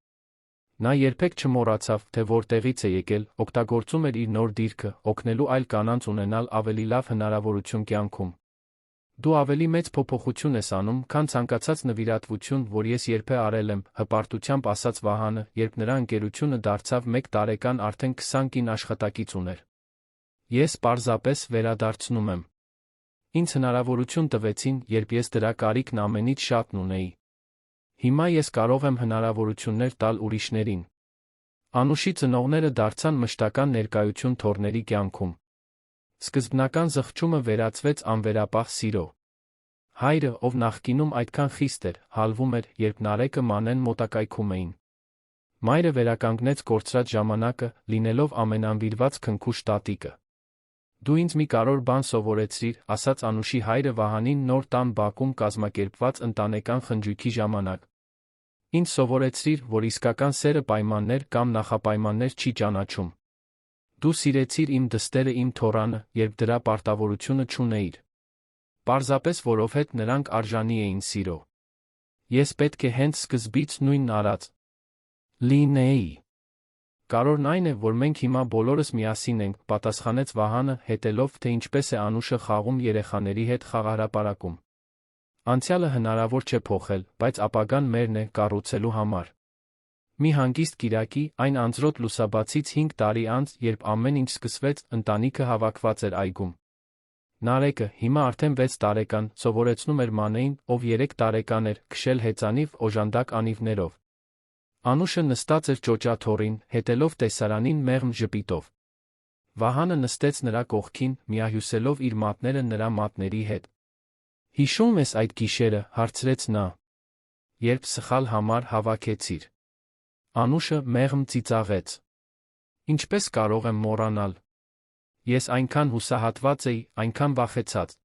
Նա երբեք չմոռացավ, թե որտեղից է եկել, օգտագործում էր իր նոր դիրքը, օգնելու այլ կանանց ունենալ ավելի լավ հնարավորություն կյանքում։ Դու ավելի մեծ փոփոխություն ես անում, քան ցանկացած նվիրատվություն, որ ես երբեք արել եմ, հպարտությամբ ասաց Վահանը, երբ նրա ընկերությունը դարձավ 1 տարեկան արդեն 20 կին աշխատակից ուներ։ Ես պարզապես վերադարձնում եմ։ Ինձ հնարավորություն տվեցին, երբ ես դրա կարիքն ամենից շատն ունեի։ Հիմա ես կարող եմ հնարավորություններ տալ ուրիշներին։ Անուշի ծնողները դարձան մշտական ներկայություն թոռների կյանքում։ Սկզբնական զղջումը վերածվեց անվերապահ սիրո։ Հայրը, ով նախկինում այդքան խիստ էր, հալվում էր, երբ Նարեկը Մանեն մոտակայքում էին։ Մայրը վերականգնեց կորցրած ժամանակը, լինելով ամենանվիրված քնքուշ տատիկը։ Դու ինձ մի կարևոր բան սովորեցրիր, ասաց Անուշի հայրը Վահանին նոր տան բակում կազմակերպված ընտանեկան խնջույքի ժամանակ։ Ինձ սովորեցրիր, որ իսկական սերը պայմաններ կամ նախապայմաններ չի ճանաչում։ Դու սիրեցիր իմ դստերը իմ թոռանը, երբ դրա պարտավորությունը չունեիր։ Պարզապես որովհետև նրանք արժանի էին սիրո։ Ես պետք է հենց սկզբից նույնն արած լինեի։ Կարևորն այն է, որ մենք հիմա բոլորս միասին ենք, պատասխանեց Վահանը, հետելով, թե ինչպես է Անուշը խաղում երեխաների հետ խաղահրապարակում։ Անցյալը հնարավոր չէ փոխել, բայց ապագան մերն է կառուցելու համար։ Մի հանգիստ կիրակի, այն անձրոտ լուսաբացից 5 տարի անց, երբ ամեն ինչ սկսվեց, ընտանիքը հավաքված էր այգում։ Նարեկը, հիմա արդեն 6 տարեկան, սովորեցնում էր Մանեին, ով 3 տարեկան էր, քշել հեծանիվ, օժանդակ անիվներով։ Անուշը նստած էր ճոճաթոռին, հետելով տեսարանին մեղմ ժպիտով։ Վահանը նստեց նրա կողքին, միահյուսելով իր մատները նրա մատների հետ։ Հիշում ես այդ գիշերը, հարցրեց նա։ Երբ սխալ համար հավաքեցիր։ Անուշը մեղմ ծիծաղեց։ Ինչպես կարող եմ մոռանալ։ Ես այնքան հուսահատված էի, այնքան վախեցած։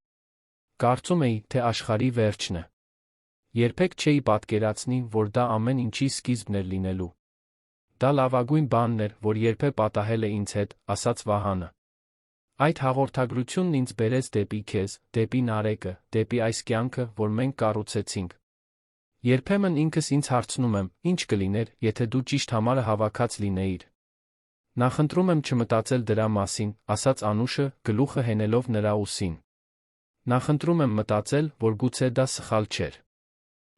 Կարծում էի, թե աշխարհի վերջն է։ Երբեք չէի պատկերացնի, որ դա ամեն ինչի սկիզբն էր լինելու։ Դա լավագույն բանն էր, որ երբեք պատահել է ինձ հետ, ասաց Վահանը։ Այդ հաղորդագրությունն ինձ բերեց դեպի քեզ, դեպի Նարեկը, դեպի այս կյանքը, որ մենք կառուցեցինք։ Երբեմն ինքս ինձ հարցնում եմ, ինչ կլիներ, եթե դու ճիշտ համարը հավաքած լինեիր։ Նախընտրում եմ չմտածել դրա մասին, ասաց Անուշը, գլուխը հենելով նրա ուսին։ Նախընտրում եմ մտածել, որ գուցե դա սխալ չէր։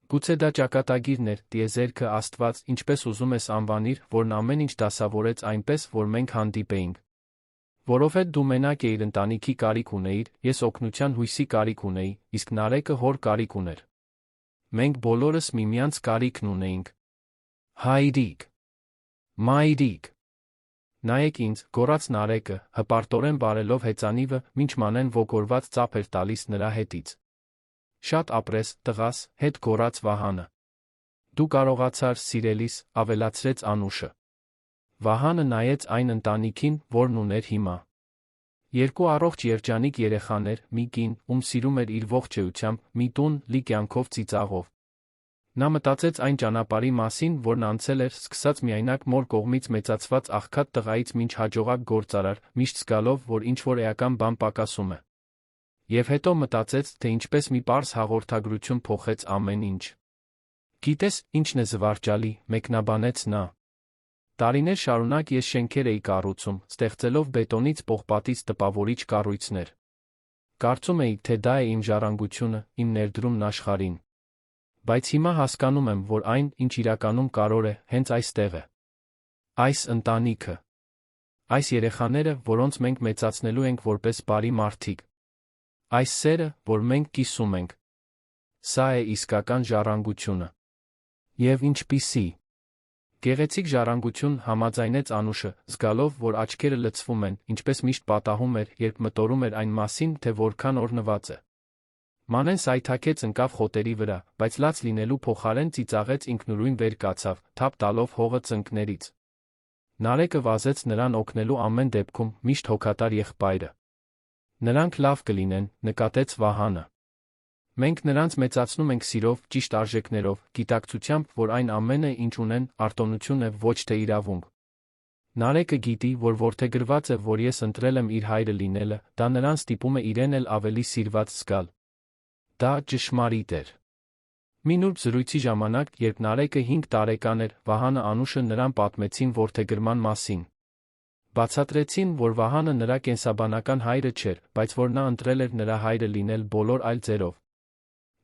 Գուցե դա ճակատագիրն էր, տիեզերքը, Աստված, ինչպես ուզում ես անվանիր, որն ամեն ինչ դասավորեց այնպես, որ մենք հանդիպեինք։ Որովհետև դու մենակ էիր ընտանիքի կարիք ունեիր, ես օգնության հույսի կարիք ունեի, իսկ Նարեկը հոր կարիք ուներ։ Մենք բոլորս միմյանց կարիքն ունեինք։ Հայրիկ, մայրիկ, նայեք ինձ, գոռաց Նարեկը, հպարտորեն բարելով հեծանիվը, մինչ մանեն ոգորված ծափ էր տալիս նրա հետից։ Շատ ապրես, տղաս, հետ գոռաց Վահանը։ Դու կարողացար, սիրելիս, ավելացրեց Անուշը։ Վահանը նայեց այն ընտանիքին, որն ուներ հիմա։ Երկու առողջ երջանիկ երեխաներ, մի կին, ում սիրում էր իր ողջ էությամբ, մի տուն, լի կյանքով ծիծաղով։ Նա մտածեց այն ճանապարհի մասին, որն անցել էր, սկսած միայնակ մոր կողմից մեծացված աղքատ տղայից մինչ հաջողակ գործարար, միշտ զգալով, որ ինչ-որ էական բան պակասում է։ Եվ հետո մտածեց, թե ինչպես մի պարզ հաղորդագրություն փոխեց ամեն ինչ։ Գիտես, ինչն է զվարճալի, մեկնաբանեց նա։ Տարիներ շարունակ ես շենքեր էի կառուցում, ստեղծելով բետոնից պողպատից տպավորիչ կառույցներ։ Կարծում էի, թե դա է իմ ժառանգությունը, իմ ներդրումն աշխարհին։ Բայց հիմա հասկանում եմ, որ այն, ինչ իրականում կարևոր է, հենց այստեղ է։ Այս ընտանիքը։ Այս երեխաները, որոնց մենք մեծացնելու ենք որպես բարի մարդիկ։ Այս սերը, որ մենք կիսում ենք։ Սա է իսկական ժառանգությունը։ Եվ ինչպիսի։ Գեղեցիկ ժառանգություն, համաձայնեց Անուշը, զգալով, որ աչքերը լցվում են, ինչպես միշտ պատահում էր, երբ մտորում էր այն մասին, թե որքան օրհնված է։ Մանեն սայթաքեց ընկավ խոտերի վրա, բայց լաց լինելու փոխարեն ծիծաղեց ինքնուրույն վեր կացավ, թափ տալով հողը ծնկներից։ Նարեկը վազեց նրան օգնելու ամեն դեպքում, միշտ հոգատար եղբայրը։ Նրանք լավ կլինեն, նկատեց Վահանը։ Մենք նրանց մեծացնում ենք սիրով, ճիշտ արժեքներով, գիտակցությամբ, որ այն ամենը, ինչ ունեն, արտոնություն է, ոչ թե իրավունք։ Նարեկը գիտի, որ որդեգրված է, որ ես ընտրել եմ իր հայրը լինելը, դա նրան ստիպում է իրեն էլ ավելի սիրված զգալ։ Դա ճշմարիտ էր։ Մի նուրբ զրույցի ժամանակ, երբ Նարեկը 5 տարեկան էր, Վահանը Անուշը նրան պատմեցին որդեգրման մասին։ Բացատրեցին, որ Վահանը նրա կենսաբանական հայրը չէր, բայց որ նա ընտրել էր նրա հայրը լինել բոլոր այլ ձերով։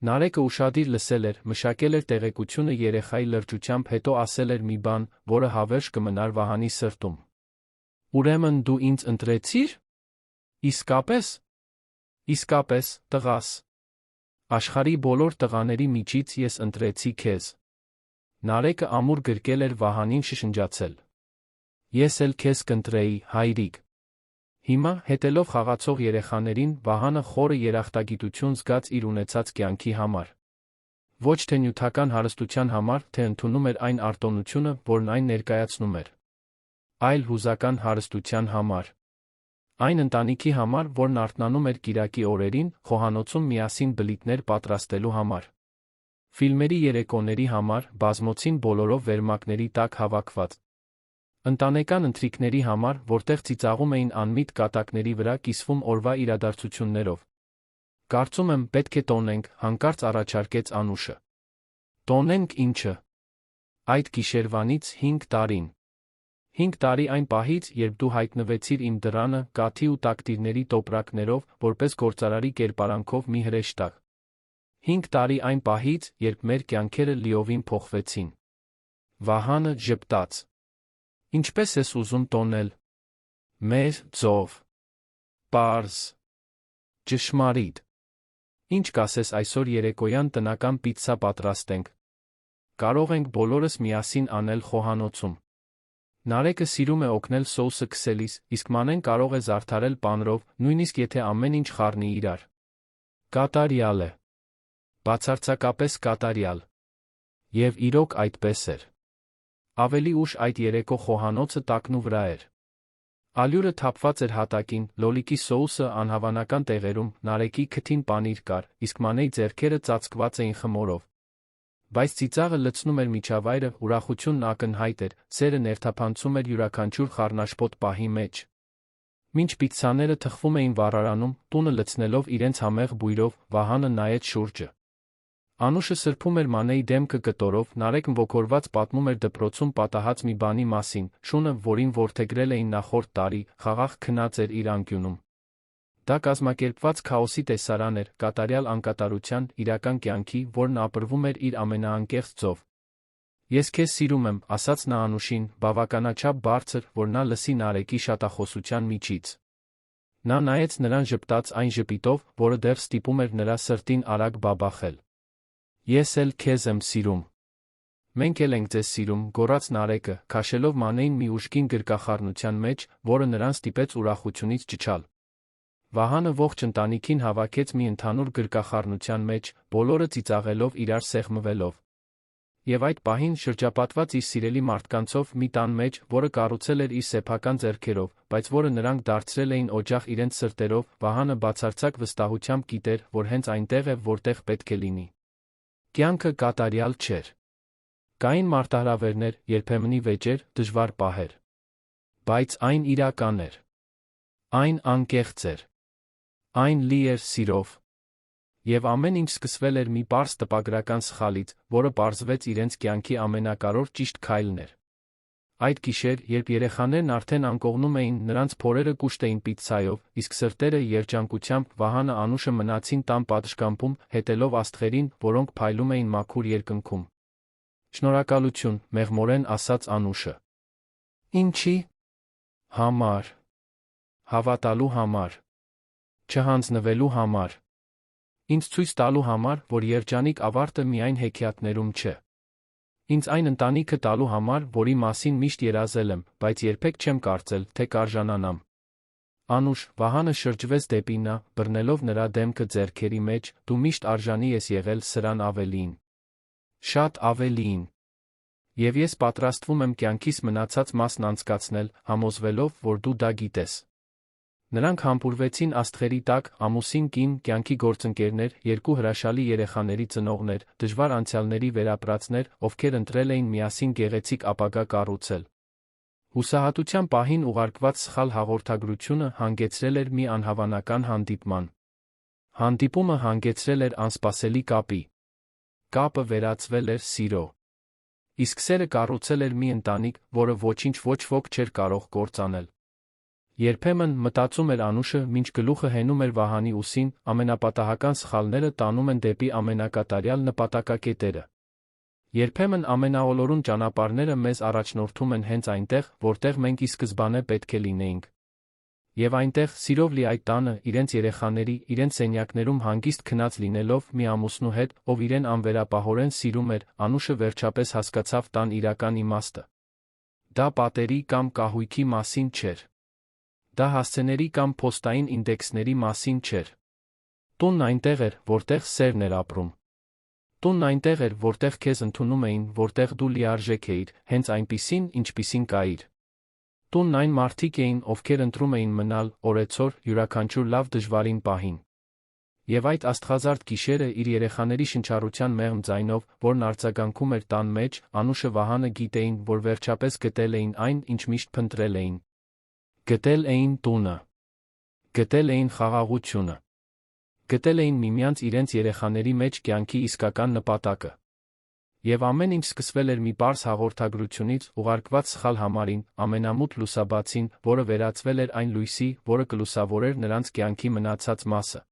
Նարեկը ուշադիր լսել էր, մշակել էր տեղեկությունը երեխայի լրջությամբ, հետո ասել էր մի բան, որը հավերժ կմնար Վահանի սրտում։ Ուրեմն դու ինձ ընտրեցիր։ Իսկապես։ Իսկապես, տղաս։ Աշխարհի բոլոր տղաների միջից ես ընտրեցի քեզ։ Նարեկը ամուր գրկել էր Վահանին շշնջացել։ Ես էլ քեզ կընտրեի, հայրիկ։ Հիմա, հետելով խաղացող երեխաներին, Վահանը խորը երախտագիտություն զգաց իր ունեցած կյանքի համար։ Ոչ թե նյութական հարստության համար, թե ընդունում էր այն արտոնությունը, որն այն ներկայացնում էր, այլ հուզական հարստության համար։ Այն ընտանիքի համար, որն արթնանում էր կիրակի օրերին, խոհանոցում միասին բլիթներ պատրաստելու համար։ Ֆիլմերի երեկոների համար, բազմոցին բոլորով վերմակների տակ հավաքված։ Ընտանեկան ընթրիքների համար, որտեղ ծիծաղում էին անմիտ կատակների վրա կիսվում օրվա իրադարձություններով։ Կարծում եմ, պետք է տոնենք, հանկարծ առաջարկեց Անուշը։ Տոնենք ինչը։ Այդ գիշերվանից 5 տարին։ 5 տարի այն պահից, երբ դու հայտնվեցիր իմ դռանը, կաթի ու տակտիրների տոպրակներով, որպես գործարարի կերպարանքով մի հրեշտակ։ 5 տարի այն պահից, երբ մեր կյանքերը լիովին փոխվեցին։ Վահանը ժպտաց։ Ինչպես ես ուզում տոնել։ Մեր ձով։ Պարզ։ Ճշմարիտ։ Ինչ կասես այսօր երեկոյան տնական պիցցա պատրաստենք։ Կարող ենք բոլորս միասին անել խոհանոցում։ Նարեկը սիրում է օգնել սոուսը քսելիս, իսկ Մանեն կարող է զարդարել պանրով, նույնիսկ եթե ամեն ինչ խառնի իրար։ Կատարյալ է։ Բացարձակապես կատարյալ։ Եվ իրոք այդպես էր։ Ավելի ուշ այդ երեկո խոհանոցը տակնու վրա էր։ Ալյուրը թափված էր հատակին, լոլիկի սոուսը անհավանական տեղերում, Նարեկի քթին պանիր կար, իսկ Մանեի ձեռքերը ծածկված էին խմորով։ Բայց ծիծաղը լցնում էր միջավայրը, ուրախությունն ակնհայտ էր, սերը ներթափանցում էր յուրաքանչյուր խառնաշփոթ պահի մեջ։ Մինչ պիցցաները թխվում էին վառարանում, տունը լցնելով իրենց համեղ բույրով, Վահանը նայեց շուրջը։ Անուշը սրբում էր Մանեի դեմքը կտորով, Նարեկն ոգորված պատմում էր դպրոցում պատահած մի բանի մասին, շունը, որին որդեգրել էին նախորդ տարի, խաղաղ քնած էր իր անկյունում։ Դա կազմակերպված քաոսի տեսարան էր, կատարյալ անկատարության, իրական կյանքի, որն ապրվում էր իր ամենաանկեղծ ձով։ Ես քեզ սիրում եմ, ասաց նա Անուշին, բավականաչափ բարձր, որ նա լսի Նարեկի շատախոսության միջից։ Նա նայեց նրան ժպտաց այն ժպիտով, որը դեռ ստիպում էր նրա սրտին արագ բաբախել։ Ես էլ քեզ եմ սիրում։ Մենք էլ ենք ձեզ սիրում, գոռաց Նարեկը, քաշելով Մանեին մի ուժգին գրկախառնության մեջ, որը նրան ստիպեց ուրախությունից ճչալ։ Վահանը ողջ ընտանիքին հավաքեց մի ընդհանուր գրկախառնության մեջ, բոլորը ծիծաղելով իրար սեղմվելով։ Եվ այդ պահին շրջապատված իր սիրելի մարդկանցով մի տան մեջ, որը կառուցել էր իր սեփական ձեռքերով, բայց որը նրանք դարձրել էին օջախ իրենց սրտերով, Վահանը բացարձակ վստահությամբ գիտեր, որ հենց այնտեղ է, որտեղ պետք է լինի։ Կյանքը կատարյալ չէր։ Կային մարտահրավերներ, երբեմնի վեճեր, դժվար պահեր։ Բայց այն իրական էր։ Այն անկեղծ էր։ Այն լի էր սիրով։ Եվ ամեն ինչ սկսվել էր մի պարզ տպագրական սխալից, որը պարզվեց իրենց կյանքի ամենակարևոր ճիշտ քայլն էր։ Այդ գիշեր, երբ երեխաներն արդեն անկողնում էին, նրանց փորերը կուշտ էին պիցցայով, իսկ սրտերը երջանկությամբ, Վահանը Անուշը մնացին տան պատշգամբում, հետելով աստղերին, որոնք փայլում էին մաքուր երկնքում։ Շնորհակալություն, մեղմորեն ասաց Անուշը։ Ինչի՞։ Համար։ Հավատալու համար։ Չհանձնվելու համար։ Ինձ ցույց տալու համար, որ երջանիկ ավարտը միայն հեքիաթներում չէ։ Ինձ այն ընտանիքը տալու համար, որի մասին միշտ երազել եմ, բայց երբեք չեմ կարծել, թե կարժանանամ։ Անուշ, Վահանը շրջվեց դեպի նա, բռնելով նրա դեմքը ձեռքերի մեջ, դու միշտ արժանի ես եղել սրան ավելիին։ Շատ ավելիին։ Եվ ես պատրաստվում եմ կյանքիս մնացած մասն անցկացնել, համոզվելով, որ դու դա գիտես։ Նրանք համբուրվեցին աստղերի տակ, ամուսին կին, կյանքի գործընկերներ, երկու հրաշալի երեխաների ծնողներ, դժվար անցյալների վերապրածներ, ովքեր ընտրել էին միասին գեղեցիկ ապագա կառուցել։ Հուսահատության պահին ուղարկված սխալ հաղորդագրությունը հանգեցրել էր մի անհավանական հանդիպման։ Հանդիպումը հանգեցրել էր անսպասելի կապի։ Կապը վերածվել էր սիրո։ Իսկ սերը կառուցել էր մի ընտանիք, որը ոչինչ ոչ ոք չէր կարող կործանել։ Երբեմն, մտածում էր Անուշը, մինչ գլուխը հենում էր Վահանի ուսին, ամենապատահական սխալները տանում են դեպի ամենակատարյալ նպատակակետերը։ Երբեմն ամենաոլորուն ճանապարհները մեզ առաջնորդում են հենց այնտեղ, որտեղ մենք ի սկզբանե պետք է լինեինք։ Եվ այնտեղ, սիրով լի այդ տանը, իրենց երեխաների, իրենց սենյակներում հանգիստ քնած լինելով մի ամուսնու հետ, ով իրեն անվերապահորեն սիրում էր, Անուշը վերջապես հասկացավ տան իրական իմաստը։ Դա պատերի կամ կահույքի մասին չէր։ Դա հասցեների կամ փոստային ինդեքսների մասին չէր։ Տունն այնտեղ էր, որտեղ սերն էր ապրում։ Տունն այնտեղ էր, որտեղ քեզ ընդունում էին, որտեղ դու լիարժեք էիր, հենց այնպիսին, ինչպիսին կայիր։ Տունն այն մարդիկ էին, ովքեր ընտրում էին մնալ, օրեցօր, յուրաքանչյուր լավ դժվարին պահին։ Եվ այդ աստղազարդ գիշերը իր երեխաների շնչառության մեղմ ձայնով, որն արձագանքում էր տան մեջ, Անուշը Վահանը գիտեին, որ վերջապես գտել էին այն, ինչ միշտ փնտրել էին։ Գտել էին տունը։ Գտել էին խաղաղությունը։ Գտել էին միմյանց իրենց երեխաների մեջ կյանքի իսկական նպատակը։ Եվ ամեն ինչ սկսվել էր մի պարզ հաղորդագրությունից, ուղարկված սխալ համարին, ամենամութ լուսաբացին, որը վերածվել էր այն լույսի, որը կլուսավորեր նրանց կյանքի մնացած մասը։